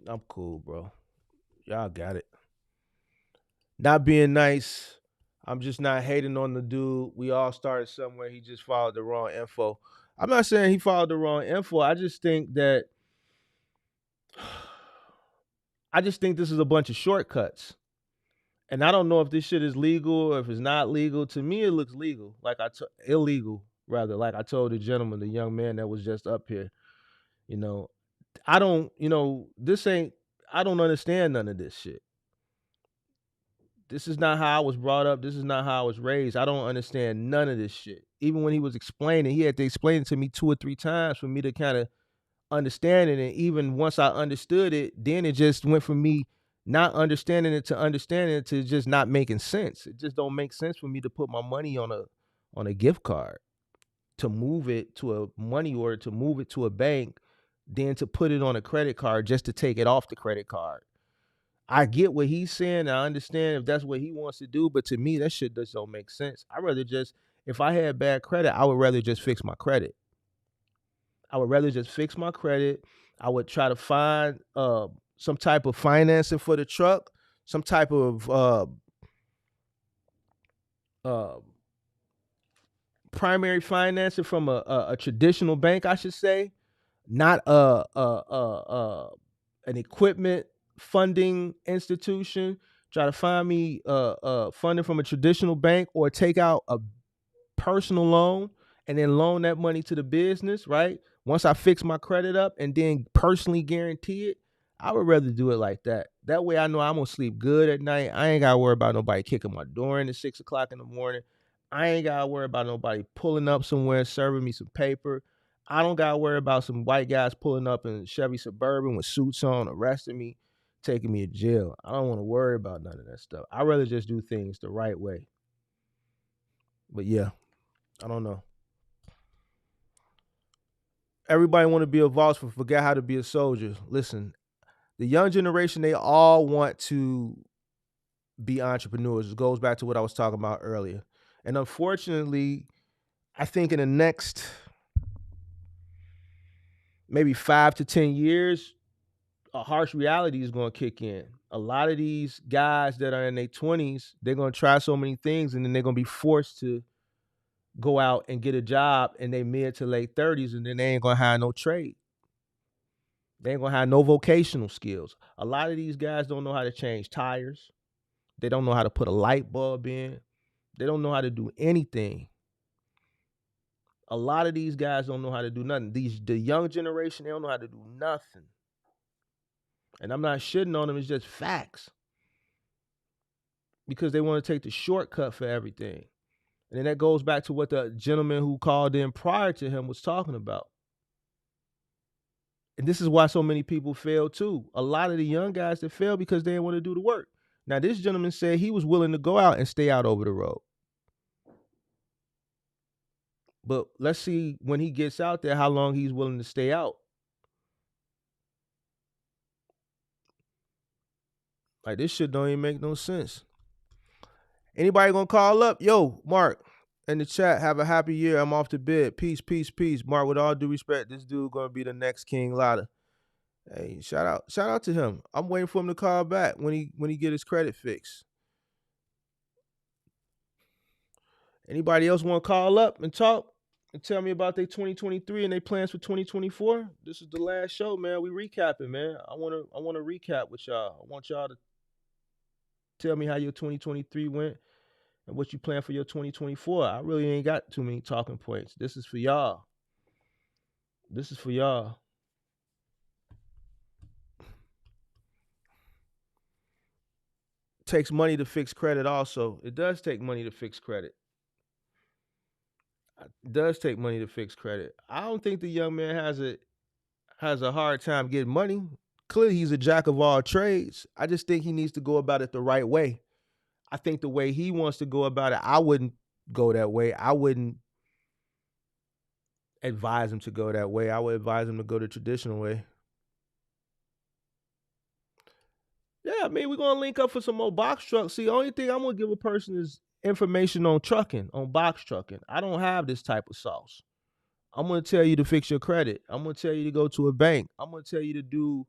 I'm cool, bro. Y'all got it. Not being nice. I'm just not hating on the dude. We all started somewhere. He just followed the wrong info. I'm not saying he followed the wrong info. I just think this is a bunch of shortcuts. And I don't know if this shit is legal or if it's not legal. To me, it looks legal. Illegal, rather. Like I told the gentleman, the young man that was just up here. You know, I don't understand none of this shit. This is not how I was brought up. This is not how I was raised. I don't understand none of this shit. Even when he was explaining, he had to explain it to me 2 or 3 times for me to kind of understand it. And even once I understood it, then it just went from me not understanding it to just not making sense. It just don't make sense for me to put my money on a gift card, to move it to a money order, to move it to a bank, then to put it on a credit card just to take it off the credit card. I get what he's saying. I understand if that's what he wants to do, but to me, that shit just don't make sense. I'd rather just, if I had bad credit, I would rather just fix my credit. I would try to find some type of financing for the truck, some type of primary financing from a traditional bank, I should say, not an equipment funding institution. Try to find me funding from a traditional bank, or take out a personal loan and then loan that money to the business, right? Once I fix my credit up and then personally guarantee it, I would rather do it like that. That way I know I'm gonna sleep good at night. I ain't gotta worry about nobody kicking my door in at 6 o'clock in the morning. I ain't gotta worry about nobody pulling up somewhere serving me some paper. I don't gotta worry about some white guys pulling up in Chevy Suburban with suits on, arresting me, taking me to jail. I don't want to worry about none of that stuff. I'd rather just do things the right way. But yeah, I don't know. Everybody want to be a boss but forget how to be a soldier. Listen, the young generation, they all want to be entrepreneurs. It goes back to what I was talking about earlier. And unfortunately, I think in the next maybe 5 to 10 years, a harsh reality is going to kick in. A lot of these guys that are in their 20s, they're going to try so many things and then they're going to be forced to go out and get a job in their mid to late 30s, and then they ain't going to have no trade. They ain't going to have no vocational skills. A lot of these guys don't know how to change tires. They don't know how to put a light bulb in. They don't know how to do anything. A lot of these guys don't know how to do nothing. The young generation, they don't know how to do nothing. And I'm not shitting on them, it's just facts. Because they want to take the shortcut for everything. And then that goes back to what the gentleman who called in prior to him was talking about. And this is why so many people fail too. A lot of the young guys that fail because they didn't want to do the work. Now, this gentleman said he was willing to go out and stay out over the road. But let's see when he gets out there how long he's willing to stay out. Like, this shit don't even make no sense. Anybody gonna call up? Yo, Mark, in the chat, have a happy year. I'm off to bed. Peace, peace, peace. Mark, with all due respect, this dude gonna be the next King Lotta. Hey, shout out to him. I'm waiting for him to call back when he get his credit fixed. Anybody else want to call up and talk and tell me about their 2023 and their plans for 2024? This is the last show, man. We recapping, man. I want to recap with y'all. I want y'all to tell me how your 2023 went and what you plan for your 2024. I really ain't got too many talking points. This is for y'all. This is for y'all. Takes money to fix credit also. It does take money to fix credit. It does take money to fix credit. I don't think the young man has a hard time getting money. Clearly he's a jack of all trades. I just think he needs to go about it the right way. I think the way he wants to go about it, I wouldn't go that way. I wouldn't advise him to go that way. I would advise him to go the traditional way. Yeah, I mean, we're going to link up for some more box trucks. See, the only thing I'm going to give a person is information on trucking, on box trucking. I don't have this type of sauce. I'm going to tell you to fix your credit. I'm going to tell you to go to a bank. I'm going to tell you to do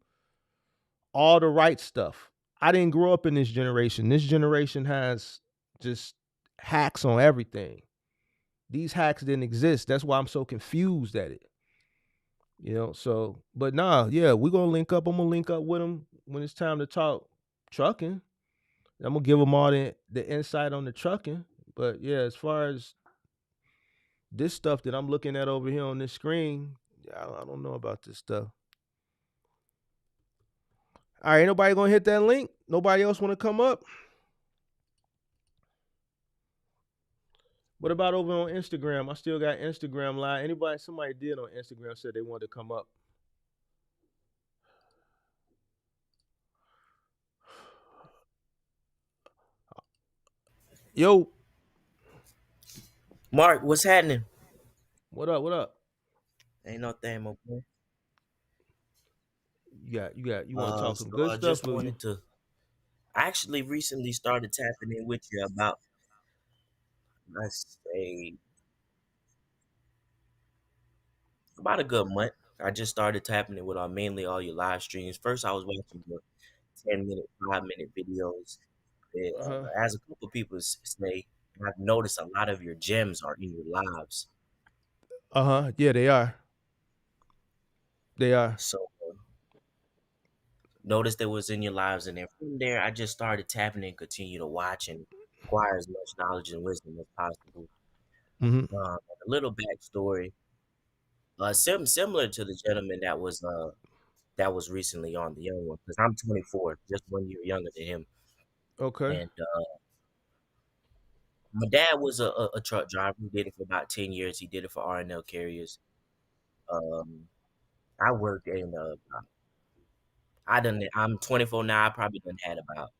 all the right stuff. I didn't grow up in this generation. This generation has just hacks on everything. These hacks didn't exist. That's why I'm so confused at it. You know, so, but nah, yeah, we're going to link up. I'm going to link up with them when it's time to talk trucking. I'm going to give them all the insight on the trucking. But yeah, as far as this stuff that I'm looking at over here on this screen, I don't know about this stuff. All right, ain't nobody going to hit that link? Nobody else want to come up? What about over on Instagram? I still got Instagram live. Somebody did on Instagram said they wanted to come up. Yo, Mark, what's happening? what up? What up? Ain't no thing, my boy. You want to talk some So good I stuff? just wanted to. I actually recently started tapping in with you about, let's say, about a good month. I just started tapping in with mainly all your live streams. First, I was watching the 10-minute, 5-minute videos. As a couple people say, I've noticed a lot of your gems are in your lives. Yeah, they are. They are. So noticed that was in your lives, and then from there, I just started tapping and continue to watch and acquire as much knowledge and wisdom as possible. A little backstory, similar to the gentleman that was that was recently on the young one because I'm 24, just 1 year younger than him. Okay. And my dad was a truck driver. He did it for about 10 years. He did it for R&L carriers. Um, I worked in I'm 24 now. I probably done had about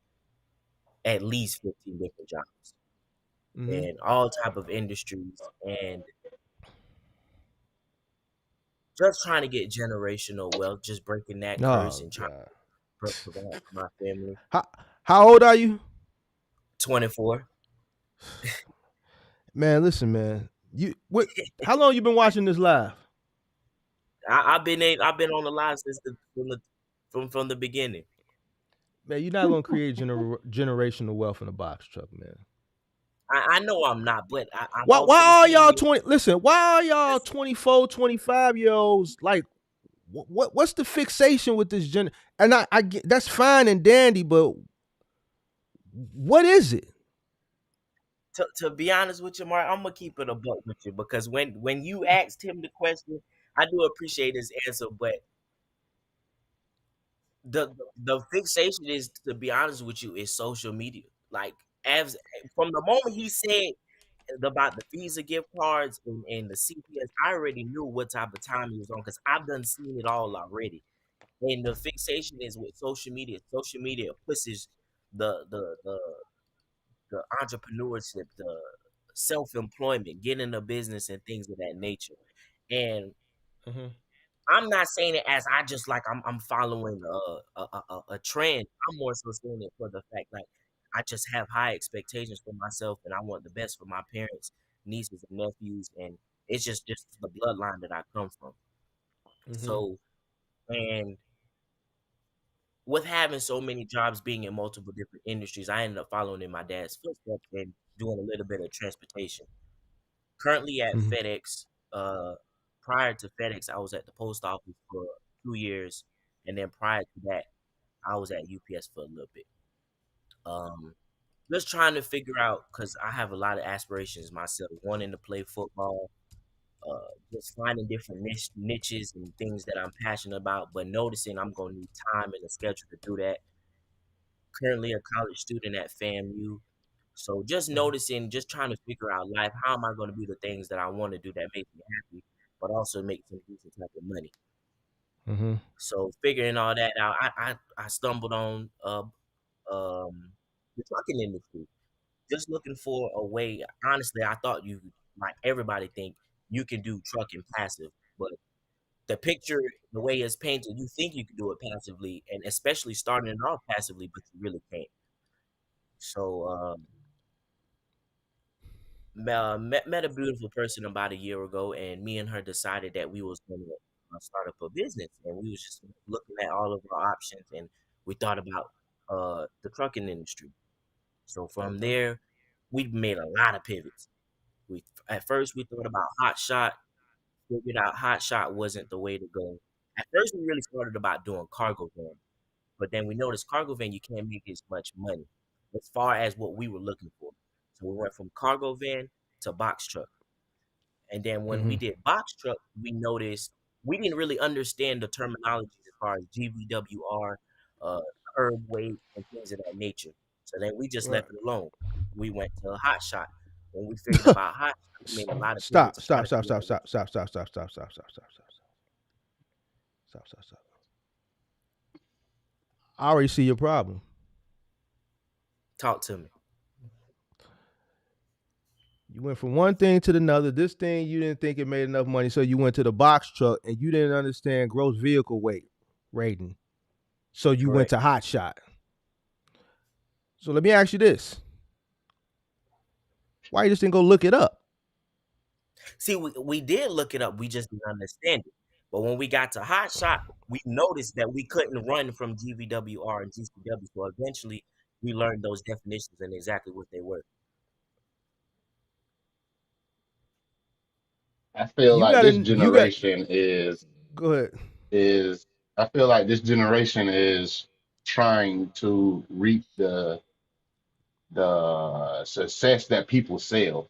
at least 15 different jobs in all type of industries, and just trying to get generational wealth, just breaking that curse Oh and trying God. to provide for my family. How old are you? 24. Man, listen, man. How long you been watching this live? I've been on the line since from the beginning. Man, you're not gonna create generational wealth in a box truck, man. I know I'm not, but I'm Why also are sitting y'all here. 20? Listen, why are y'all 24, 25-year-olds like? What's the fixation with this And I get that's fine and dandy, but what is it? To be honest with you, Mark, I'm gonna keep it a buck with you because when you asked him the question, I do appreciate his answer, but the fixation is, to be honest with you, is social media. Like, as from the moment he said about the Visa gift cards and the CPS, I already knew what type of time he was on because I've done seen it all already. And the fixation is with social media. Social media pushes the the the the entrepreneurship, the self-employment, getting a business and things of that nature. And I'm not saying it as I just like I'm following a trend. I'm more so saying it for the fact like I just have high expectations for myself and I want the best for my parents, nieces and nephews, and it's just the bloodline that I come from. So, and with having so many jobs being in multiple different industries, I ended up following in my dad's footsteps and doing a little bit of transportation. Currently at FedEx. Prior to FedEx, I was at the post office for 2 years, and then prior to that, I was at UPS for a little bit. Just trying to figure out because I have a lot of aspirations myself, wanting to play football, just finding different niches and things that I'm passionate about, but noticing I'm gonna need time and a schedule to do that. Currently a college student at FAMU. So just noticing, just trying to figure out life. How am I going to do the things that I want to do that make me happy, but also make some decent type of money? So figuring all that out, I stumbled on the trucking industry. Just looking for a way. Honestly, I thought you, like everybody, think you can do trucking passive, but the picture, the way it's painted, you think you can do it passively, and especially starting it off passively, but you really can't. So met a beautiful person about a year ago, and me and her decided that we was going to start up a business, and we was just looking at all of our options, and we thought about the trucking industry. So from there, we made a lot of pivots. We At first we thought about hot shot, figured out hot shot wasn't the way to go. At first we really started about doing cargo van, but then we noticed cargo van you can't make as much money as far as what we were looking for. So we went from cargo van to box truck. And then when we did box truck, we noticed we didn't really understand the terminology as far as GVWR, curb weight, and things of that nature. So then we just left it alone. We went to hot shot. When we figured about hot shot, we made a lot of Stop, pivots to try stop, to stop, figure stop, out what stop, stop, stop, stop, stop, stop, stop, stop, stop, stop, stop, stop. I already see your problem. talk to me. You went from one thing to another. This thing you didn't think it made enough money, so you went to the box truck, and you didn't understand gross vehicle weight rating, so you went Correct. to hot shot. So let me ask you this: why you just didn't go look it up? See, we did look it up. We just didn't understand it. But when we got to hot shot, we noticed that we couldn't run from GVWR and GCW. So eventually, we learned those definitions and exactly what they were. I feel You like got this to you got. generation Go ahead. is I feel like this generation is trying to reap the success that people sell Say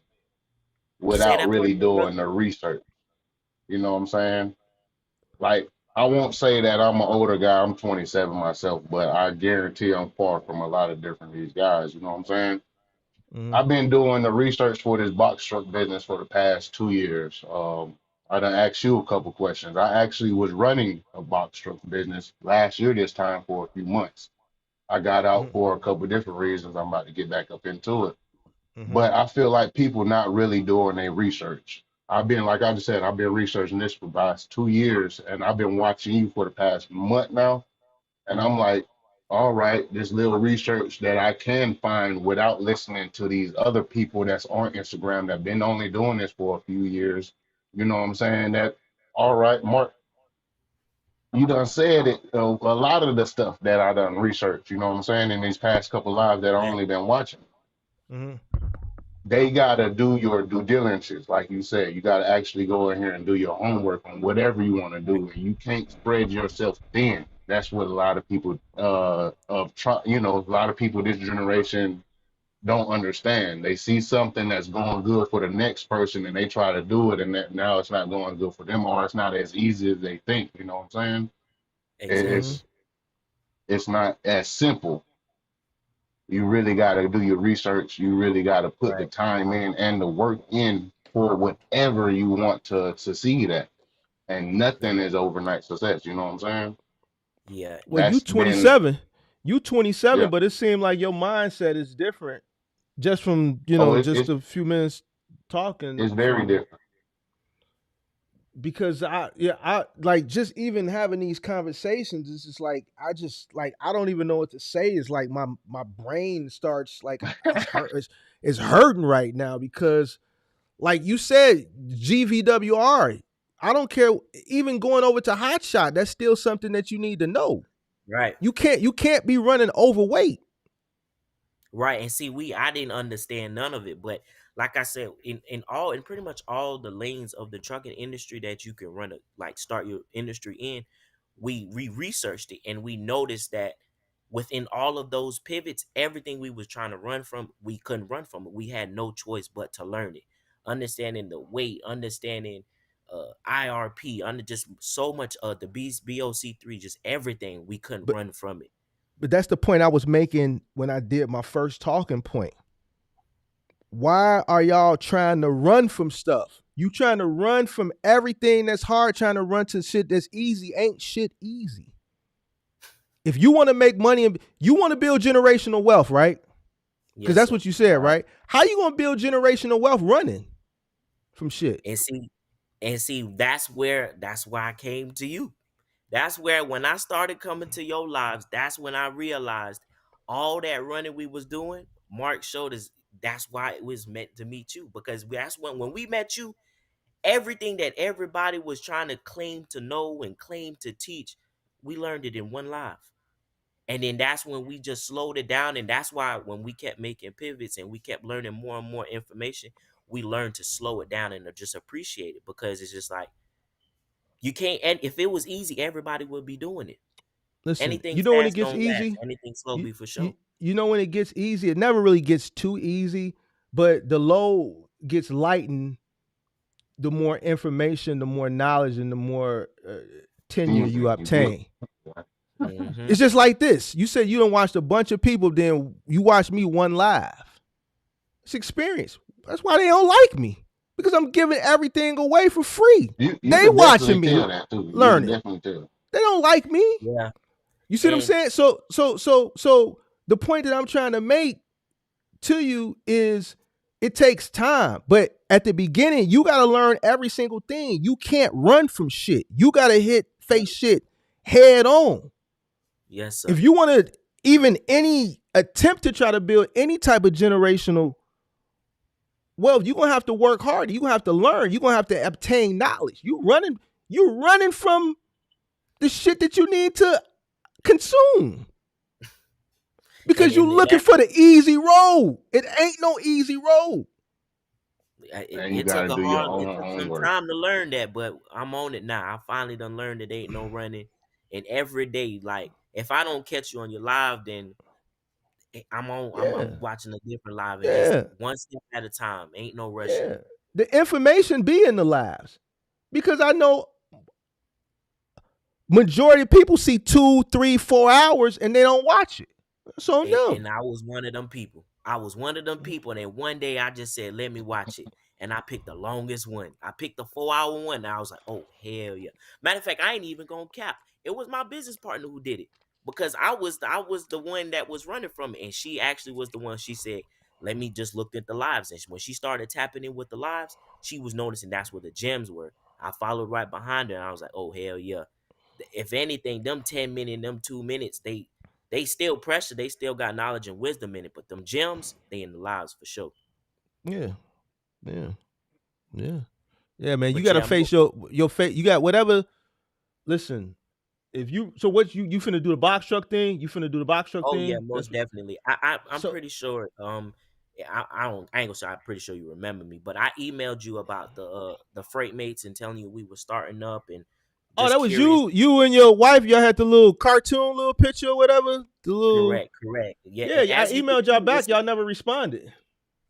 without that part really again, brother. doing the research. You know what I'm saying? Like I won't say that I'm an older guy. I'm 27 myself, but I guarantee I'm far from a lot of different these guys. You know what I'm saying? Mm-hmm. I've been doing the research for this box truck business for the past 2 years. I done asked you a couple questions. I actually was running a box truck business last year this time for a few months. I got out Mm-hmm. for a couple different reasons. I'm about to get back up into it. Mm-hmm. But I feel like people not really doing their research. I've been, like I just said, I've been researching this for the past 2 years, and I've been watching you for the past month now. And I'm like, all right, this little research that I can find without listening to these other people that's on Instagram that been only doing this for a few years. You know what I'm saying? That, all right, Mark, you done said it. A lot of the stuff that I done research, you know what I'm saying, in these past couple lives that I only been watching. Mm-hmm. They gotta do your due diligence, like you said. You gotta actually go in here and do your homework on whatever you want to do, and you can't spread yourself thin. That's what a lot of people a lot of people this generation don't understand. They see something that's going good for the next person, and they try to do it, and that now it's not going good for them, or it's not as easy as they think. You know what I'm saying? Exactly. Mm-hmm. It's not as simple. You really got to do your research. You really got to put the Right. time in and the work in for whatever you want to succeed at. And nothing is overnight success. You know what I'm saying? Yeah. Well, you That's been, 27. You 27, yeah. but it seemed like your mindset is different just from, Oh, it's just it's a few minutes talking it's very from different. because I like just even having these conversations, it's just like I don't even know what to say. It's like my brain starts like it's hurting right now because like you said, GVWR. I don't care. Even going over to Hot Shot, that's still something that you need to know. Right. You can't be running overweight. Right. And see, I didn't understand none of it, but like I said, in pretty much all the lanes of the trucking industry that you can start your industry in, we researched it and we noticed that within all of those pivots, everything we was trying to run from, we couldn't run from it. We had no choice but to learn it. Understanding the weight, understanding IRP, under just so much the BOC3, just everything, we couldn't But run from it. but that's the point I was making when I did my first talking point. Why are y'all trying to run from stuff? You trying to run from everything that's hard, trying to run to shit that's easy. Ain't shit easy. If you want to make money and you want to build generational wealth, right? Because Yes, that's sir. what you said, right? How you gonna build generational wealth running from shit? And see, that's why I came to you. That's where when I started coming to your lives, that's when I realized all that running we was doing, Mark showed us that's why it was meant to meet you. Because that's when we met you, everything that everybody was trying to claim to know and claim to teach, we learned it in one live. And then that's when we just slowed it down. And that's why when we kept making pivots and we kept learning more and more information, we learned to slow it down and to just appreciate it, because it's just like you can't. And if it was easy, everybody would be doing it. Listen, Anything you know when it fast gets don't last. easy, Anything slow you be for you sure. you know when it gets easy. It never really gets too easy, but the load gets lightened. The more information, the more knowledge, and the more tenure you Season you get. obtain. Mm-hmm. It's just like this. You said you don't watch a bunch of people, then you watch me one live. It's experience. That's why they don't like me. Because I'm giving everything away for free. You They could definitely watching me tell that too. You could learning. definitely tell. They don't like me. Yeah. You see what I'm And saying? So the point that I'm trying to make to you is it takes time. But at the beginning, you gotta learn every single thing. You can't run from shit. You gotta face shit head on. yes, If sir. you want to even any attempt to try to build any type of generational wealth, you're gonna have to work hard. You're gonna have to learn. You're gonna have to obtain knowledge. You're running from the shit that you need to consume. And Because you're and looking that for the easy road. It ain't no easy road. it, And you it got took to a do your hard it own took some homework. time to learn that, but I'm on it now. I finally done learned that ain't no running. And every day, like if I don't catch you on your live, then I'm on. Yeah, I'm watching a different live, and just yeah, one step at a time. Ain't no rushing. yeah. The information be in the lives. Because I know Majority of people see 2, 3, 4 hours and they don't watch it. That's on them. And I was one of them people. And then one day I just said, let me watch it. And I picked the longest one. I picked the 4-hour one. And I was like, oh, hell yeah. Matter of fact, I ain't even gonna cap. It was my business partner who did it. Because I was the one that was running from it. And she actually was the one. She said, let me just look at the lives. And when she started tapping in with the lives, she was noticing that's where the gems were. I followed right behind her and I was like, oh, hell yeah. If anything, them 10 minutes, them 2 minutes, they still pressure, they still got knowledge and wisdom in it, but them gems, they in the lives for sure. Yeah. Yeah, man. You But gotta yeah, face your face. You got whatever. Listen, if you what you finna do the box truck thing? You finna do the box truck oh yeah, thing? most definitely. I'm So. pretty sure. I ain't gonna say I'm pretty sure you remember me, but I emailed you about the freight mates and telling you we were starting up and Oh, just that was curious. you and your wife. Y'all had the little cartoon, little picture, or whatever. The little. Correct. Yeah, Yeah, I as you can emailed y'all see, back. Y'all never responded.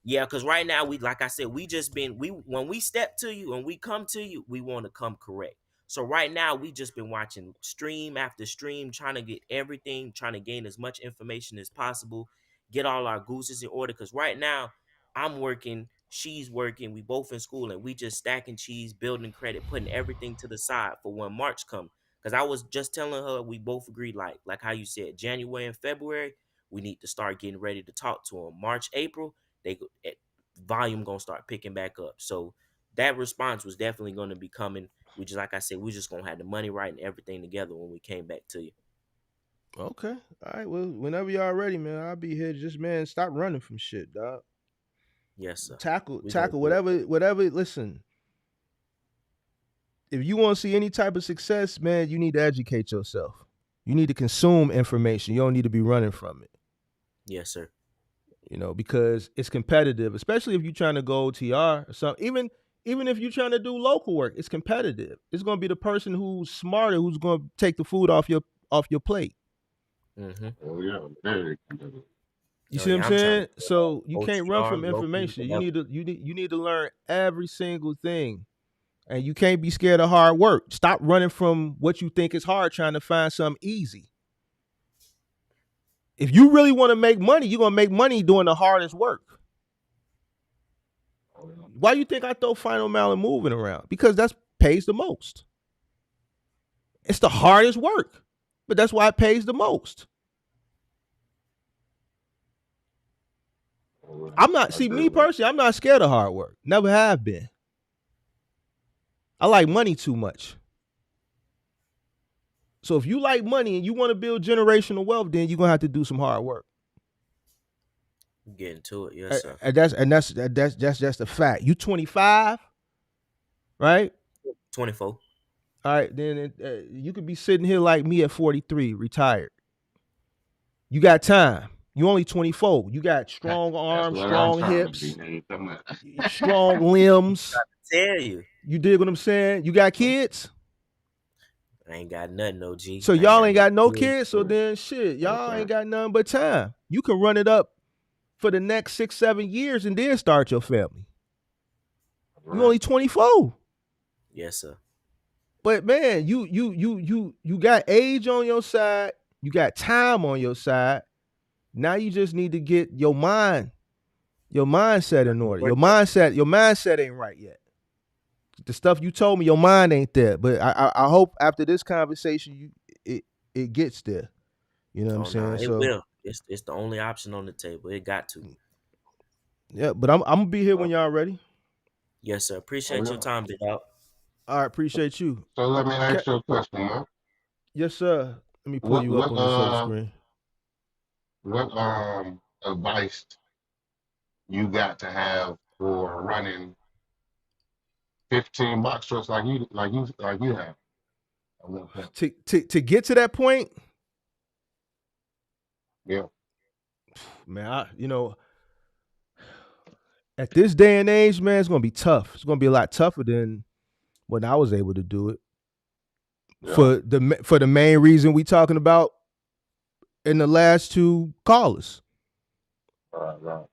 yeah, because right now like I said, when we step to you and we come to you, we want to come correct. So right now we just been watching stream after stream, trying to get everything, trying to gain as much information as possible, get all our gooses in order. Because right now I'm working, she's working, we both in school, and we just stacking cheese, building credit, putting everything to the side for when March come. Because I was just telling her we both agreed, like how you said, January and February, we need to start getting ready to talk to them. March, April, they volume gonna start picking back up. So that response was definitely gonna be coming. We just, like I said, we just gonna have the money right and everything together when we came back to you. Okay. All right. Well, whenever y'all ready, man, I'll be here. Just man, stop running from shit, dog. Yes, sir. Tackle We gonna do whatever. Listen, if you want to see any type of success, man, you need to educate yourself. You need to consume information. You don't need to be running from it. Yes, sir. Because it's competitive, especially if you're trying to go OTR or something. Even if you're trying to do local work, it's competitive. It's going to be the person who's smarter who's going to take the food off your plate. Mm-hmm. Oh yeah, very competitive. You see what I'm saying? So you can't run OTR, from local, information. You whatever. need to learn every single thing, and you can't be scared of hard work. Stop running from what you think is hard, trying to find something easy. If you really want to make money, you're gonna make money doing the hardest work. Why you think I throw Final Mile and Moving around? Because that pays the most. It's the hardest work, but that's why it pays the most. Me personally, I'm not scared of hard work. Never have been. I like money too much. So if you like money and you want to build generational wealth, then you're gonna have to do some hard work. Get into it, yes, sir. And that's just a fact. You 25, right? 24. All right, then you could be sitting here like me at 43, retired. You got time. You only 24. You got strong arms, strong hips, strong limbs. Tell you. You dig what I'm saying? You got kids? I ain't got nothing, no G. So y'all ain't got no kids, so then shit, y'all ain't got nothing but time. You can run it up for the next 6-7 years and then start your family. You only 24. Yes, sir. But man, you got age on your side, you got time on your side. Now you just need to get your mindset in order. Your mindset ain't right yet. The stuff you told me, your mind ain't there. But I hope after this conversation, it gets there. You know what I'm saying? Nah, it will. It's the only option on the table. It got to. Yeah, but I'm gonna be here when y'all ready. Yes, sir. Appreciate your time, big dog. All right, appreciate you. So let me ask you a question, man. Yes, sir. Let me pull you up on the full screen. What advice you got to have for running 15 box trucks like you have? To get to that point? Yeah. Man, at this day and age, man, it's gonna be tough. It's gonna be a lot tougher than when I was able to do it. Yeah. For the main reason we talking about in the last two callers. Right.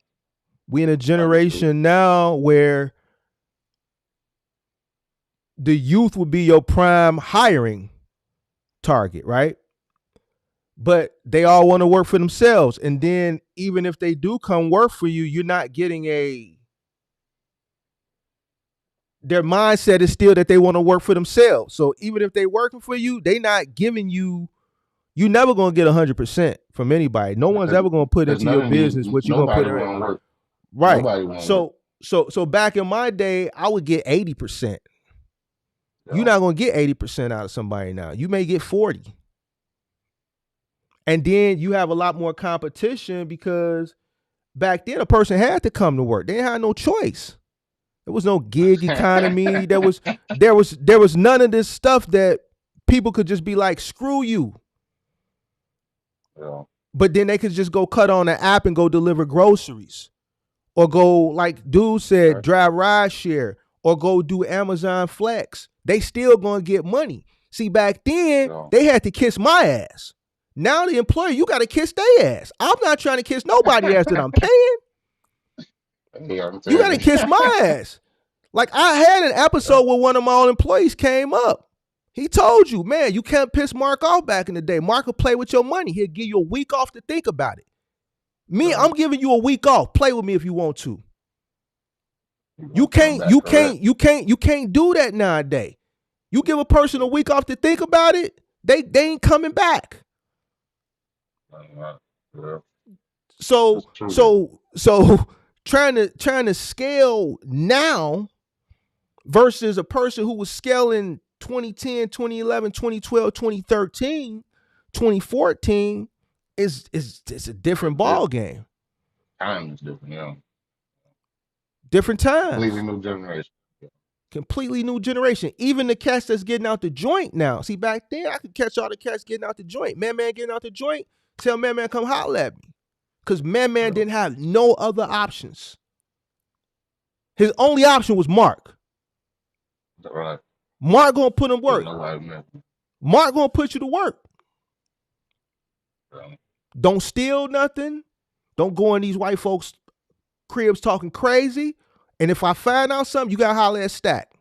We in a generation now where the youth will be your prime hiring target, right? But they all want to work for themselves. And then even if they do come work for you, you're not getting their mindset is still that they want to work for themselves. So even if they working for you, they not giving you, you never going to get 100% from anybody. No one's ever going to put into your business what you're going to put in. Nobody want to work. Right. Nobody want to work. So back in my day, I would get 80%. Yeah. You're not going to get 80% out of somebody now. You may get 40. And then you have a lot more competition because back then a person had to come to work. They didn't have no choice. There was no gig economy. There was none of this stuff that people could just be like, screw you. Yeah. But then they could just go cut on an app and go deliver groceries. Or go, like dude said, right, drive ride share. Or go do Amazon Flex. They still gonna get money. See, back then, they had to kiss my ass. Now the employer, you got to kiss their ass. I'm not trying to kiss nobody ass that I'm paying. You got to kiss my ass. Like I had an episode where one of my own employees came up. He told you, man, you can't piss Mark off back in the day. Mark will play with your money. He'll give you a week off to think about it. Me, I'm giving you a week off. Play with me if you want to. You can't do that nowadays. You give a person a week off to think about it, they ain't coming back. So trying to scale now versus a person who was scaling 2010, 2011, 2012, 2013, 2014 is a different ball game. Time is different, yeah. Different times. Completely new generation. Completely new generation. Even the cats that's getting out the joint now. See, back then I could catch all the cats getting out the joint. Man getting out the joint. Tell Man come holler at me. Because Man didn't have no other options. His only option was Mark. Right. Mark gonna put him work. Mark gonna put you to work. Right. Don't steal nothing. Don't go in these white folks' cribs talking crazy. And if I find out something, you gotta holler at Stack.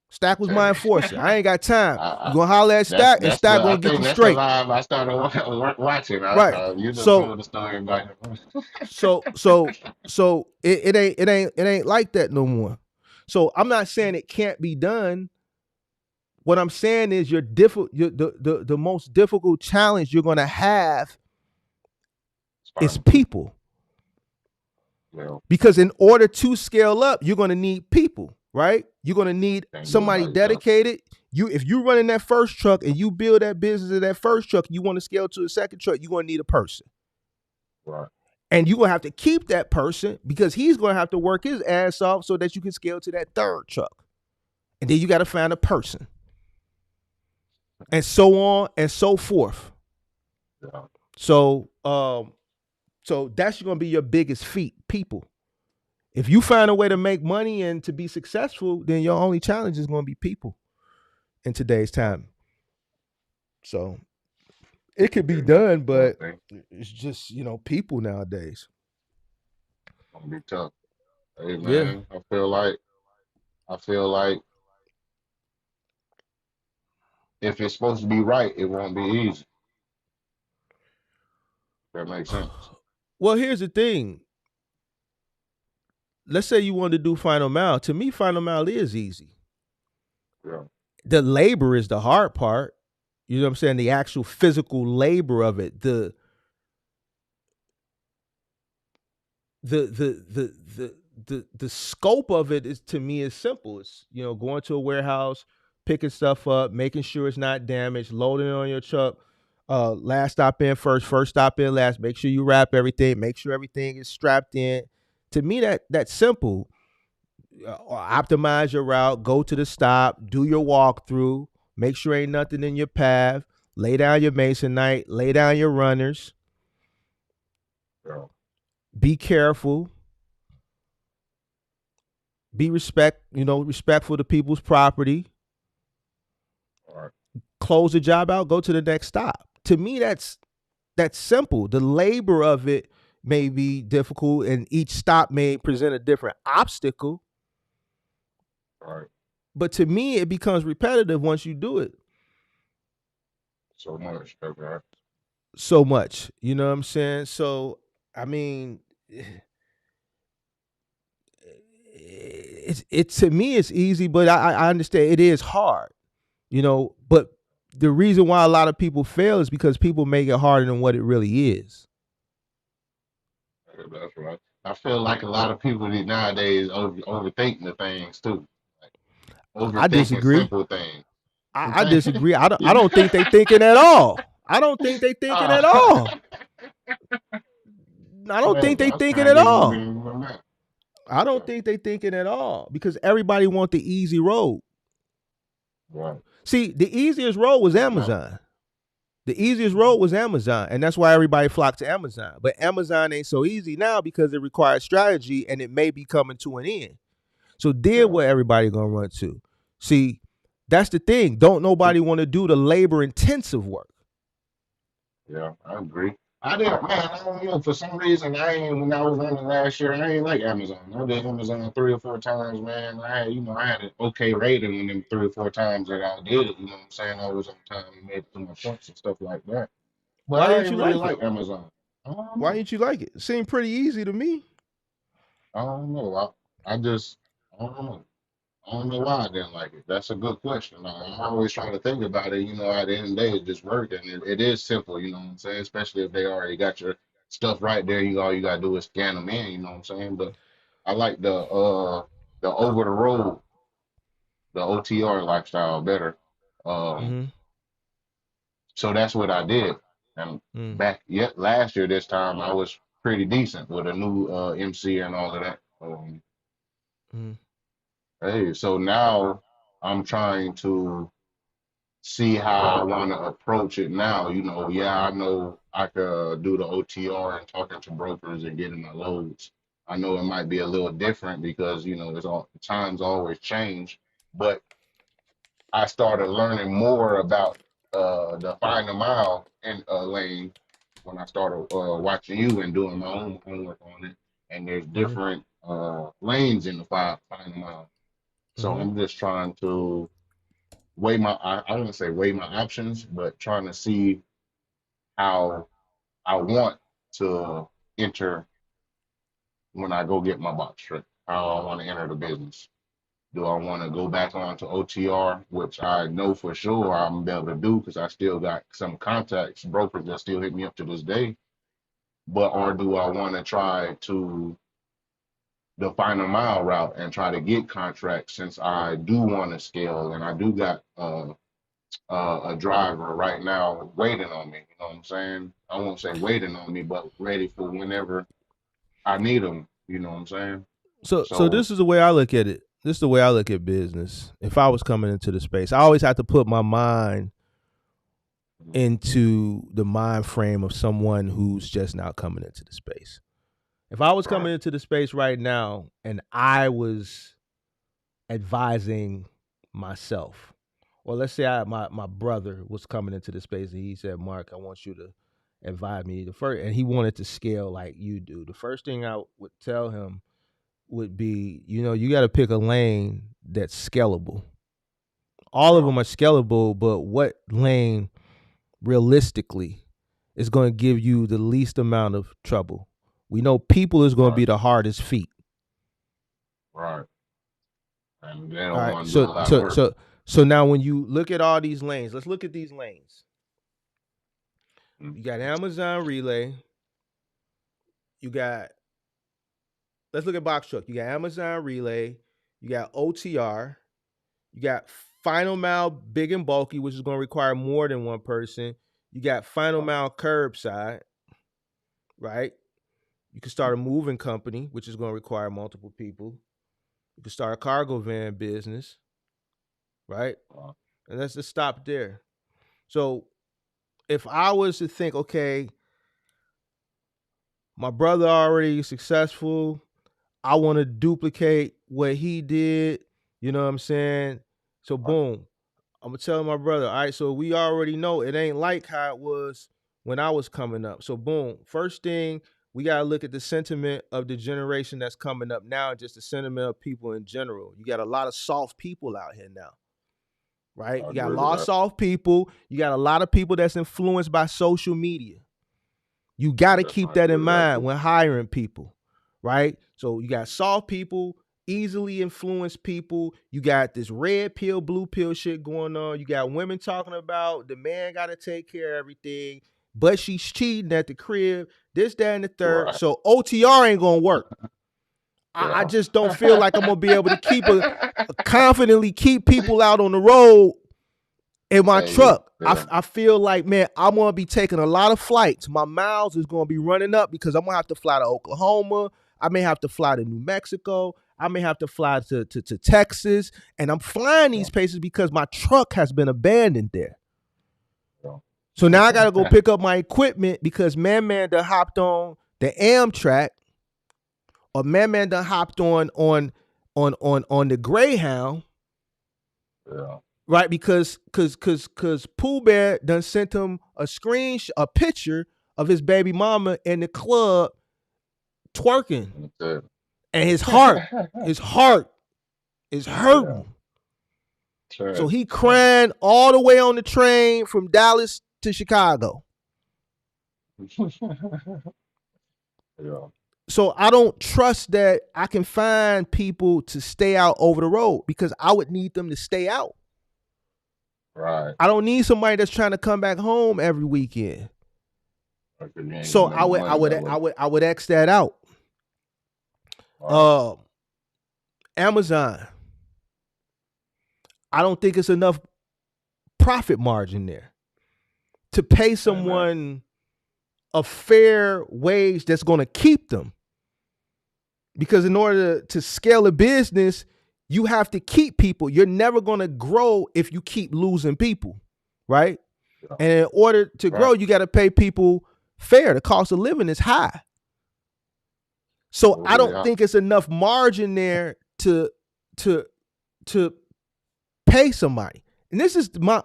Stack was my enforcer. I ain't got time. You gonna holler at Stack, and Stack gonna get you straight. I started watching. Right. You just told the story about So it ain't like that no more. So I'm not saying it can't be done. What I'm saying is the most difficult challenge you're gonna have is people. Well, because in order to scale up, you're going to need people, right? You're going to need somebody dedicated. If you're running that first truck and you build that business in that first truck, you want to scale to a second truck, you're going to need a person. Right. And you're going to have to keep that person because he's going to have to work his ass off so that you can scale to that third truck. And then you got to find a person. And so on and so forth. Yeah. So that's going to be your biggest feat, people. If you find a way to make money and to be successful, then your only challenge is going to be people in today's time. So it could be done, but it's just, people nowadays. It's going to be tough. Hey, man, yeah. I feel like if it's supposed to be right, it won't be easy. That makes sense. Well, here's the thing. Let's say you want to do Final Mile. To me, Final Mile is easy. Yeah. The labor is the hard part. You know what I'm saying? The actual physical labor of it. The scope of it is, to me, is simple. It's, going to a warehouse, picking stuff up, making sure it's not damaged, loading it on your truck. Last stop in first stop in last. Make sure you wrap everything. Make sure everything is strapped in. To me, that's simple. Optimize your route. Go to the stop. Do your walkthrough. Make sure ain't nothing in your path. Lay down your masonite. Lay down your runners. Yeah. Be careful. Be respectful to people's property. All right. Close the job out. Go to the next stop. To me, that's simple. The labor of it may be difficult, and each stop may present a different obstacle. Right. But to me, it becomes repetitive once you do it. So much. That's right. So much. You know what I'm saying? So I mean, it to me it's easy, but I understand it is hard. You know, but the reason why a lot of people fail is because people make it harder than what it really is. That's right. I feel like a lot of people nowadays overthinking the things too. Like, I overthinking disagree. simple things. You I think? disagree. I don't think they thinking at all. I don't think they thinking at uh, all. I don't think man, they I thinking can't at get with all. you on that. I don't So, think they thinking at all because everybody want the easy road. right. See, the easiest road was No. Amazon. The easiest road was Amazon, and that's why everybody flocked to Amazon. But Amazon ain't so easy now because it requires strategy, and it may be coming to an end. So then, Yeah. what everybody gonna run to? See, that's the thing. Don't nobody want to do the labor intensive work. Yeah, I agree. I didn't, man. I don't know. For some reason, I ain't. When I was running last year, I ain't like Amazon. I did Amazon 3 or 4 times, man. I had an okay rating in them 3 or 4 times that I did it. You know what I'm saying? I was on time and made it through my points and stuff like that. But Why I didn't ain't you really like it? like Amazon. I don't Why know. didn't you like it? It seemed pretty easy to me. I don't know. I just, I don't know. I don't know why I didn't like it. That's a good question. I'm always trying to think about it. You know, at the end of the day, it just worked, and it is simple. You know what I'm saying? Especially if they already got your stuff right there. All you gotta do is scan them in. You know what I'm saying? But I like the over the road, the OTR lifestyle better. Um, Mm-hmm. so that's what I did. And Mm-hmm. back yet last year, this time I was pretty decent with a new MC and all of that. Mm-hmm. Hey, so now I'm trying to see how I want to approach it now. You know, yeah, I know I could do the OTR and talking to brokers and getting my loads. I know it might be a little different because it's all times always change, but I started learning more about the final mile in lane when I started watching you and doing my own homework on it. And there's Mm-hmm. different lanes in the final mile. So Mm-hmm. I'm just trying to weigh I don't want to say weigh my options, but trying to see how I want to enter when I go get my box straight. How I want to enter the business. Do I want to go back on to OTR, which I know for sure I'm be able to do because I still got some contacts, brokers that still hit me up to this day. But or do I want to try to the final mile route and try to get contracts since I do want to scale and I do got a driver right now waiting on me. You know what I'm saying? I won't say waiting on me, but ready for whenever I need them. You know what I'm saying? So So this is the way I look at it. This is the way I look at business. If I was coming into the space, I always have to put my mind into the mind frame of someone who's just now coming into the space. If I was right, coming into the space right now and I was advising myself, or let's say my brother was coming into the space and he said, "Mark, I want you to advise me." The first, and he wanted to scale like you do. The first thing I would tell him would be, you got to pick a lane that's scalable. All of yeah, them are scalable, but what lane realistically is going to give you the least amount of trouble? We know people is going to right, be the hardest feat. right. And they All don't right. want to do a So lot of so work. so so now when you look at all these lanes, let's look at these lanes. Mm, You got Amazon Relay. You got let's look at box truck. You got Amazon Relay. You got OTR. You got final mile big and bulky, which is going to require more than one person. You got final right, mile curbside, right? You can start a moving company, which is going to require multiple people. You can start a cargo van business, right? right, And let's just stop there. So if I was to think, okay, my brother already successful, I want to duplicate what he did, you know what I'm saying? So right, boom, I'm gonna tell my brother, all right, so we already know it ain't like how it was when I was coming up. So boom, first thing, we gotta look at the sentiment of the generation that's coming up now, and just the sentiment of people in general. You got a lot of soft people out here now. right? I You got agree with that. lost off people. You got a lot of people that's influenced by social media. You got to keep Definitely that in agree with that mind too. when hiring people, right? So you got soft people, easily influenced people. You got this red pill, blue pill shit going on. You got women talking about the man got to take care of everything, but she's cheating at the crib, this, that, and the third. Right. So OTR ain't going to work. I Yeah. just don't feel like I'm going to be able to confidently keep people out on the road in my truck. Yeah. I feel like, man, I'm going to be taking a lot of flights. My miles is going to be running up because I'm going to have to fly to Oklahoma. I may have to fly to New Mexico. I may have to fly to Texas. And I'm flying these places because my truck has been abandoned there. Yeah. So now I got to go pick up my equipment because Man done hopped on the Amtrak, or Man done hopped on the Greyhound. Yeah. Right, because Pooh Bear done sent him a picture of his baby mama in the club twerking, and his heart is hurting. Yeah. So he crying all the way on the train from Dallas to Chicago. Yeah. So I don't trust that I can find people to stay out over the road because I would need them to stay out. Right. I don't need somebody that's trying to come back home every weekend. So I would X that out. Right. Amazon. I don't think it's enough profit margin there to pay someone a fair wage that's going to keep them. Because in order to scale a business, you have to keep people. You're never going to grow if you keep losing people, right? Yeah. And in order to grow, you got to pay people fair. The cost of living is high. So I don't think it's enough margin there to pay somebody. And this is my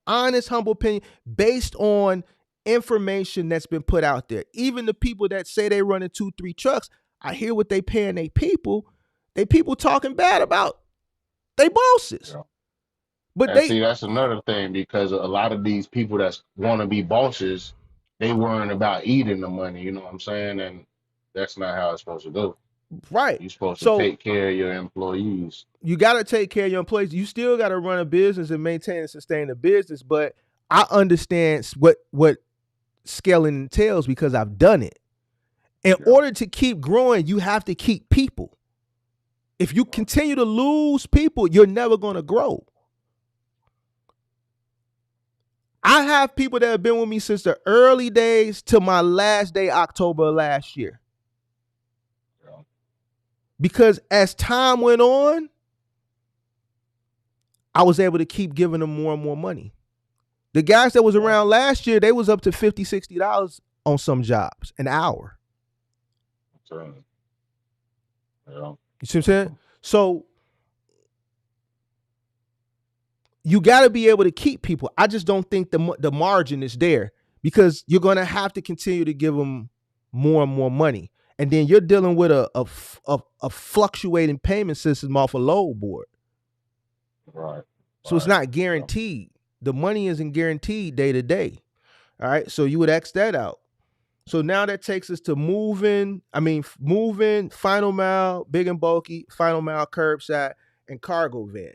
honest, humble opinion based on information that's been put out there. Even the people that say they running 2-3 trucks, I hear what they paying they people. They people talking bad about they bosses. Yeah. But see, that's another thing, because a lot of these people that want to be bosses, they worrying about eating the money, you know what I'm saying? And that's not how it's supposed to go. Right. You're supposed to take care of your employees. You got to take care of your employees. You still got to run a business and maintain and sustain a business. But I understand what scaling entails because I've done it. In order to keep growing, you have to keep people. If you continue to lose people, you're never going to grow. I have people that have been with me since the early days to my last day, October of last year. Because as time went on, I was able to keep giving them more and more money. The guys that was around last year, they was up to $50, $60 on some jobs an hour. Yeah. You see what I'm saying? So you got to be able to keep people. I just don't think the margin is there because you're going to have to continue to give them more and more money. And then you're dealing with a fluctuating payment system off a load board. Right. So it's not guaranteed. The money isn't guaranteed day to day. All right. So you would X that out. So now that takes us to moving, final mile, big and bulky, final mile, curbside, and cargo van.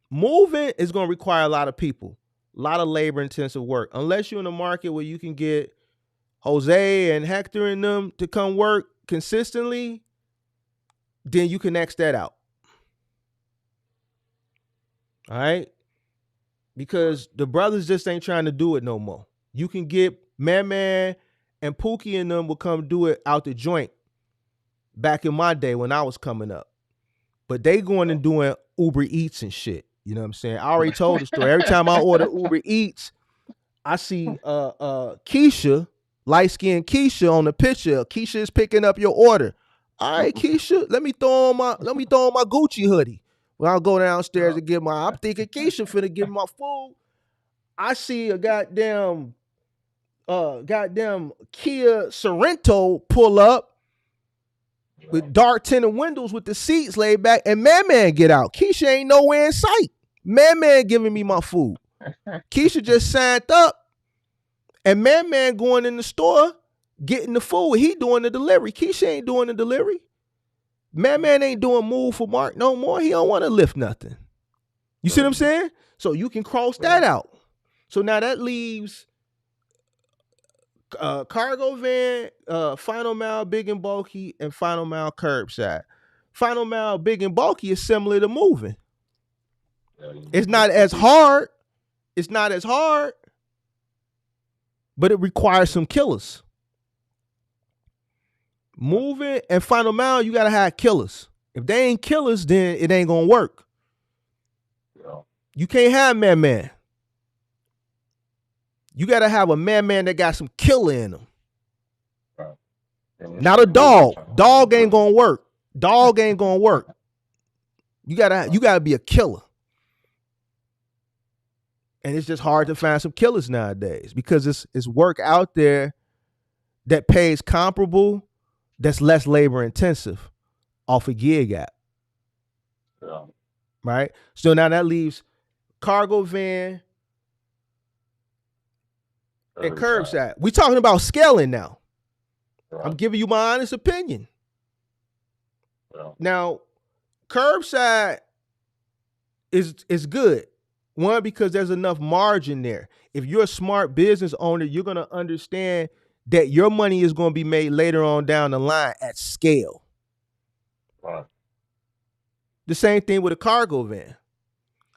Moving is going to require a lot of people, a lot of labor intensive work. Unless you're in a market where you can get Jose and Hector and them to come work consistently, then you can X that out. All right? Because the brothers just ain't trying to do it no more. You can get Man and Pookie and them will come do it out the joint back in my day when I was coming up. But they going and doing Uber Eats and shit. You know what I'm saying? I already told the story. Every time I order Uber Eats, I see Keisha, light-skinned Keisha on the picture. Keisha is picking up your order. All right, Keisha, let me throw on my Gucci hoodie. When I go downstairs and get I'm thinking Keisha finna give my food. I see a goddamn Kia Sorrento pull up with dark tinted windows with the seats laid back, and Man get out. Keisha ain't nowhere in sight. Man giving me my food. Keisha just signed up, and Man going in the store getting the food. He doing the delivery. Keisha ain't doing the delivery. Man ain't doing move for Mark no more. He don't want to lift nothing. You see what I'm saying? So you can cross that out. So now that leaves cargo van, final mile big and bulky, and final mile curbside. Final mile big and bulky is similar to moving. It's not as hard. It's not as hard, but it requires some killers. Moving and final mile, you gotta have killers. If they ain't killers, then it ain't gonna work. You can't have man. You gotta have a man that got some killer in him. Not a dog. Dog ain't gonna work. Dog ain't gonna work. You gotta be a killer. And it's just hard to find some killers nowadays because it's work out there that pays comparable, that's less labor intensive off a gig app. Right? So now that leaves cargo van and curbside. We talking about scaling now. I'm giving you my honest opinion. Now, curbside is good. One, because there's enough margin there. If you're a smart business owner, you're going to understand that your money is going to be made later on down the line at scale. The same thing with a cargo van.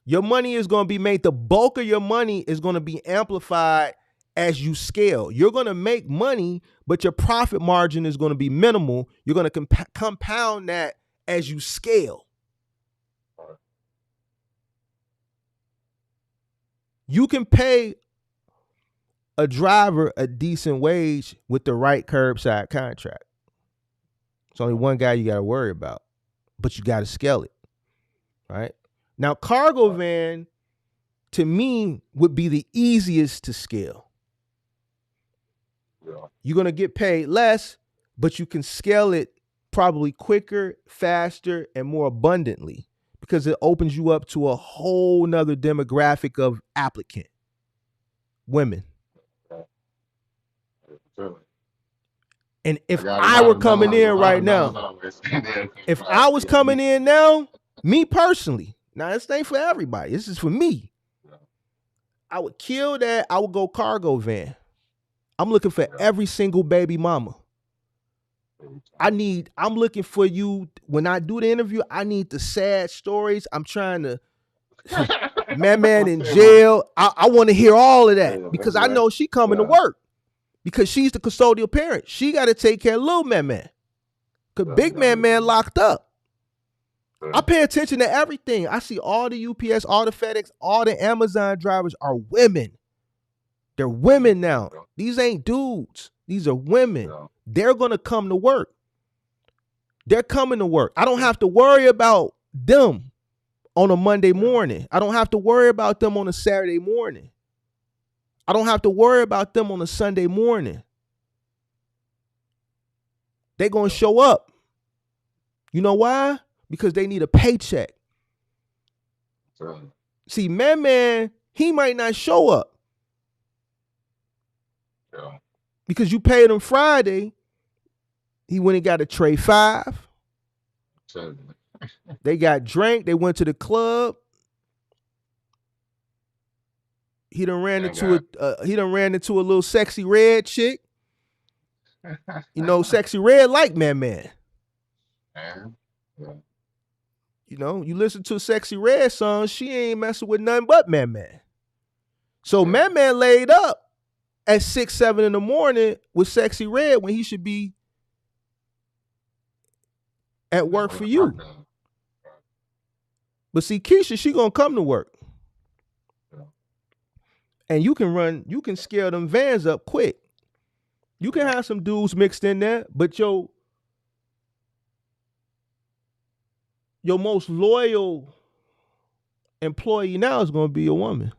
Your money is going to be made. The bulk of your money is going to be amplified as you scale. You're going to make money, but your profit margin is going to be minimal. You're going to compound that as you scale. You can pay a driver a decent wage with the right curbside contract. It's only one guy you got to worry about, but you got to scale it, right? Now, cargo van, to me, would be the easiest to scale. You're going to get paid less, but you can scale it probably quicker, faster, and more abundantly because it opens you up to a whole nother demographic of applicant, women. And if I were coming in right now, if I was coming in now, me personally, now this ain't for everybody, this is for me. I would kill that. I would go cargo van. I'm looking for every single baby mama. I'm looking for you. When I do the interview, I need the sad stories. I'm trying to, man in jail. I want to hear all of that because I know she coming to work because she's the custodial parent. She got to take care of little man. Because big man locked up. I pay attention to everything. I see all the UPS, all the FedEx, all the Amazon drivers are women. They're women now. These ain't dudes. These are women. They're going to come to work. They're coming to work. I don't have to worry about them on a Monday morning. I don't have to worry about them on a Saturday morning. I don't have to worry about them on a Sunday morning. They're going to show up. You know why? Because they need a paycheck. See, man, he might not show up. Because you paid him Friday, he went and got a tray 5. They got drank. They went to the club. He done ran into a little sexy red chick. You know, sexy red like man. You know, you listen to a sexy red song, she ain't messing with nothing but man. So man laid up at 6, 7 in the morning with sexy red when he should be at work for you. But see, Keisha, she gonna come to work. And you can scale them vans up quick. You can have some dudes mixed in there, but your most loyal employee now is gonna be a woman.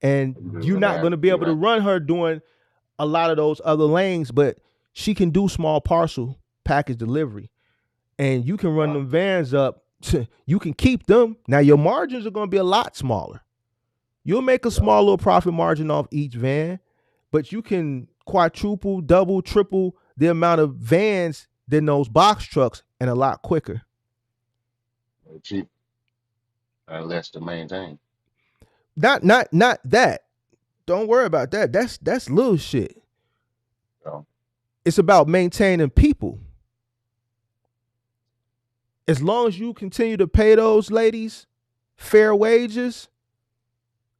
And you're not going to be able to run her doing a lot of those other lanes, but she can do small parcel package delivery. And you can run them vans up you can keep them. Now your margins are going to be a lot smaller. You'll make a small little profit margin off each van, but you can quadruple, double, triple the amount of vans than those box trucks and a lot quicker. Cheap. Less to maintain. Not that. Don't worry about that. That's little shit. Yeah. It's about maintaining people. As long as you continue to pay those ladies fair wages,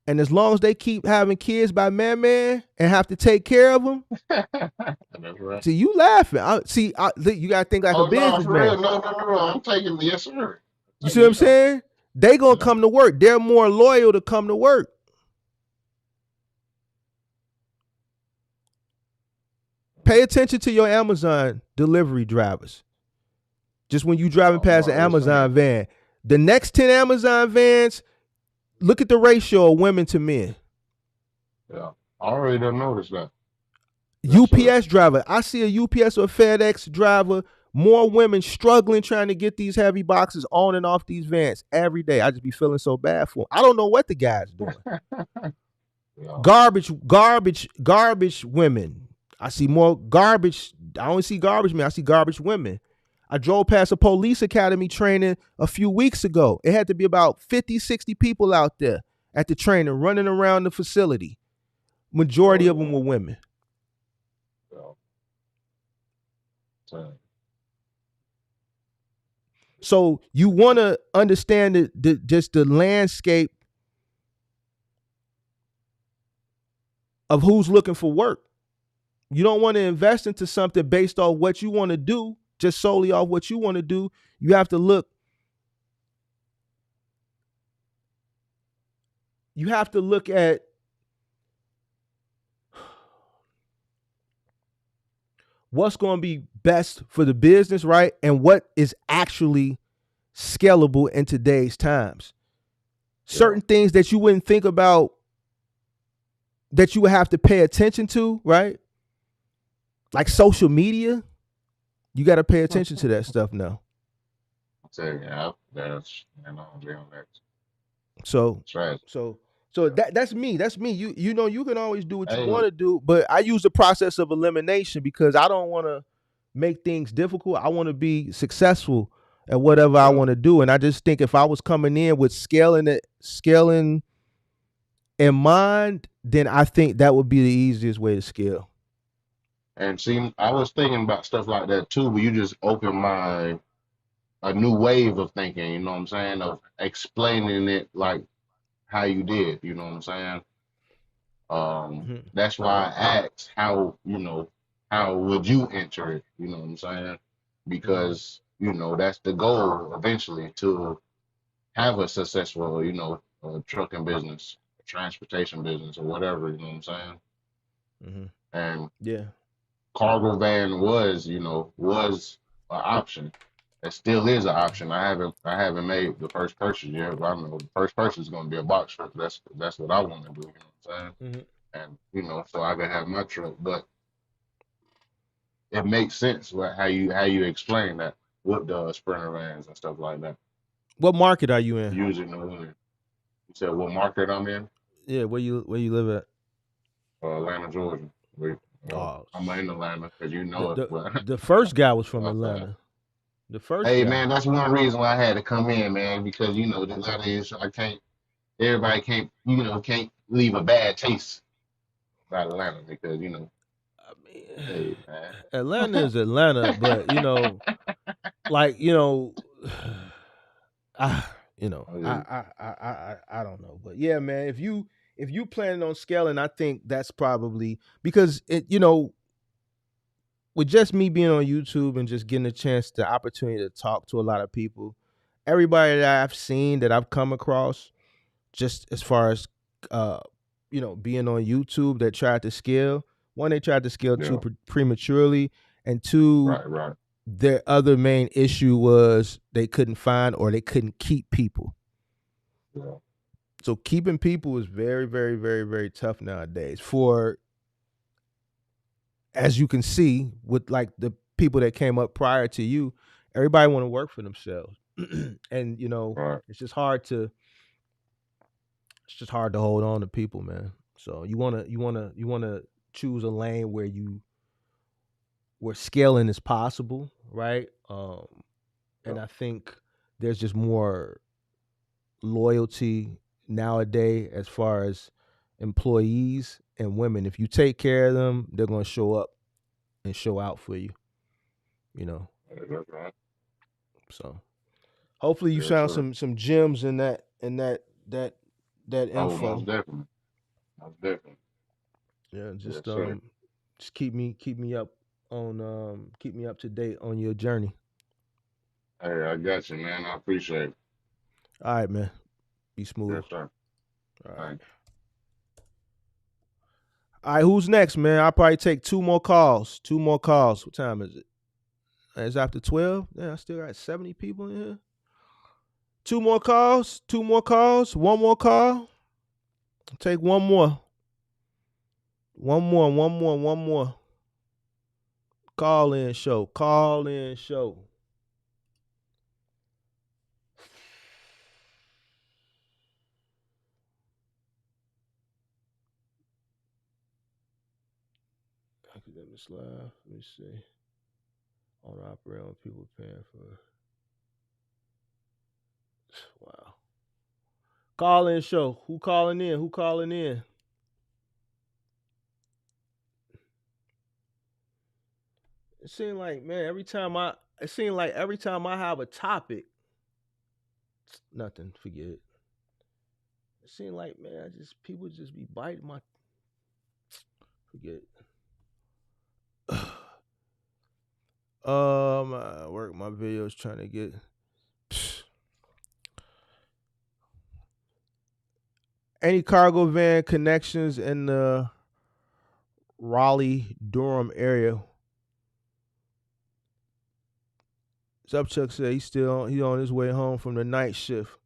and as long as they keep having kids by man and have to take care of them, That's right. see, you laughing. You got to think like a businessman. No. I'm taking the yes, sir. You see what I'm saying? They going to come to work. They're more loyal to come to work. Pay attention to your Amazon delivery drivers. Just when you driving past an Amazon van, the next 10 Amazon vans, look at the ratio of women to men. Yeah, I already done noticed that. UPS driver, I see a UPS or FedEx driver, more women struggling trying to get these heavy boxes on and off these vans every day. I just be feeling so bad for them. I don't know what the guy's doing. Yeah. Garbage women. I see more garbage. I don't see garbage men. I see garbage women. I drove past a police academy training a few weeks ago. It had to be about 50, 60 people out there at the training running around the facility. Majority of them were women. So you want to understand just the landscape of who's looking for work. You don't want to invest into something based off what you want to do, just solely off what you want to do. You have to look. You have to look at what's going to be best for the business, right? And what is actually scalable in today's times. Certain things that you wouldn't think about that you would have to pay attention to, right? Like social media, you got to pay attention to that stuff now. So that's me. That's me. You know, you can always do what you want to do, but I use the process of elimination because I don't want to make things difficult. I want to be successful at whatever I want to do. And I just think if I was coming in with scaling in mind, then I think that would be the easiest way to scale. And see, I was thinking about stuff like that too, but you just opened a new wave of thinking, you know what I'm saying? Of explaining it like how you did, you know what I'm saying? That's why I asked how would you enter it, you know what I'm saying? Because, you know, that's the goal eventually, to have a successful, you know, trucking business, transportation business, or whatever, you know what I'm saying? And yeah, cargo van was an option. It still is an option. I haven't made the first purchase yet, but I know the first purchase is going to be a box truck. That's what I want to do. You know what I'm saying? And you know, so I can have my truck. But it makes sense how you explain that with the Sprinter vans and stuff like that. What market are you in? Using the one. You said what market I'm in? Yeah, where you live at? Atlanta, Georgia. I'm in Atlanta because you know it. The first guy was from Atlanta. The first guy. Man, that's one reason why I had to come in, man, because you know the Atlanta is everybody can't leave a bad taste about Atlanta because you know. I mean, Atlanta is Atlanta, but you know, like you know, I don't know, but yeah, man, if you planning on scaling, I think that's probably because you know, with just me being on YouTube and just getting the opportunity to talk to a lot of people, everybody that I've seen, that I've come across, just as far as you know, being on YouTube that tried to scale. One, they tried to scale too prematurely, and two, their other main issue was they couldn't find or they couldn't keep people. Yeah. So keeping people is very, very, very, very tough nowadays. As you can see, with like the people that came up prior to you, everybody want to work for themselves. And Right. it's just hard to hold on to people, man. So you wanna choose a lane where scaling is possible, right? And Yeah. I think there's just more loyalty nowadays as far as employees and women. If you take care of them, they're gonna show up and show out for you. You know. That's right. So hopefully you Yes, found sir. some gems in that Oh, info. most definitely. Most definitely. Yeah, Yes, sir. just keep me up on keep me up to date on your journey. Hey, I got you, man. I appreciate it. All right, man. Be smooth. Yes, sir. All right. Thank All right, who's next, man? I'll probably take two more calls. Two more calls. What time is it? It's after 12. Yeah, I still got 70 people in here. Two more calls. Two more calls. One more call. Take one more. One more. One more. One more. Call in show. Call in show. Academic live. Let me see. On operate on people paying for. Wow. Call in show. Who calling in? Who calling in? It seemed like, man, it seemed like every time I have a topic, nothing. Forget it. It seemed like, man, people just be biting my. Forget it. I work my videos trying to get. Any cargo van connections in the Raleigh Durham area? Subchuck said he on his way home from the night shift.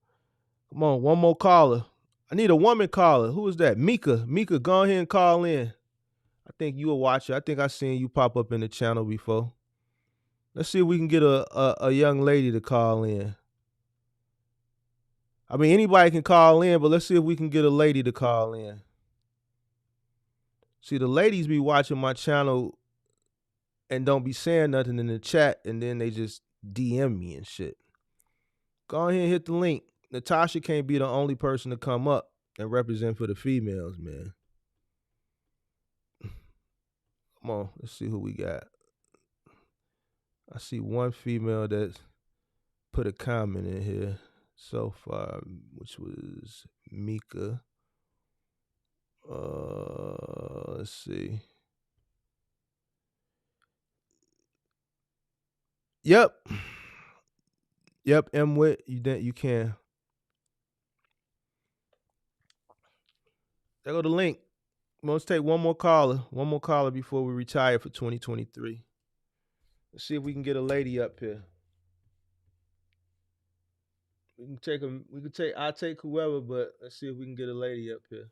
Come on, one more caller. I need a woman caller. Who is that? Mika. Mika, go ahead and call in. I think you a watcher. I think I seen you pop up in the channel before. Let's see if we can get a young lady to call in. I mean, anybody can call in, but let's see if we can get a lady to call in. See, the ladies be watching my channel and don't be saying nothing in the chat, and then they just DM me and shit. Go ahead and hit the link. Natasha can't be the only person to come up and represent for the females, man. Come on, let's see who we got. I see one female that put a comment in here so far, which was Mika. Let's see. Yep. Yep, M-Wit, you can. There go the link. Let's take one more caller before we retire for 2023. Let's see if we can get a lady up here. I'll take whoever, but let's see if we can get a lady up here.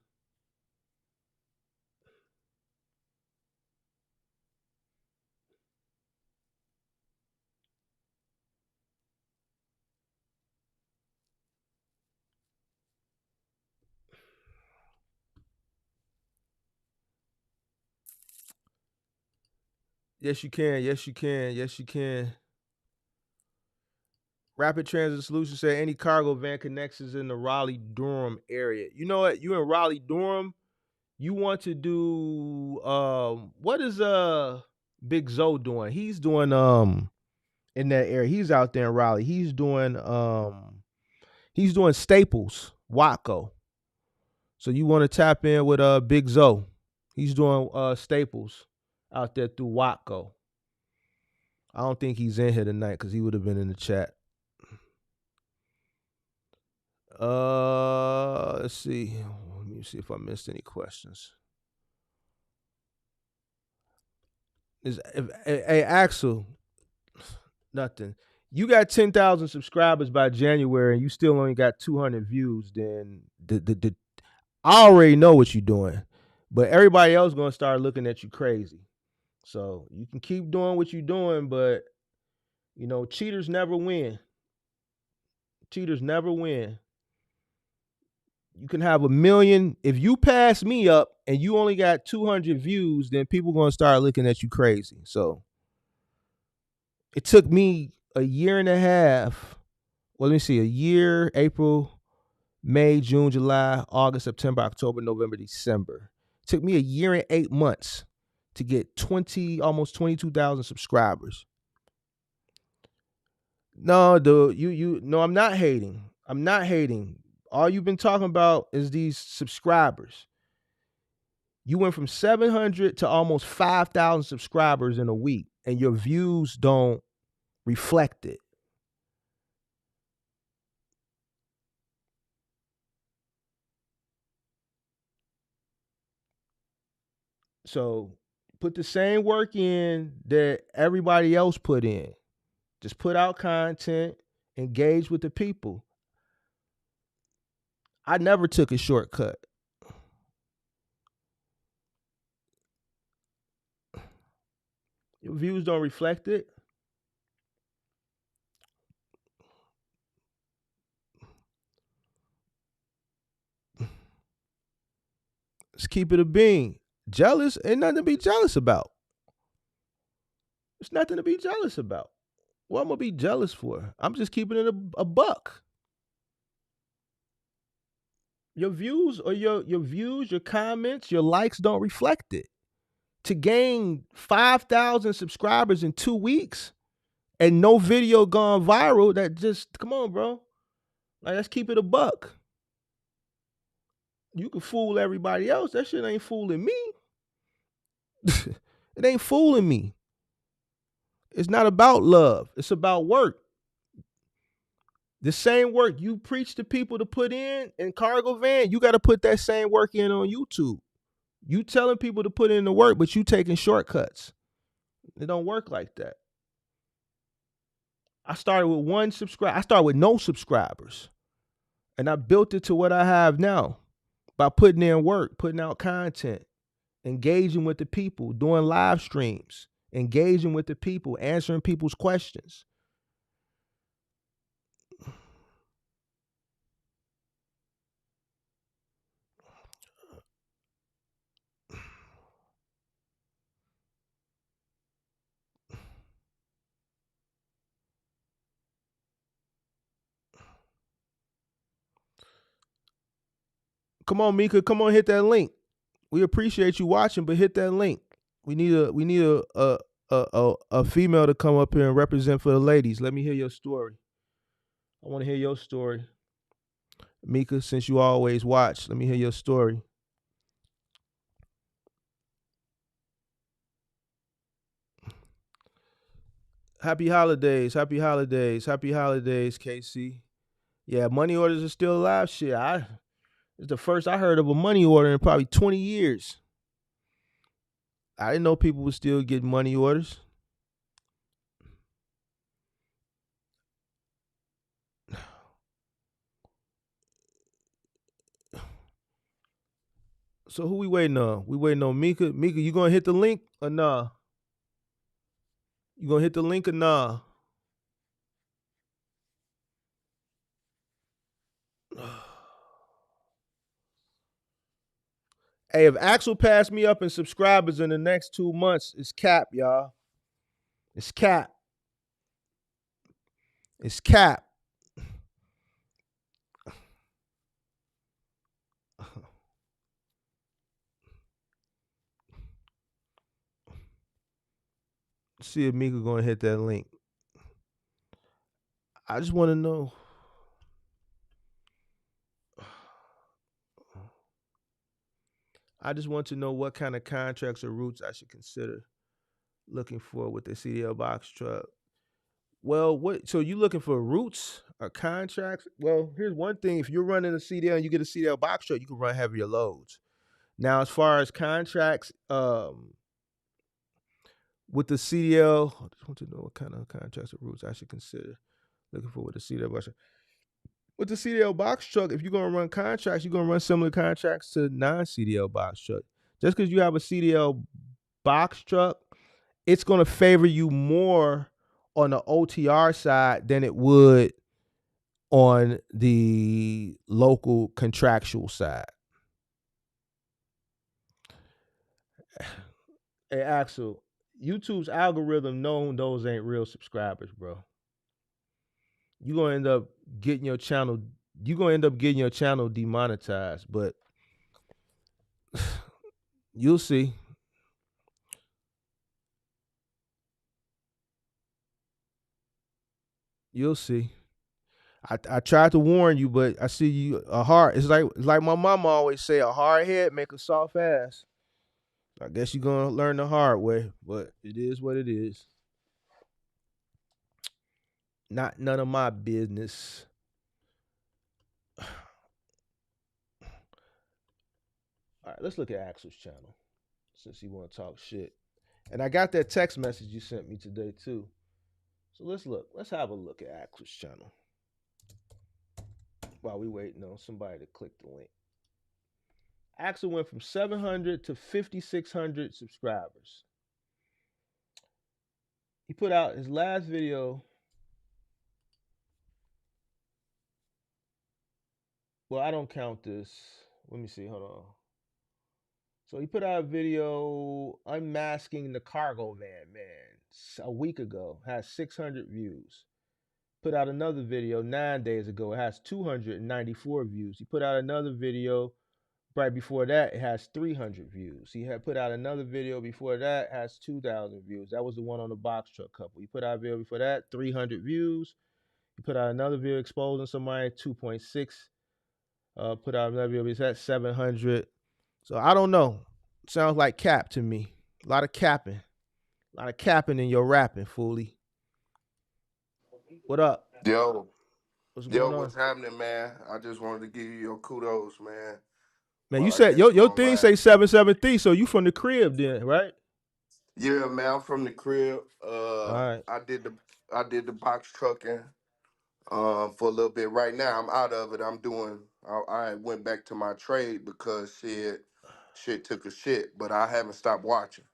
Yes, you can. Yes, you can. Yes, you can. Rapid Transit Solutions say any cargo van connections in the Raleigh Durham area. You know what? You in Raleigh Durham, you want to do what is Big Zoe doing? He's doing in that area. He's out there in Raleigh. He's doing Staples, Watco. So you want to tap in with Big Zoe. He's doing Staples out there through Watco. I don't think he's in here tonight because he would have been in the chat. Let's see. Let me see if I missed any questions. Hey, Axel, nothing. You got 10,000 subscribers by January and you still only got 200 views, then I already know what you're doing. But everybody else going to start looking at you crazy. So you can keep doing what you're doing, but cheaters never win. Cheaters never win. You can have 1 million. If you pass me up and you only got 200 views, then people going to start looking at you crazy. So it took me a year and a half. Well, let me see. A year, April, May, June, July, August, September, October, November, December. It took me a year and 8 months to get almost 22,000 subscribers. No, dude, no, I'm not hating. I'm not hating. All you've been talking about is these subscribers. You went from 700 to almost 5,000 subscribers in a week, and your views don't reflect it. So put the same work in that everybody else put in. Just put out content, engage with the people. I never took a shortcut. Your views don't reflect it. Let's keep it a bean. Jealous ain't nothing to be jealous about. It's nothing to be jealous about. What I'm gonna be jealous for? I'm just keeping it a buck. Your views or your views, your comments, your likes don't reflect it. To gain 5,000 subscribers in 2 weeks and no video gone viral, that just come on, bro. Like, let's keep it a buck. You can fool everybody else. That shit ain't fooling me. It ain't fooling me. It's not about love. It's about work. The same work you preach to people to put in cargo van, you got to put that same work in on YouTube. You telling people to put in the work, but you taking shortcuts. It don't work like that. I started with I started with no subscribers. And I built it to what I have now by putting in work, putting out content, engaging with the people, doing live streams, engaging with the people, answering people's questions. Come on, Mika. Come on, hit that link. We appreciate you watching, but hit that link. We need a female to come up here and represent for the ladies. Let me hear your story. I want to hear your story. Mika, since you always watch, let me hear your story. Happy holidays, happy holidays, happy holidays, KC. Yeah, money orders are still alive. Shit, it's the first I heard of a money order in probably 20 years. I didn't know people would still get money orders. So who we waiting on? We waiting on Mika. Mika, you gonna hit the link or nah? You gonna hit the link or nah? Hey, if Axel passed me up in subscribers in the next 2 months, it's cap, y'all. It's cap. It's cap. See if Mika gonna hit that link. I just want to know. I just want to know what kind of contracts or routes I should consider looking for with the CDL box truck. Well, so you looking for routes or contracts? Well, here's one thing. If you're running a CDL and you get a CDL box truck, you can run heavier loads. Now, as far as contracts, with the CDL, I just want to know what kind of contracts or routes I should consider looking for with the CDL box truck. With the CDL box truck, if you're going to run contracts, you're going to run similar contracts to non-CDL box truck. Just because you have a CDL box truck, it's going to favor you more on the OTR side than it would on the local contractual side. Hey Axel, YouTube's algorithm known those ain't real subscribers, bro. You gonna end up getting your channel. You gonna end up getting your channel demonetized, but you'll see. You'll see. I tried to warn you, but I see you a hard. It's like my mama always say, a hard head make a soft ass. I guess you're gonna learn the hard way, but it is what it is. Not none of my business. All right, let's look at Axel's channel since he want to talk shit. And I got that text message you sent me today too. So let's look. Let's have a look at Axel's channel while we waiting on somebody to click the link. Axel went from 700 to 5,600 subscribers. He put out his last video. Well, I don't count this. Let me see. Hold on. So he put out a video unmasking the cargo van, a week ago. Has 600 views. Put out another video 9 days ago. It has 294 views. He put out another video right before that. It has 300 views. He had put out another video before that. Has 2,000 views. That was the one on the box truck couple. He put out a video before that. 300 views. He put out another video exposing somebody. 2.6. Put out another video. He's at 700. So I don't know. Sounds like cap to me. A lot of capping. A lot of capping in your rapping, Foolie. What up? Yo, What's yo, going on? what's happening, man? I just wanted to give you your kudos, man. Man, you I said guess your going thing live. say 773, so you from the crib then, right? Yeah, man, I'm from the crib. All right. I did the box trucking for a little bit. Right now, I'm out of it. I went back to my trade because shit took a shit, but I haven't stopped watching.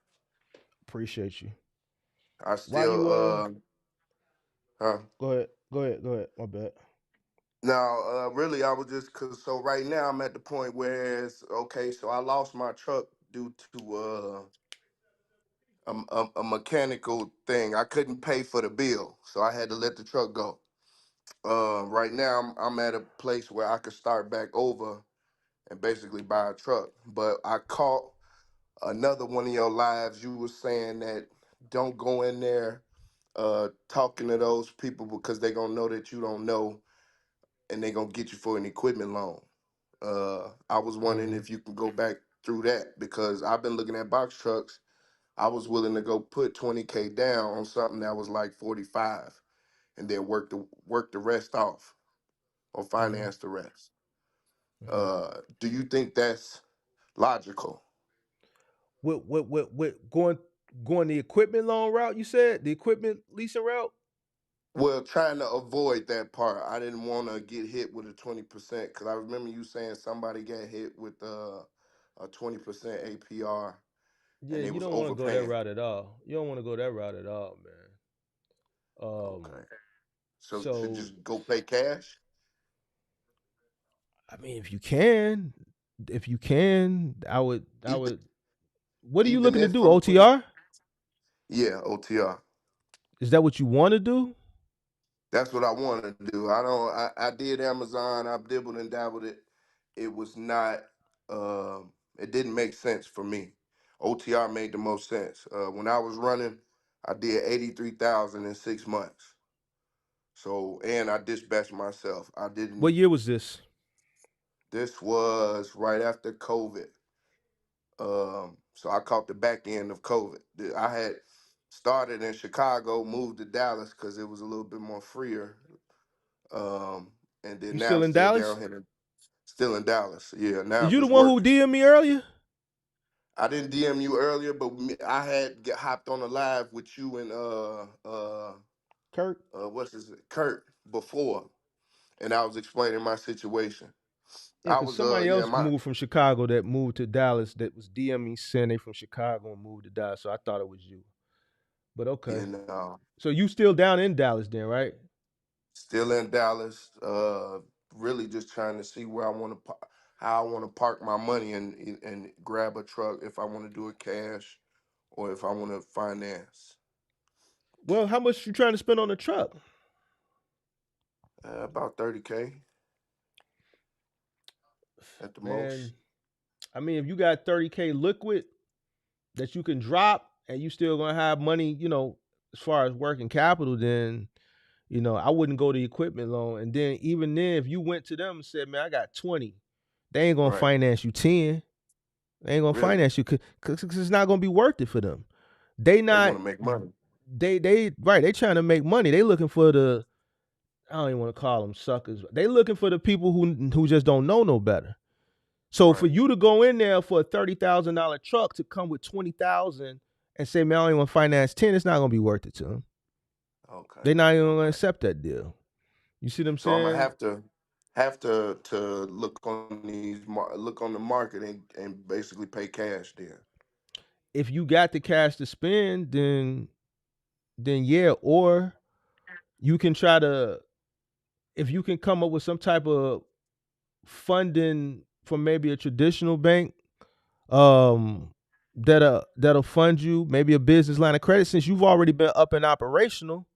Appreciate you. I Why you still huh? Go ahead. My bad. Now, really, I was just cause so right now I'm at the point where it's okay. So I lost my truck due to a mechanical thing. I couldn't pay for the bill, so I had to let the truck go. Right now I'm at a place where I could start back over and basically buy a truck. But I caught another one of your lives. You were saying that don't go in there talking to those people because they're gonna know that you don't know and they're gonna get you for an equipment loan. I was wondering if you could go back through that because I've been looking at box trucks. I was willing to go put 20K down on something that was like 45 and then work the rest off or Mm-hmm. finance the rest. Mm-hmm. Do you think that's logical? What going the equipment loan route, you said? The equipment leasing route? Well, trying to avoid that part. I didn't want to get hit with a 20% because I remember you saying somebody got hit with a 20% APR Yeah, and they you was don't want to go that overpaying. route at all. You don't want to go that route at all, man. Okay. So should So just go pay cash? I mean, if you can, I Even would. What are you even looking to if do? I'm putting OTR? yeah, OTR. Is that what you want to do? That's what I want to do. I did Amazon. I dibbled and dabbled it. It was not. It didn't make sense for me. OTR made the most sense. When I was running, I did 83,000 in 6 months. So and I dispatched myself. I What didn't. year was this? This was right after COVID. So I caught the back end of COVID. I had started in Chicago, moved to Dallas because it was a little bit more freer. Um, and then You now still I'm in still Dallas? down here, still in Dallas. Yeah, now Is I'm you the just one who working. DM'd me earlier? I didn't DM you earlier, but I had hopped on a live with you and Kurt? what's his Kurt before, and I was explaining my situation. Yeah, I because was somebody yeah else my moved from Chicago that moved to Dallas that was DMing saying they from Chicago and moved to Dallas. So I thought it was you. But okay. you know So you still down in Dallas then, right? Still in Dallas. Really just trying to see where I want to, how I want to park my money and grab a truck if I want to do it cash or if I want to finance. Well, how much you trying to spend on the truck? About 30K at the Man, most. I mean, if you got 30K liquid that you can drop and you still gonna have money, as far as working capital, then I wouldn't go the equipment loan. And then even then, if you went to them and said, "Man, I got 20," they ain't gonna Right. finance you 10. They ain't gonna Really. finance you because it's not gonna be worth it for them. They They not want to make money. they right. They trying to make money. They looking for the I don't even want to call them suckers. They looking for the people who just don't know no better. So for Right. you to go in there for a $30,000 truck to come with 20,000 and say, "Man, I don't even want to finance 10," it's not gonna be worth it to them. Okay. They're not even gonna Okay. accept that deal. You see what I'm So I'm gonna saying? have to look on look on the market and basically pay cash then. If you got the cash to spend, then yeah, or you can try to if you can come up with some type of funding from maybe a traditional bank, that'll fund you, maybe a business line of credit. Since you've already been up and operational,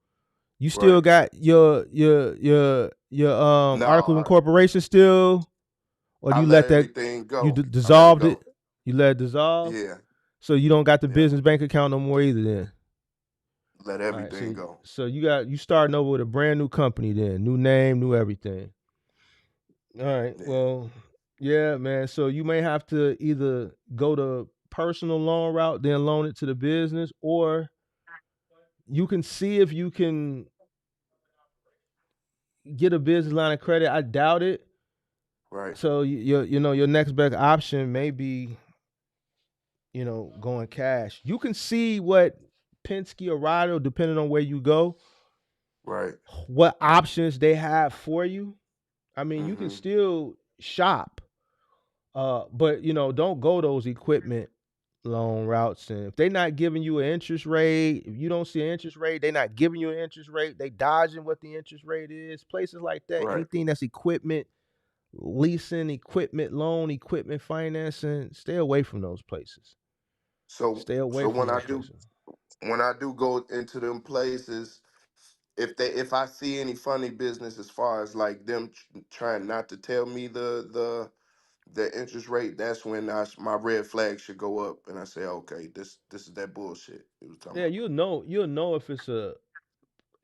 you still Right. got your No, article of incorporation still, or I you let let that everything you go. I let it dissolved it? go. You let it dissolve, Yeah. so you don't got the Yeah. business bank account no more either. Then Let all right, everything so go. you starting over with a brand new company, then new name, new everything. All right. Yeah. Well, yeah, man. So you may have to either go the personal loan route, then loan it to the business, or you can see if you can get a business line of credit. I doubt it. Right. So your next best option may be going cash. You can see what Penske or Ryder, depending on where you go, Right. what options they have for you. I mean, you can Mm-hmm. still shop. But don't go those equipment loan routes. And if they're not giving you an interest rate, if you don't see an interest rate, they're not giving you an interest rate. They dodging what the interest rate is. Places like that, Right. anything that's equipment leasing, equipment loan, equipment financing, stay away from those places. So Stay away so from when I those do places. when I do go into them places, if I see any funny business as far as like them trying not to tell me the interest rate, that's when my red flag should go up, and I say, okay, this is that bullshit you was talking Yeah, about. you'll know if it's a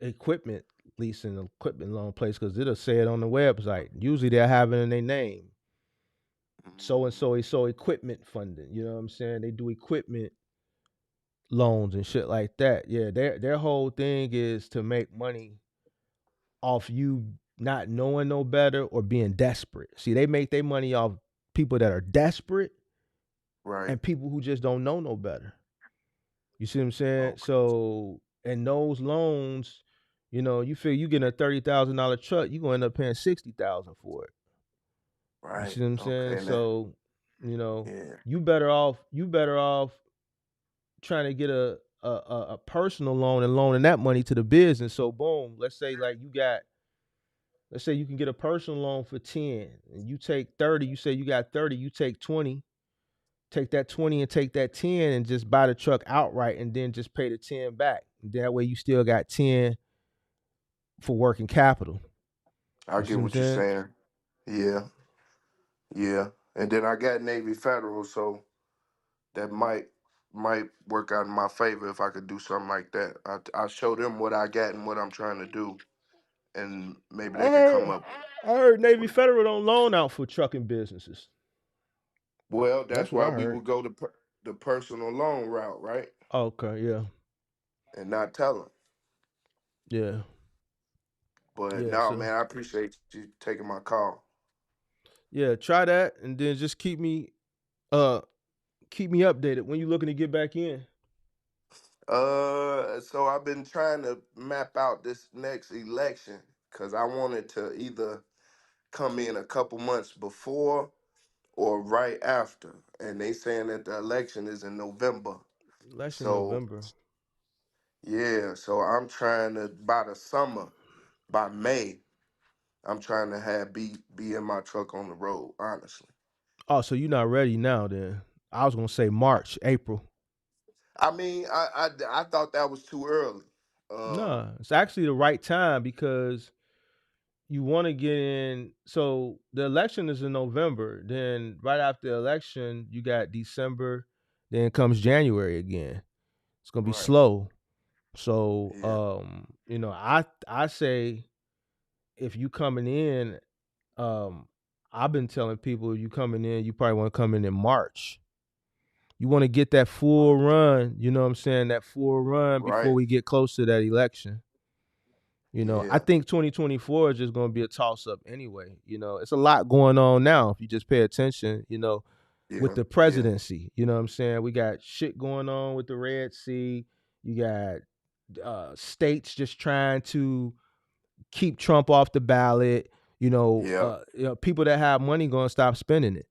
equipment leasing equipment loan place because it'll say it on the website. Usually they'll have it in their name. So and Mm, so equipment funding. You know what I'm saying? They do equipment loans and shit like that. Yeah, their whole thing is to make money off you not knowing no better or being desperate. See, they make their money off people that are desperate right. and people who just don't know no better. You see what I'm saying? Okay. So, and those loans, you figure you getting a $30,000 truck, you gonna end up paying 60,000 for it. You Right. see what I'm saying? Okay. Now. So, you know, Yeah. you better off trying to get a personal loan and loaning that money to the business. So boom, let's say you can get a personal loan for 10 and you take 30, you say you got 30, you take 20, take that 20 and take that 10 and just buy the truck outright and then just pay the 10 back. That way you still got 10 for working capital. I You see get what I'm what you're saying? saying. Yeah. Yeah. And then I got Navy Federal, so that might work out in my favor if I could do something like that. I show them what I got and what I'm trying to do, and maybe I they could come heard up I heard Navy with. Federal don't loan out for trucking businesses. Well, That's that's what why I we heard. would go the personal loan route, right? Okay, yeah. And not tell them. Yeah. But Yeah, no, so man, I appreciate you taking my call. yeah, try that and then just uh keep me updated when you looking to get back in. So I've been trying to map out this next election because I wanted to either come in a couple months before or right after, and they saying that the election is in November. Election So November. yeah, so I'm trying to by the summer by May, I'm trying to have be in my truck on the road. Honestly, Oh, so you're not ready now then? I was gonna say March, April. I mean, I thought that was too early. Um, No, it's actually the right time because you want to get in. So the election is in November. Then right after the election, you got December. Then comes January again. It's gonna be right. slow. So Yeah. I say if you coming in, um, I've been telling people you coming in, you probably want to come in March. You want to get that full March. run, you know what I'm saying? That full run before Right. we get close to that election. I Yeah. think 2024 is just going to be a toss up anyway. It's a lot going on now if you just pay attention, with Yeah. the Yeah. presidency. You know what I'm saying? We got shit going on with the Red Sea. You got states just trying to keep Trump off the ballot. Yeah. People that have money going to stop spending it.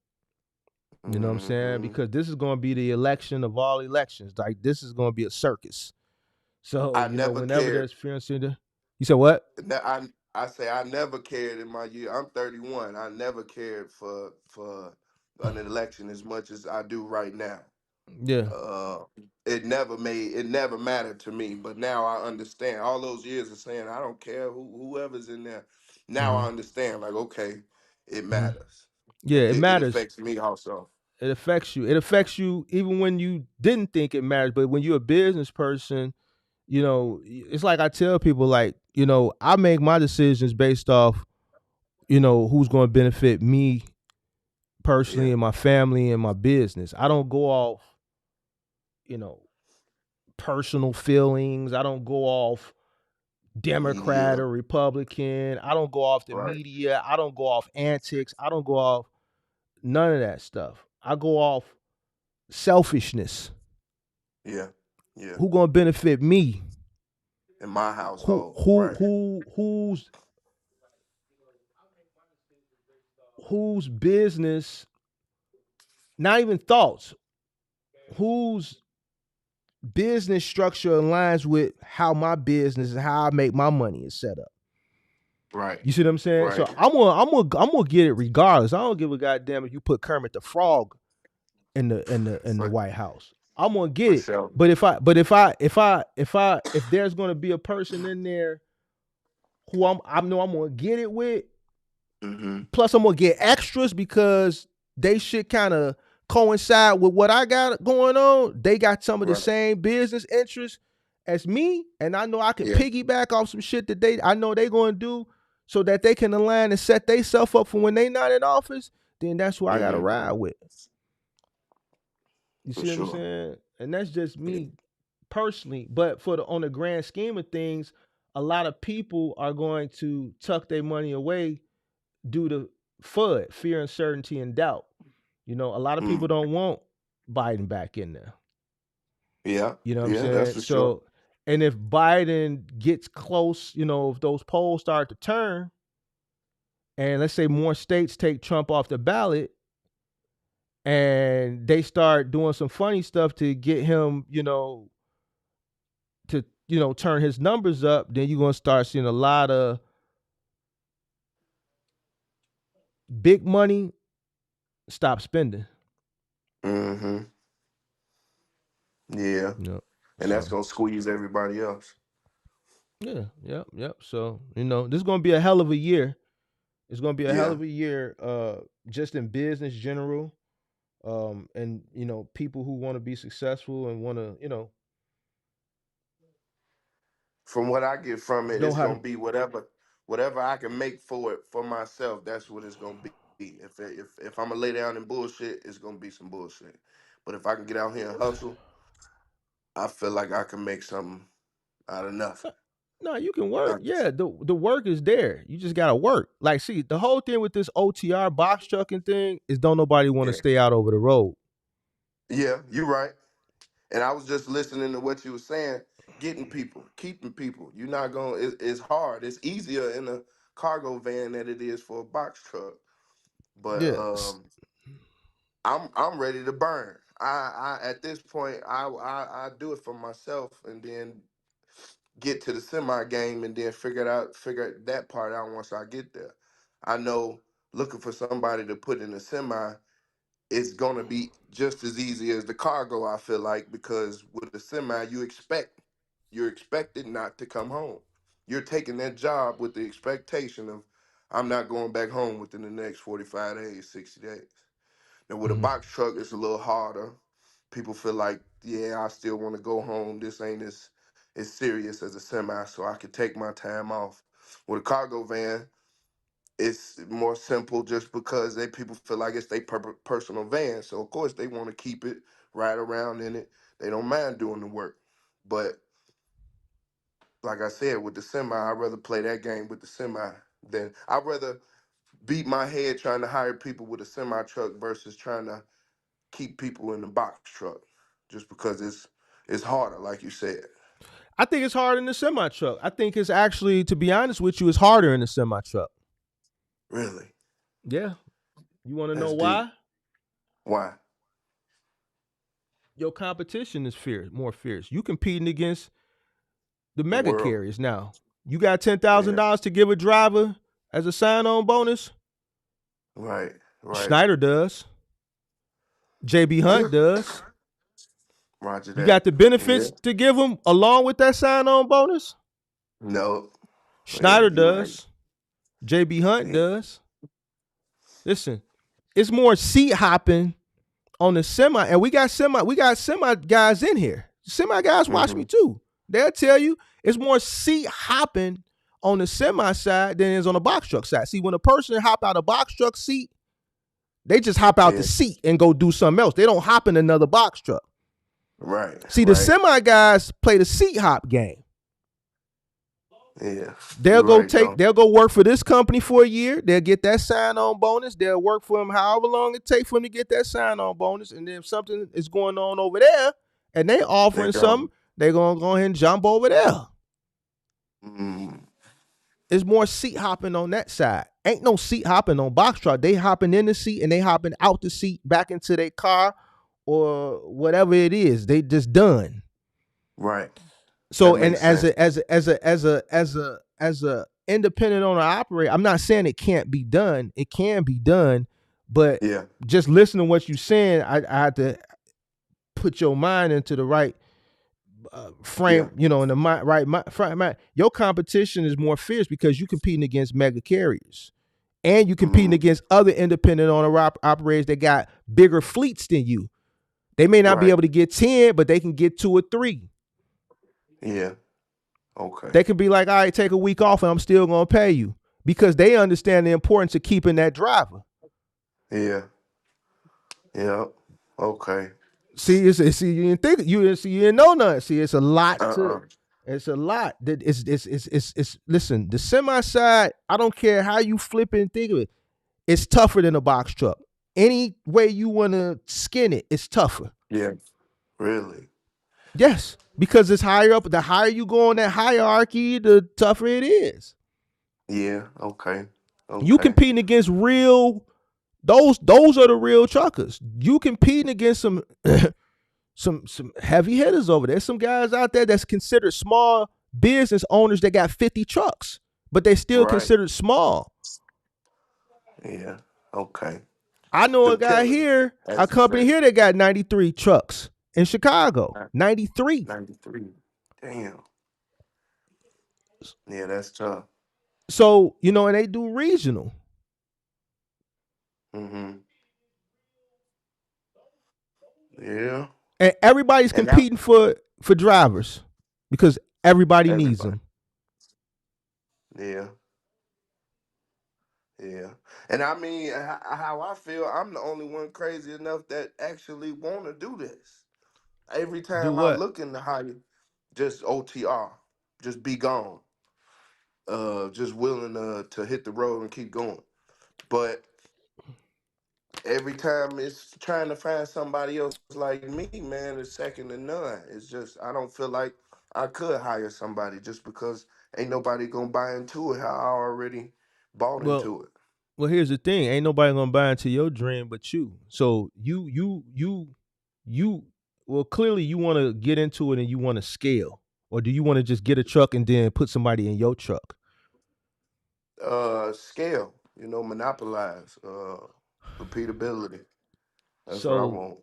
You know what I'm saying? Hmm. Because this is going to be the election of all elections. Like this is going to be a circus. So, I never whenever cared. there's fear and center, you said what? I say I never cared in my year. I'm 31. I never cared for an election as much as I do right now. Yeah. Uh, it never mattered to me. But now I understand. All those years of saying I don't care whoever's in there. Now hmm I understand. Like okay, it hmm matters. Yeah, it It matters. affects me also. It affects you. It affects you even when you didn't think it matters. But when you're a business person, it's like I tell people, like, I make my decisions based off, who's going to benefit me personally Yeah. and my family and my business. I don't go off, you know, personal feelings. I don't go off Democrat Media. or Republican. I don't go off the Right. media. I don't go off antics. I don't go off none of that stuff. I go off selfishness. Yeah. Yeah. Who gonna benefit me? In my Who household. who Right. who whose whose business? Not even thoughts. Whose business structure aligns with how my business and how I make my money is set up. Right. You see what I'm saying? So Right. I'm gonna get it regardless. I don't give a goddamn if you put Kermit the Frog in the For White House. I'm gonna get for it. sure. But if there's gonna be a person in there who I know I'm gonna get it with, Hmm. plus I'm gonna get extras because they should kind of coincide with what I got going on. They got some of the Right. same business interests as me, and I know I can Yeah. piggyback off some shit that I know they gonna do so that they can align and set themselves up for when they not in office. Then that's who I gotta Hmm. ride with. You For see what I'm sure. saying? And that's just Yeah. me personally. But on the grand scheme of things, a lot of people are going to tuck their money away due to FUD, fear, uncertainty, and doubt. A lot of people Mm. don't want Biden back in there. Yeah. You know what I'm Yeah. That's saying? for sure. So, and if Biden gets close, if those polls start to turn, and let's say more states take Trump off the ballot, and they start doing some funny stuff to get him, to turn his numbers up, then you're gonna start seeing a lot of big money stop spending. Hmm. Yeah. And that's So gonna squeeze everybody else. yeah, yep. So this is gonna be a hell of a year. It's gonna be a hell Yeah. of a year, just in business general, and people who want to be successful and want to, From what I get from it, know it's how to. gonna be whatever I can make for it for myself. That's what it's gonna be. If I'm gonna lay down in bullshit, it's gonna be some bullshit. But if I can get out here and hustle, I feel like I can make something out of nothing. No, you can work. Honestly. Yeah, the work is there. You just gotta work. Like, see, the whole thing with this OTR box trucking thing is don't nobody want to Yeah. stay out over the road. Yeah, you're right. And I was just listening to what you were saying. Getting people, keeping people. You're not going. It's hard. It's easier in a cargo van than it is for a box truck. But Yeah, I'm ready to burn. I at this point I do it for myself, and then get to the semi game and then figure that part out once I get there. I know looking for somebody to put in a semi, it's gonna be just as easy as the cargo, I feel like, because with the semi you're expected not to come home. You're taking that job with the expectation of I'm not going back home within the next 45 days, 60 days. Now with a Mm-hmm. box truck it's a little harder. People feel like, yeah, I still want to go home. This ain't as serious as a semi, so I can take my time off. With a cargo van, it's more simple just because people feel like it's their personal van. So of course they want to keep it right around in it. They don't mind doing the work. But like I said, with the semi, I'd rather play that game with the semi than I'd rather beat my head trying to hire people with a semi truck versus trying to keep people in the box truck. Just because it's harder, like you said. I think it's harder in the semi truck. I think it's actually, to be honest with you, it's harder in the semi truck. Really? Yeah. You want to know That's deep. why? Why? Your competition is more fierce. You competing against the The mega world? carriers now. You got Yeah. $10,000 to give a driver as a sign-on bonus. Right. Right. Schneider does. JB Hunt does. Roger You that. got the Yeah. benefits to give them along with that sign-on bonus. No. Yeah, Schneider you're right. does. JB Hunt Yeah. does. Listen, it's more seat hopping on the semi, and we got semi guys in here. Semi guys watch me Mm-hmm. too. They'll tell you it's more seat hopping on the semi side than it is on the box truck side. See, when a person hop out a box truck seat, they just hop out the Yeah. seat and go do something else. They don't hop in another box truck. Right. See, the Right. semi guys play the seat hop game. Yeah. They'll You're go right though. they'll go work for this company for a year. They'll get that sign-on bonus. They'll work for them however long it takes for them to get that sign-on bonus. And then if something is going on over there and they They offering go. something, they're gonna go ahead and jump over there. Mm. It's more seat hopping on that side. Ain't no seat hopping on box truck. They hopping in the seat and they hopping out the seat back into their car or whatever it is. They just done. Right. So, That and makes sense. as a independent owner operator, I'm not saying it can't be done. It can be done, but Yeah. just listening to what you're saying, I had to put your mind into the right frame. Yeah. In the frame. Your competition is more fierce because you're competing against mega carriers, and you're competing Mm. against other independent owner operators that got bigger fleets than you. They may not be Right. able to get 10, but they can get 2 or 3. Yeah. Okay. They can be like, all right, take a week off and I'm still going to pay you, because they understand the importance of keeping that driver. Yeah. Yeah. Okay. See, you didn't know nothing. See, it's a lot Uh-uh. it's a lot. It's listen, the semi side, I don't care how you flip it and think of it, it's tougher than a box truck. Any way you want to skin it, it's tougher. Yeah. Really? Yes, because it's higher up. The higher you go on that hierarchy, the tougher it is. Yeah. Okay. You Okay. competing against real, those are the real truckers. You competing against some some heavy hitters over there. Some guys out there that's considered small business owners that got 50 trucks, but they still Right. considered small. Yeah. Okay. I know a Them guy killers, here, a as you company say. here that got 93 trucks in Chicago. 93. 93. Damn. Yeah, that's tough. So, and they do regional. Mm-hmm. Yeah. And everybody's And now competing for drivers because everybody needs everybody. them. Yeah. Yeah. And I mean, how I feel, I'm the only one crazy enough that actually want to do this. Every Do time I what? look in the hire, just OTR, just be gone. Just willing to hit the road and keep going. But every time it's trying to find somebody else like me, man, it's second to none. It's just I don't feel like I could hire somebody just because ain't nobody gonna buy into it how I already bought Well, into it. here's the thing. Ain't nobody gonna buy into your dream but you. So you well, clearly you want to get into it and you want to scale. Or do you want to just get a truck and then put somebody in your truck? Scale, monopolize, repeatability. That's what I So want.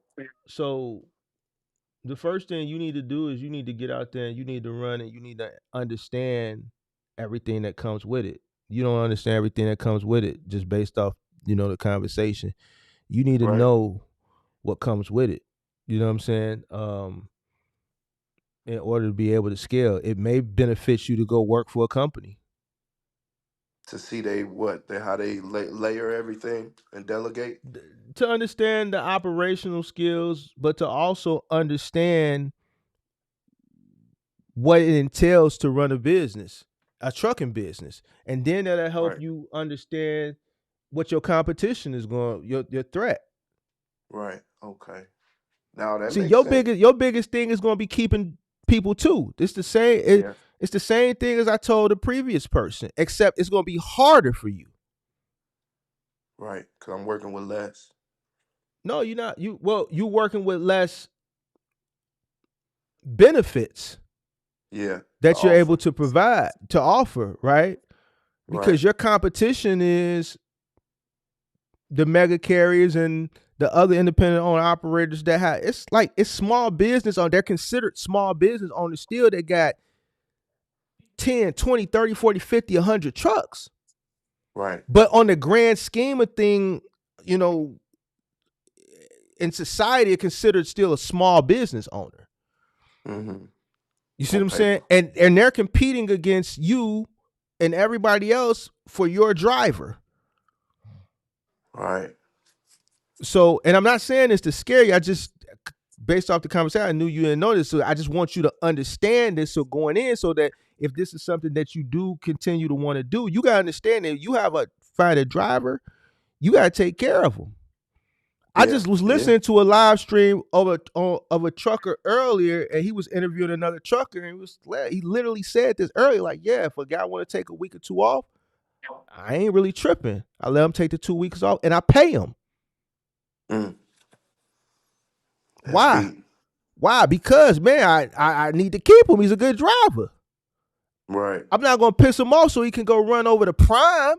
so the first thing you need to do is you need to get out there and you need to run and you need to understand everything that comes with it. You don't understand everything that comes with it just based off, the conversation. You need to Right. know what comes with it. You know what I'm saying? In order to be able to scale, it may benefit you to go work for a company. To see how they layer everything and delegate. To understand the operational skills, but to also understand what it entails to run a business, a trucking business. And then that'll help Right. you understand what your competition is going, your threat. Right. Okay. Now that See, makes sense. your biggest thing is going to be keeping people too. It's the same. Yeah. It's the same thing as I told the previous person, except it's going to be harder for you. Right. Because I'm working with less. No, you're not. You working with less benefits. Yeah. That you're able Offer. to provide, to offer, right? Because Right. your competition is the mega carriers and the other independent owner operators that have, it's small business, or they're considered small business owners still, that got 10, 20, 30, 40, 50, 100 trucks. Right. But on the grand scheme of thing, in society, it's considered still a small business owner. Mm-hmm. You see what I'm saying? And they're competing against you and everybody else for your driver. Right. So, and I'm not saying this to scare you. I just, based off the conversation, I knew you didn't know this. So I just want you to understand this. So going in, so that if this is something that you do continue to want to do, you got to understand that you find a driver, you got to take care of them. I just was listening to a live stream of a trucker earlier, and he was interviewing another trucker, and he literally said this earlier, like, yeah, if a guy want to take a week or two off, I ain't really tripping. I let him take the 2 weeks off, and I pay him. Why? Deep. Why? Because, man, I need to keep him. He's a good driver. Right. I'm not gonna piss him off so he can go run over the prime.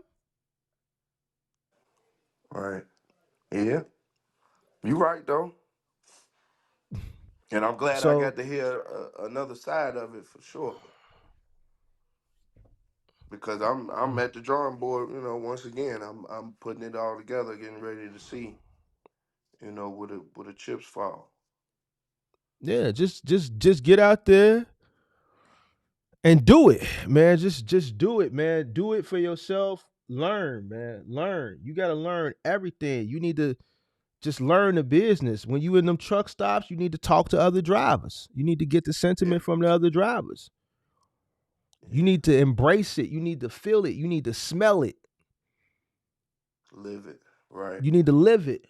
Right. Yeah. You right though. And I'm glad I got to hear another side of it for sure. Because I'm at the drawing board, once again, I'm putting it all together, getting ready to see, where the chips fall. Yeah, just get out there and do it, man. Just do it, man. Do it for yourself. Learn, man. Learn. You gotta learn everything. You need to just learn the business. When you in them truck stops, you need to talk to other drivers. You need to get the sentiment from the other drivers. You need to embrace it. You need to feel it. You need to smell it. Live it. Right. You need to live it.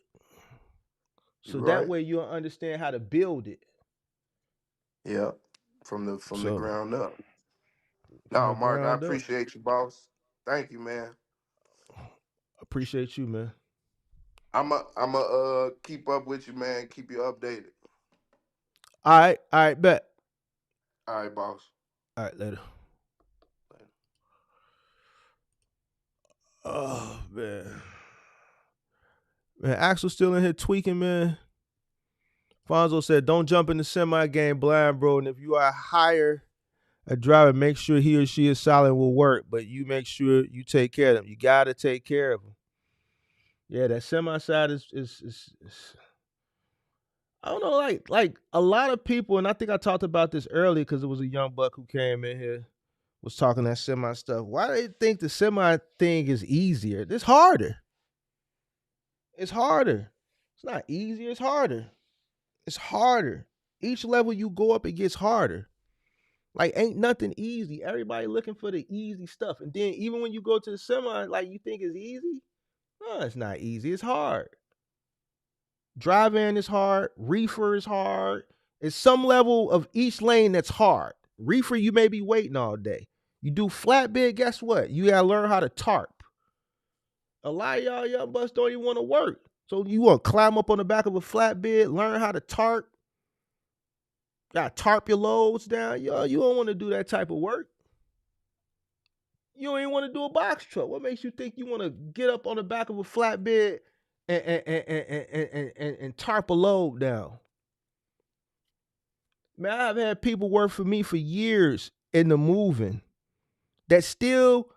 So that Right. way you'll understand how to build it. Yeah. From the ground up. No, Mark, I appreciate you, boss. Thank you, man. Appreciate you, man. I'ma keep up with you, man. Keep you updated. All right, bet. All right, boss. All right, later. Oh, man. Man, Axel's still in here tweaking, man. Fonzo said, don't jump in the semi game blind, bro. And if you are hire a driver, make sure he or she is solid and will work. But you make sure you take care of them. You got to take care of them. Yeah, that semi side is I don't know, like a lot of people, and I think I talked about this earlier because it was a young buck who came in here, was talking that semi stuff. Why do they think the semi thing is easier? It's harder. It's harder. It's not easier. It's harder. It's harder. Each level you go up, it gets harder. Like, ain't nothing easy. Everybody looking for the easy stuff. And then even when you go to the semi, like, you think it's easy? No, it's not easy. It's hard. Drive-in is hard. Reefer is hard. It's some level of each lane that's hard. Reefer, you may be waiting all day. You do flatbed, guess what? You gotta learn how to tarp. A lot of y'all young bucks don't even want to work... So you want to climb up on the back of a flatbed, learn how to tarp. A lot of y'all young bucks don't even want to work. So you want to climb up on the back of a flatbed, learn how to tarp. So you want to climb up on the back of a flatbed, learn how to tarp. A lot of y'all young bucks don't even want to work. So you want to climb up on the back of a flatbed, learn how to tarp. Got tarp your loads down. Yo, you don't want to do that type of work. You don't even want to do a box truck. What makes you think you want to get up on the back of a flatbed and tarp a load down? Man, I've had people work for me for years in the moving that still,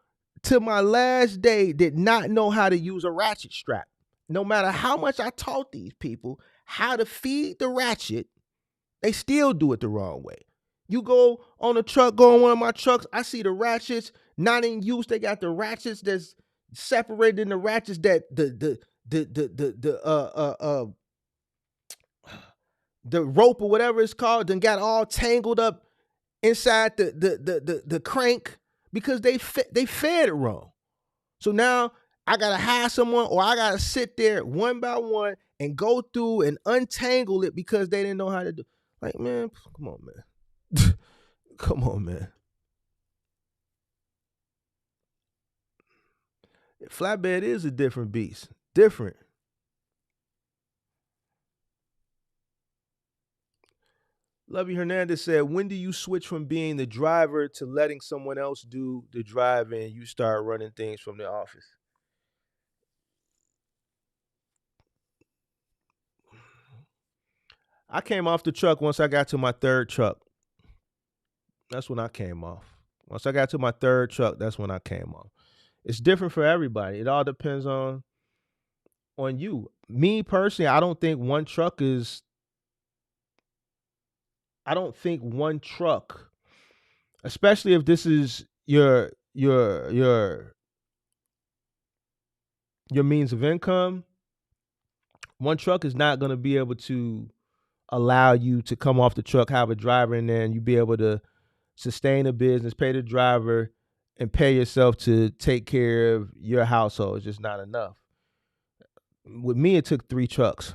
to my last day, did not know how to use a ratchet strap. No matter how much I taught these people how to feed the ratchet, they still do it the wrong way. You go on a truck, go on one of my trucks, I see the ratchets not in use. They got the ratchets that's separated in the ratchets that the rope or whatever it's called, then got all tangled up inside the crank because they fed it wrong. So now I gotta hire someone, or I gotta sit there one by one and go through and untangle it because they didn't know how to do. Like, man, come on, man. Come on, man. Flatbed is a different beast. Different. Lovey Hernandez said, when do you switch from being the driver to letting someone else do the driving and you start running things from the office? I came off the truck once I got to my third truck. That's when I came off. Once I got to my third truck, that's when I came off. It's different for everybody. It all depends on you. Me personally, I don't think one truck, especially if this is your means of income, one truck is not going to be able to allow you to come off the truck, have a driver in there, and you be able to sustain a business, pay the driver, and pay yourself to take care of your household. It's just not enough. With me, it took 3 trucks.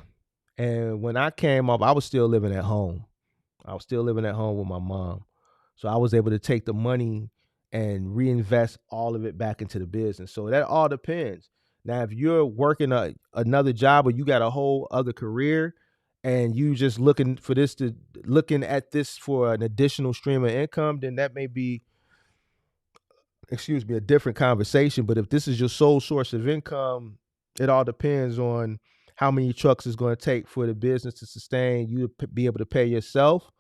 And when I came off, I was still living at home. I was still living at home with my mom. So I was able to take the money and reinvest all of it back into the business. So that all depends. Now, if you're working another job or you got a whole other career and you just looking at this for an additional stream of income, then that may be, a different conversation. But if this is your sole source of income, it all depends on how many trucks it's going to take for the business to sustain you to be able to pay yourself,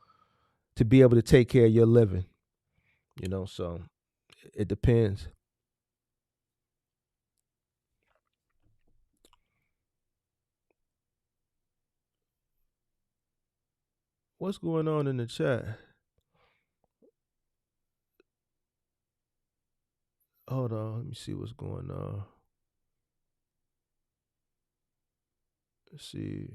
to be able to take care of your living. So it depends. What's going on in the chat? Hold on, let me see what's going on. Let's see.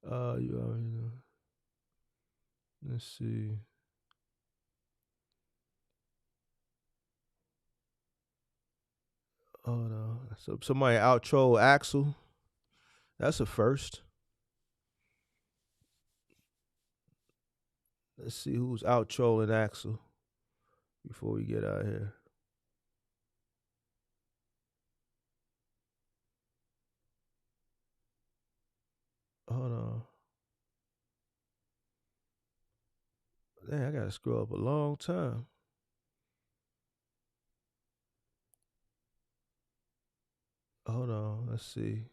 You already know. Let's see. Hold on. So somebody outro Axel. That's a first. Let's see who's out trolling Axel before we get out of here. Hold on. Dang, I gotta scroll up a long time. Hold on, let's see.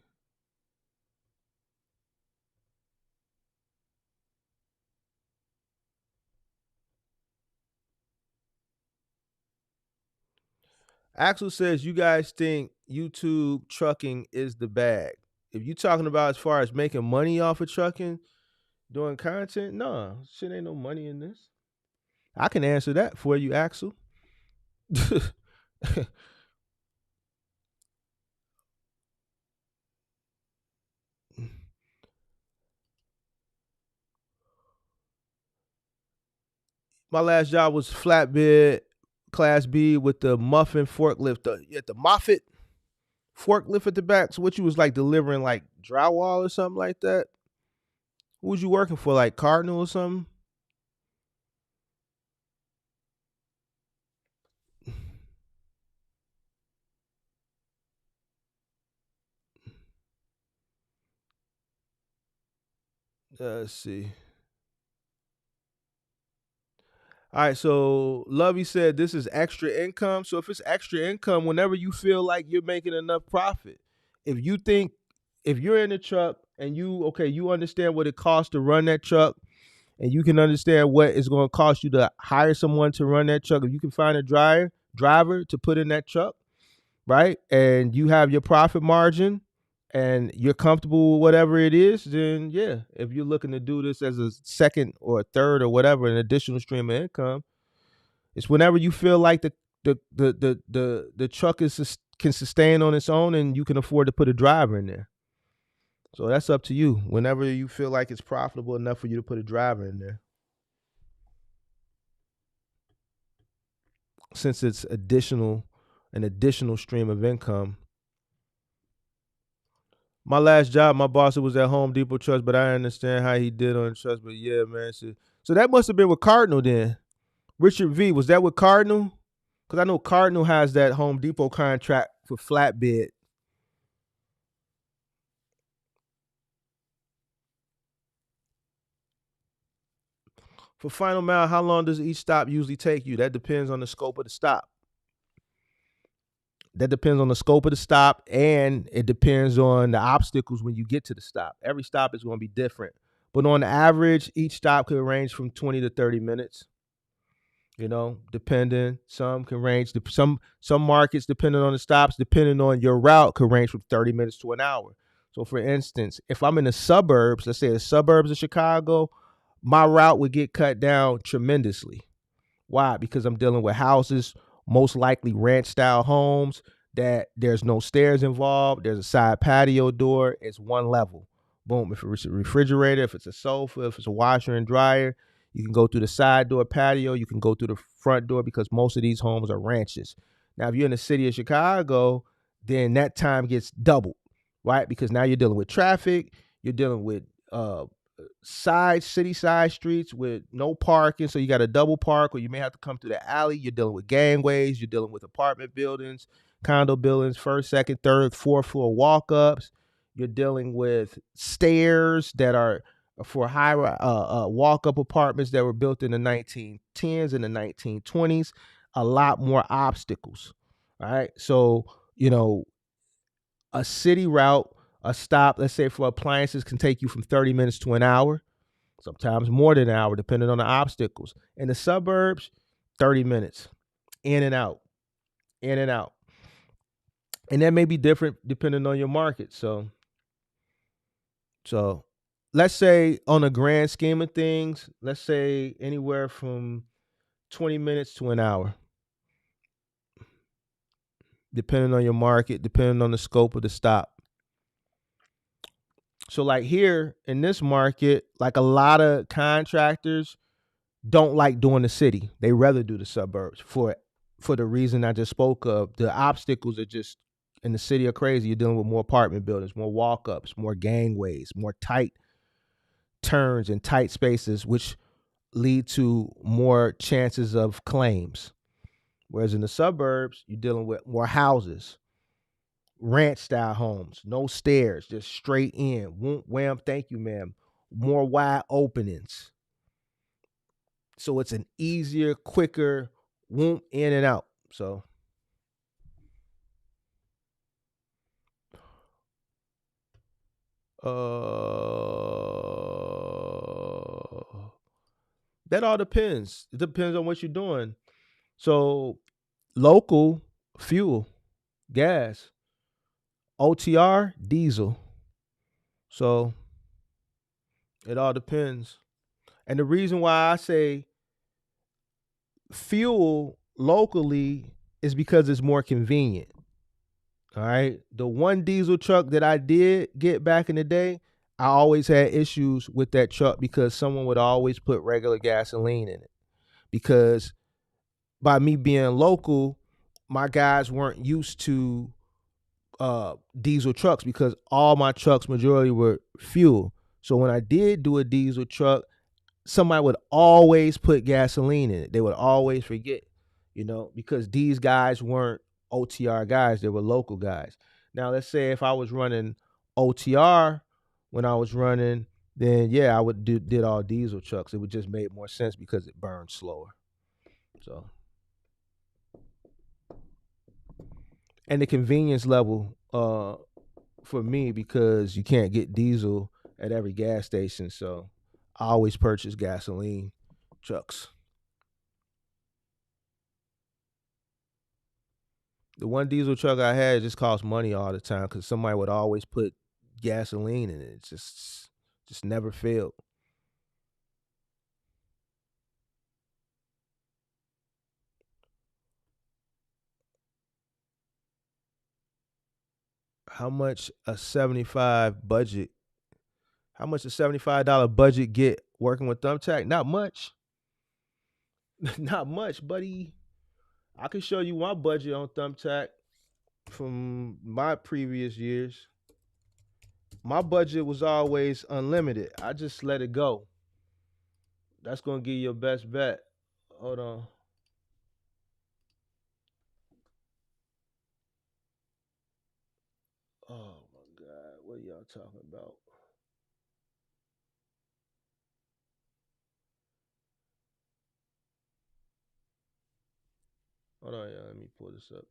Axel says, you guys think YouTube trucking is the bag. If you talking about as far as making money off of trucking, doing content, nah, shit ain't no money in this. I can answer that for you, Axel. My last job was flatbed, Class B with the muffin forklift. The Moffat forklift at the back. So what you was like delivering like drywall or something like that? Who was you working for? Like Cardinal or something? Let's see. All right, so Lovey said this is extra income. So if it's extra income, whenever you feel like you're making enough profit, if you think if you're in the truck and you understand what it costs to run that truck, and you can understand what it's going to cost you to hire someone to run that truck, if you can find a driver to put in that truck, right? And you have your profit margin and you're comfortable with whatever it is, then yeah, if you're looking to do this as a second or a third or whatever, an additional stream of income, it's whenever you feel like the truck can sustain on its own and you can afford to put a driver in there. So that's up to you. Whenever you feel like it's profitable enough for you to put a driver in there. Since it's an additional stream of income. My last job, my boss, it was at Home Depot Trust, but I understand how he did on the trust. But yeah, man. So that must have been with Cardinal then. Richard V, was that with Cardinal? Because I know Cardinal has that Home Depot contract for flatbed. For final mile, how long does each stop usually take you? That depends on the scope of the stop. That depends on the scope of the stop, and it depends on the obstacles when you get to the stop. Every stop is going to be different. But on average, each stop could range from 20 to 30 minutes. Depending. Some can range, some markets, depending on the stops, depending on your route, could range from 30 minutes to an hour. So for instance, if I'm in the suburbs, let's say the suburbs of Chicago, my route would get cut down tremendously. Why? Because I'm dealing with houses, most likely ranch style homes that there's no stairs involved. There's a side patio door. It's one level. Boom. If it's a refrigerator, if it's a sofa, if it's a washer and dryer, you can go through the side door patio. You can go through the front door because most of these homes are ranches. Now, if you're in the city of Chicago, then that time gets doubled, right? Because now you're dealing with traffic. You're dealing with city side streets with no parking, so you got to double park, or you may have to come through the alley. You're dealing with gangways, you're dealing with apartment buildings, condo buildings, first, second, third, fourth floor walk-ups. You're dealing with stairs that are for high walk-up apartments that were built in the 1910s and the 1920s. A lot more obstacles. All right, so a city route, a stop, let's say for appliances, can take you from 30 minutes to an hour, sometimes more than an hour, depending on the obstacles. In the suburbs, 30 minutes, in and out, in and out. And that may be different depending on your market. So let's say on a grand scheme of things, let's say anywhere from 20 minutes to an hour, depending on your market, depending on the scope of the stop. So like here in this market, like a lot of contractors don't like doing the city. They rather do the suburbs for the reason I just spoke of. The obstacles are just in the city are crazy. You're dealing with more apartment buildings, more walk-ups, more gangways, more tight turns and tight spaces, which lead to more chances of claims. Whereas in the suburbs, you're dealing with more houses, ranch style homes, no stairs, just straight in. Wham, thank you, ma'am. More wide openings. So it's an easier, quicker, in and out. So that all depends. It depends on what you're doing. So local, fuel, gas. OTR, diesel. So it all depends. And the reason why I say fuel locally is because it's more convenient. All right. The one diesel truck that I did get back in the day, I always had issues with that truck because someone would always put regular gasoline in it. Because by me being local, my guys weren't used to diesel trucks because all my trucks majority were fuel. So when I did do a diesel truck, somebody would always put gasoline in it. They would always forget, because these guys weren't OTR guys. They were local guys. Now, let's say if I was running OTR when I was running then yeah, I would did all diesel trucks. It would just make more sense because it burns slower. So, and the convenience level for me, because you can't get diesel at every gas station, so I always purchase gasoline trucks. The one diesel truck I had just cost money all the time because somebody would always put gasoline in it. It just never failed. How much a 75 budget? How much a $75 budget get working with Thumbtack? Not much. Not much, buddy. I can show you my budget on Thumbtack from my previous years. My budget was always unlimited. I just let it go. That's gonna give you your best bet. Hold on. Oh my God, what are y'all talking about? Hold on, y'all. Let me pull this up.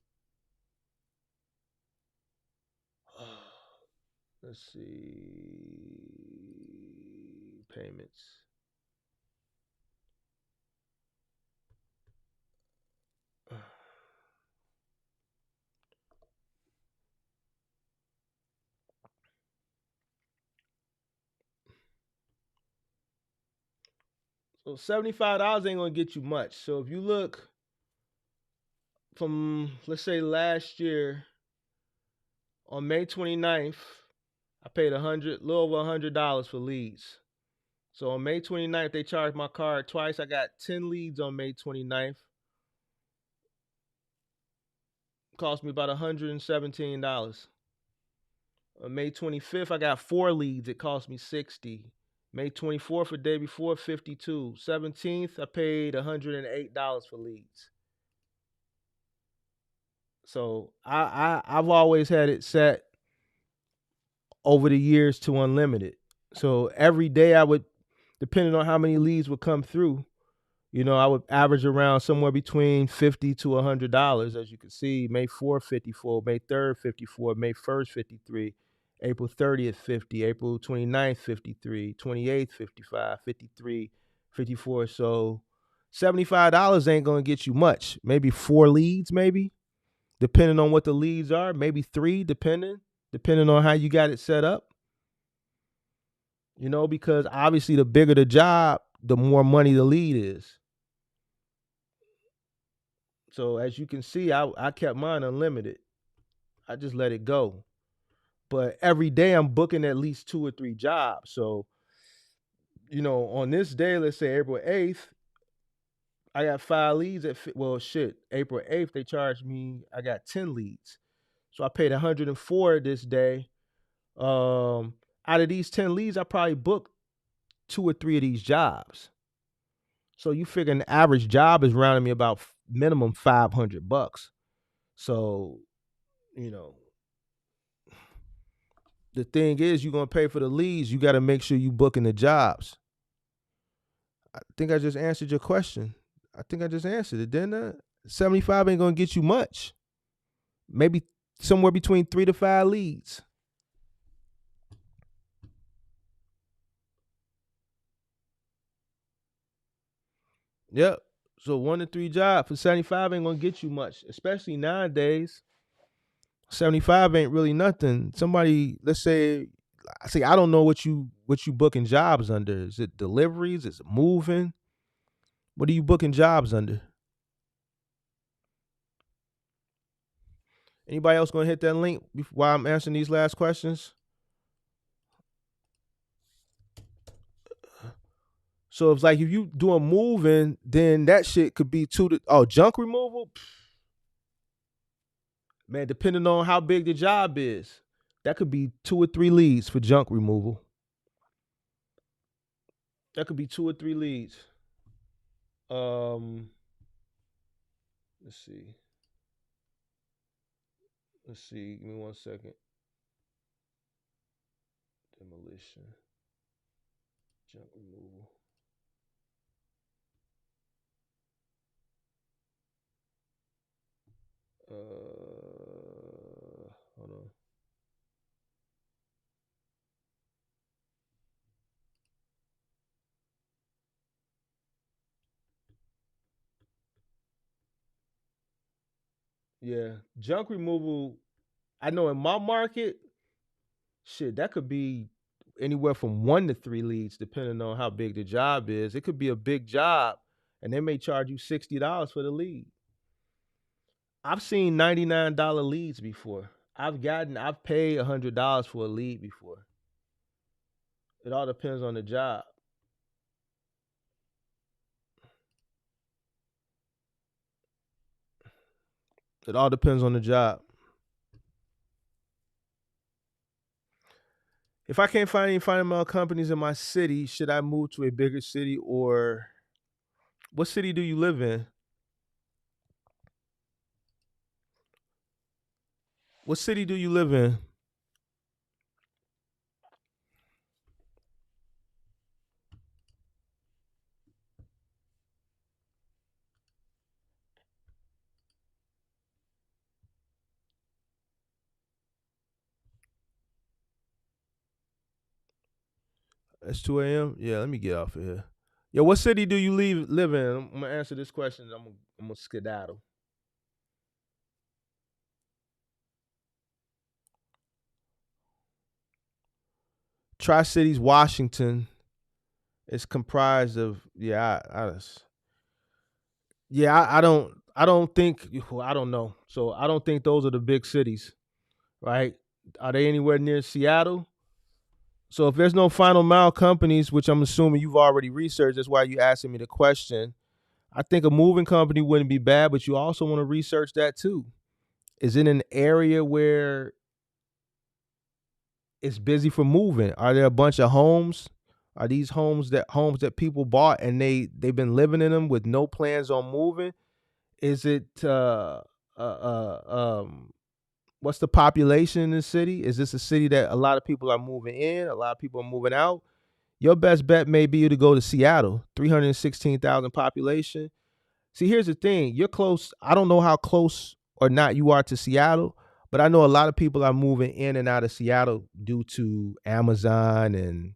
Let's see. Payments. So $75 ain't gonna get you much. So if you look from, let's say, last year on May 29th, I paid little over $100 for leads. So on May 29th, they charged my card twice. I got 10 leads on May 29th. Cost me about $117. On May 25th, I got 4 leads. It cost me 60. May 24th, the day before, 52. 17th, I paid $108 for leads. So I've always had it set over the years to unlimited. So every day I would, depending on how many leads would come through, I would average around somewhere between $50 to $100. As you can see, May 4th, 54, May 3rd, 54, May 1st, 53, April 30th, 50, April 29th, 53, 28th, 55, 53, 54. So $75 ain't going to get you much. Maybe 4 leads, maybe, depending on what the leads are, maybe 3, depending on how you got it set up. Because obviously the bigger the job, the more money the lead is. So as you can see, I kept mine unlimited. I just let it go. But every day I'm booking at least 2 or 3 jobs. So, on this day, let's say April 8th, I got 5 leads April 8th, they charged me, I got 10 leads. So I paid 104 this day. Out of these 10 leads, I probably booked 2 or 3 of these jobs. So you figure an average job is rounding me about minimum $500. So, the thing is, you're gonna pay for the leads. You got to make sure you booking the jobs. I think I just answered your question. I think I just answered it, didn't I? 75 ain't gonna get you much. Maybe somewhere between 3 to 5 leads. Yep. So 1 to 3 jobs for 75 ain't gonna get you much, especially nowadays. 75 ain't really nothing. Somebody, let's say, I don't know what you booking jobs under. Is it deliveries? Is it moving? What are you booking jobs under? Anybody else gonna hit that link while I'm answering these last questions? So it's like if you doing moving, then that shit could be junk removal. Man, depending on how big the job is, that could be 2 or 3 leads for junk removal. That could be 2 or 3 leads. Let's see. Give me 1 second. Demolition. Junk removal. Hold on. Yeah, junk removal. I know in my market, shit, that could be anywhere from 1 to 3 leads, depending on how big the job is. It could be a big job, and they may charge you $60 for the lead. I've seen $99 leads before. I've paid $100 for a lead before. It all depends on the job. It all depends on the job. If I can't find any fundamental companies in my city, should I move to a bigger city, or what city do you live in? What city do you live in? It's 2 a.m. Yeah, let me get off of here. Yo, what city do you live in? I'm gonna answer this question. I'm gonna skedaddle. Tri Cities, Washington. It's comprised of I don't think I don't know. So I don't think those are the big cities, right? Are they anywhere near Seattle? So if there's no final mile companies, which I'm assuming you've already researched, that's why you asking me the question. I think a moving company wouldn't be bad, but you also want to research that too. Is it an area where it's busy for moving? Are there a bunch of homes? Are these homes that people bought and they've been living in them with no plans on moving? Is it uh, uh what's the population in the city? Is this a city that a lot of people are moving in, a lot of people are moving out? Your best bet may be to go to Seattle, 316,000 population. See, here's the thing. You're close. I don't know how close or not you are to Seattle, but I know a lot of people are moving in and out of Seattle due to Amazon and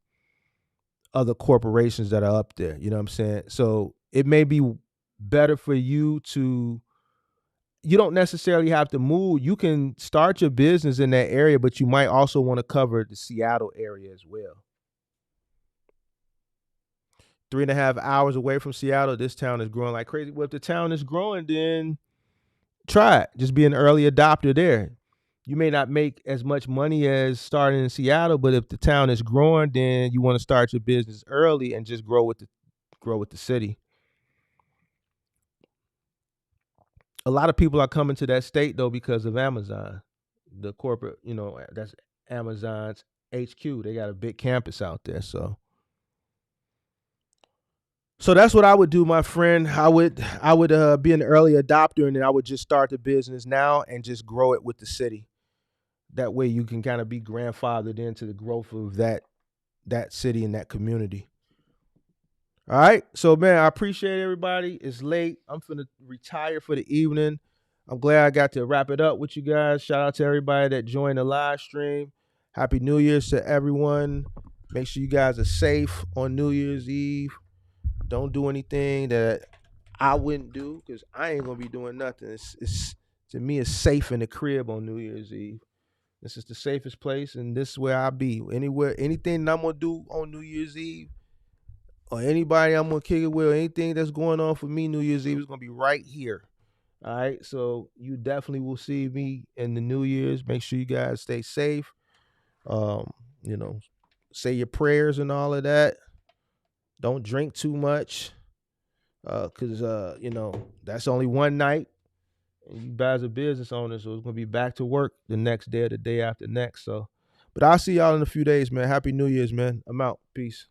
other corporations that are up there. You know what I'm saying? So it may be better for you don't necessarily have to move. You can start your business in that area, but you might also want to cover the Seattle area as well. 3.5 hours away from Seattle, this town is growing like crazy. Well, if the town is growing, then try it. Just be an early adopter there. You may not make as much money as starting in Seattle, but if the town is growing, then you want to start your business early and just grow with the city. A lot of people are coming to that state though because of Amazon, the corporate. That's Amazon's HQ. They got a big campus out there, so that's what I would do, my friend. I would be an early adopter, and then I would just start the business now and just grow it with the city. That way, you can kind of be grandfathered into the growth of that city and that community. All right, so man, I appreciate everybody. It's late. I'm finna retire for the evening. I'm glad I got to wrap it up with you guys. Shout out to everybody that joined the live stream. Happy New Year's to everyone. Make sure you guys are safe on New Year's Eve. Don't do anything that I wouldn't do because I ain't gonna be doing nothing. It's to me, it's safe in the crib on New Year's Eve. This is the safest place, and this is where I'll be. Anywhere, anything that I'm gonna do on New Year's Eve, or anybody I'm gonna kick it with, or anything that's going on for me New Year's Eve is gonna be right here. All right, so you definitely will see me in the New Year's. Make sure you guys stay safe. Um, you know, say your prayers and all of that. Don't drink too much, cause that's only one night. And you guys are business owners, so it's gonna be back to work the next day or the day after next. So, but I'll see y'all in a few days, man. Happy New Year's, man. I'm out. Peace.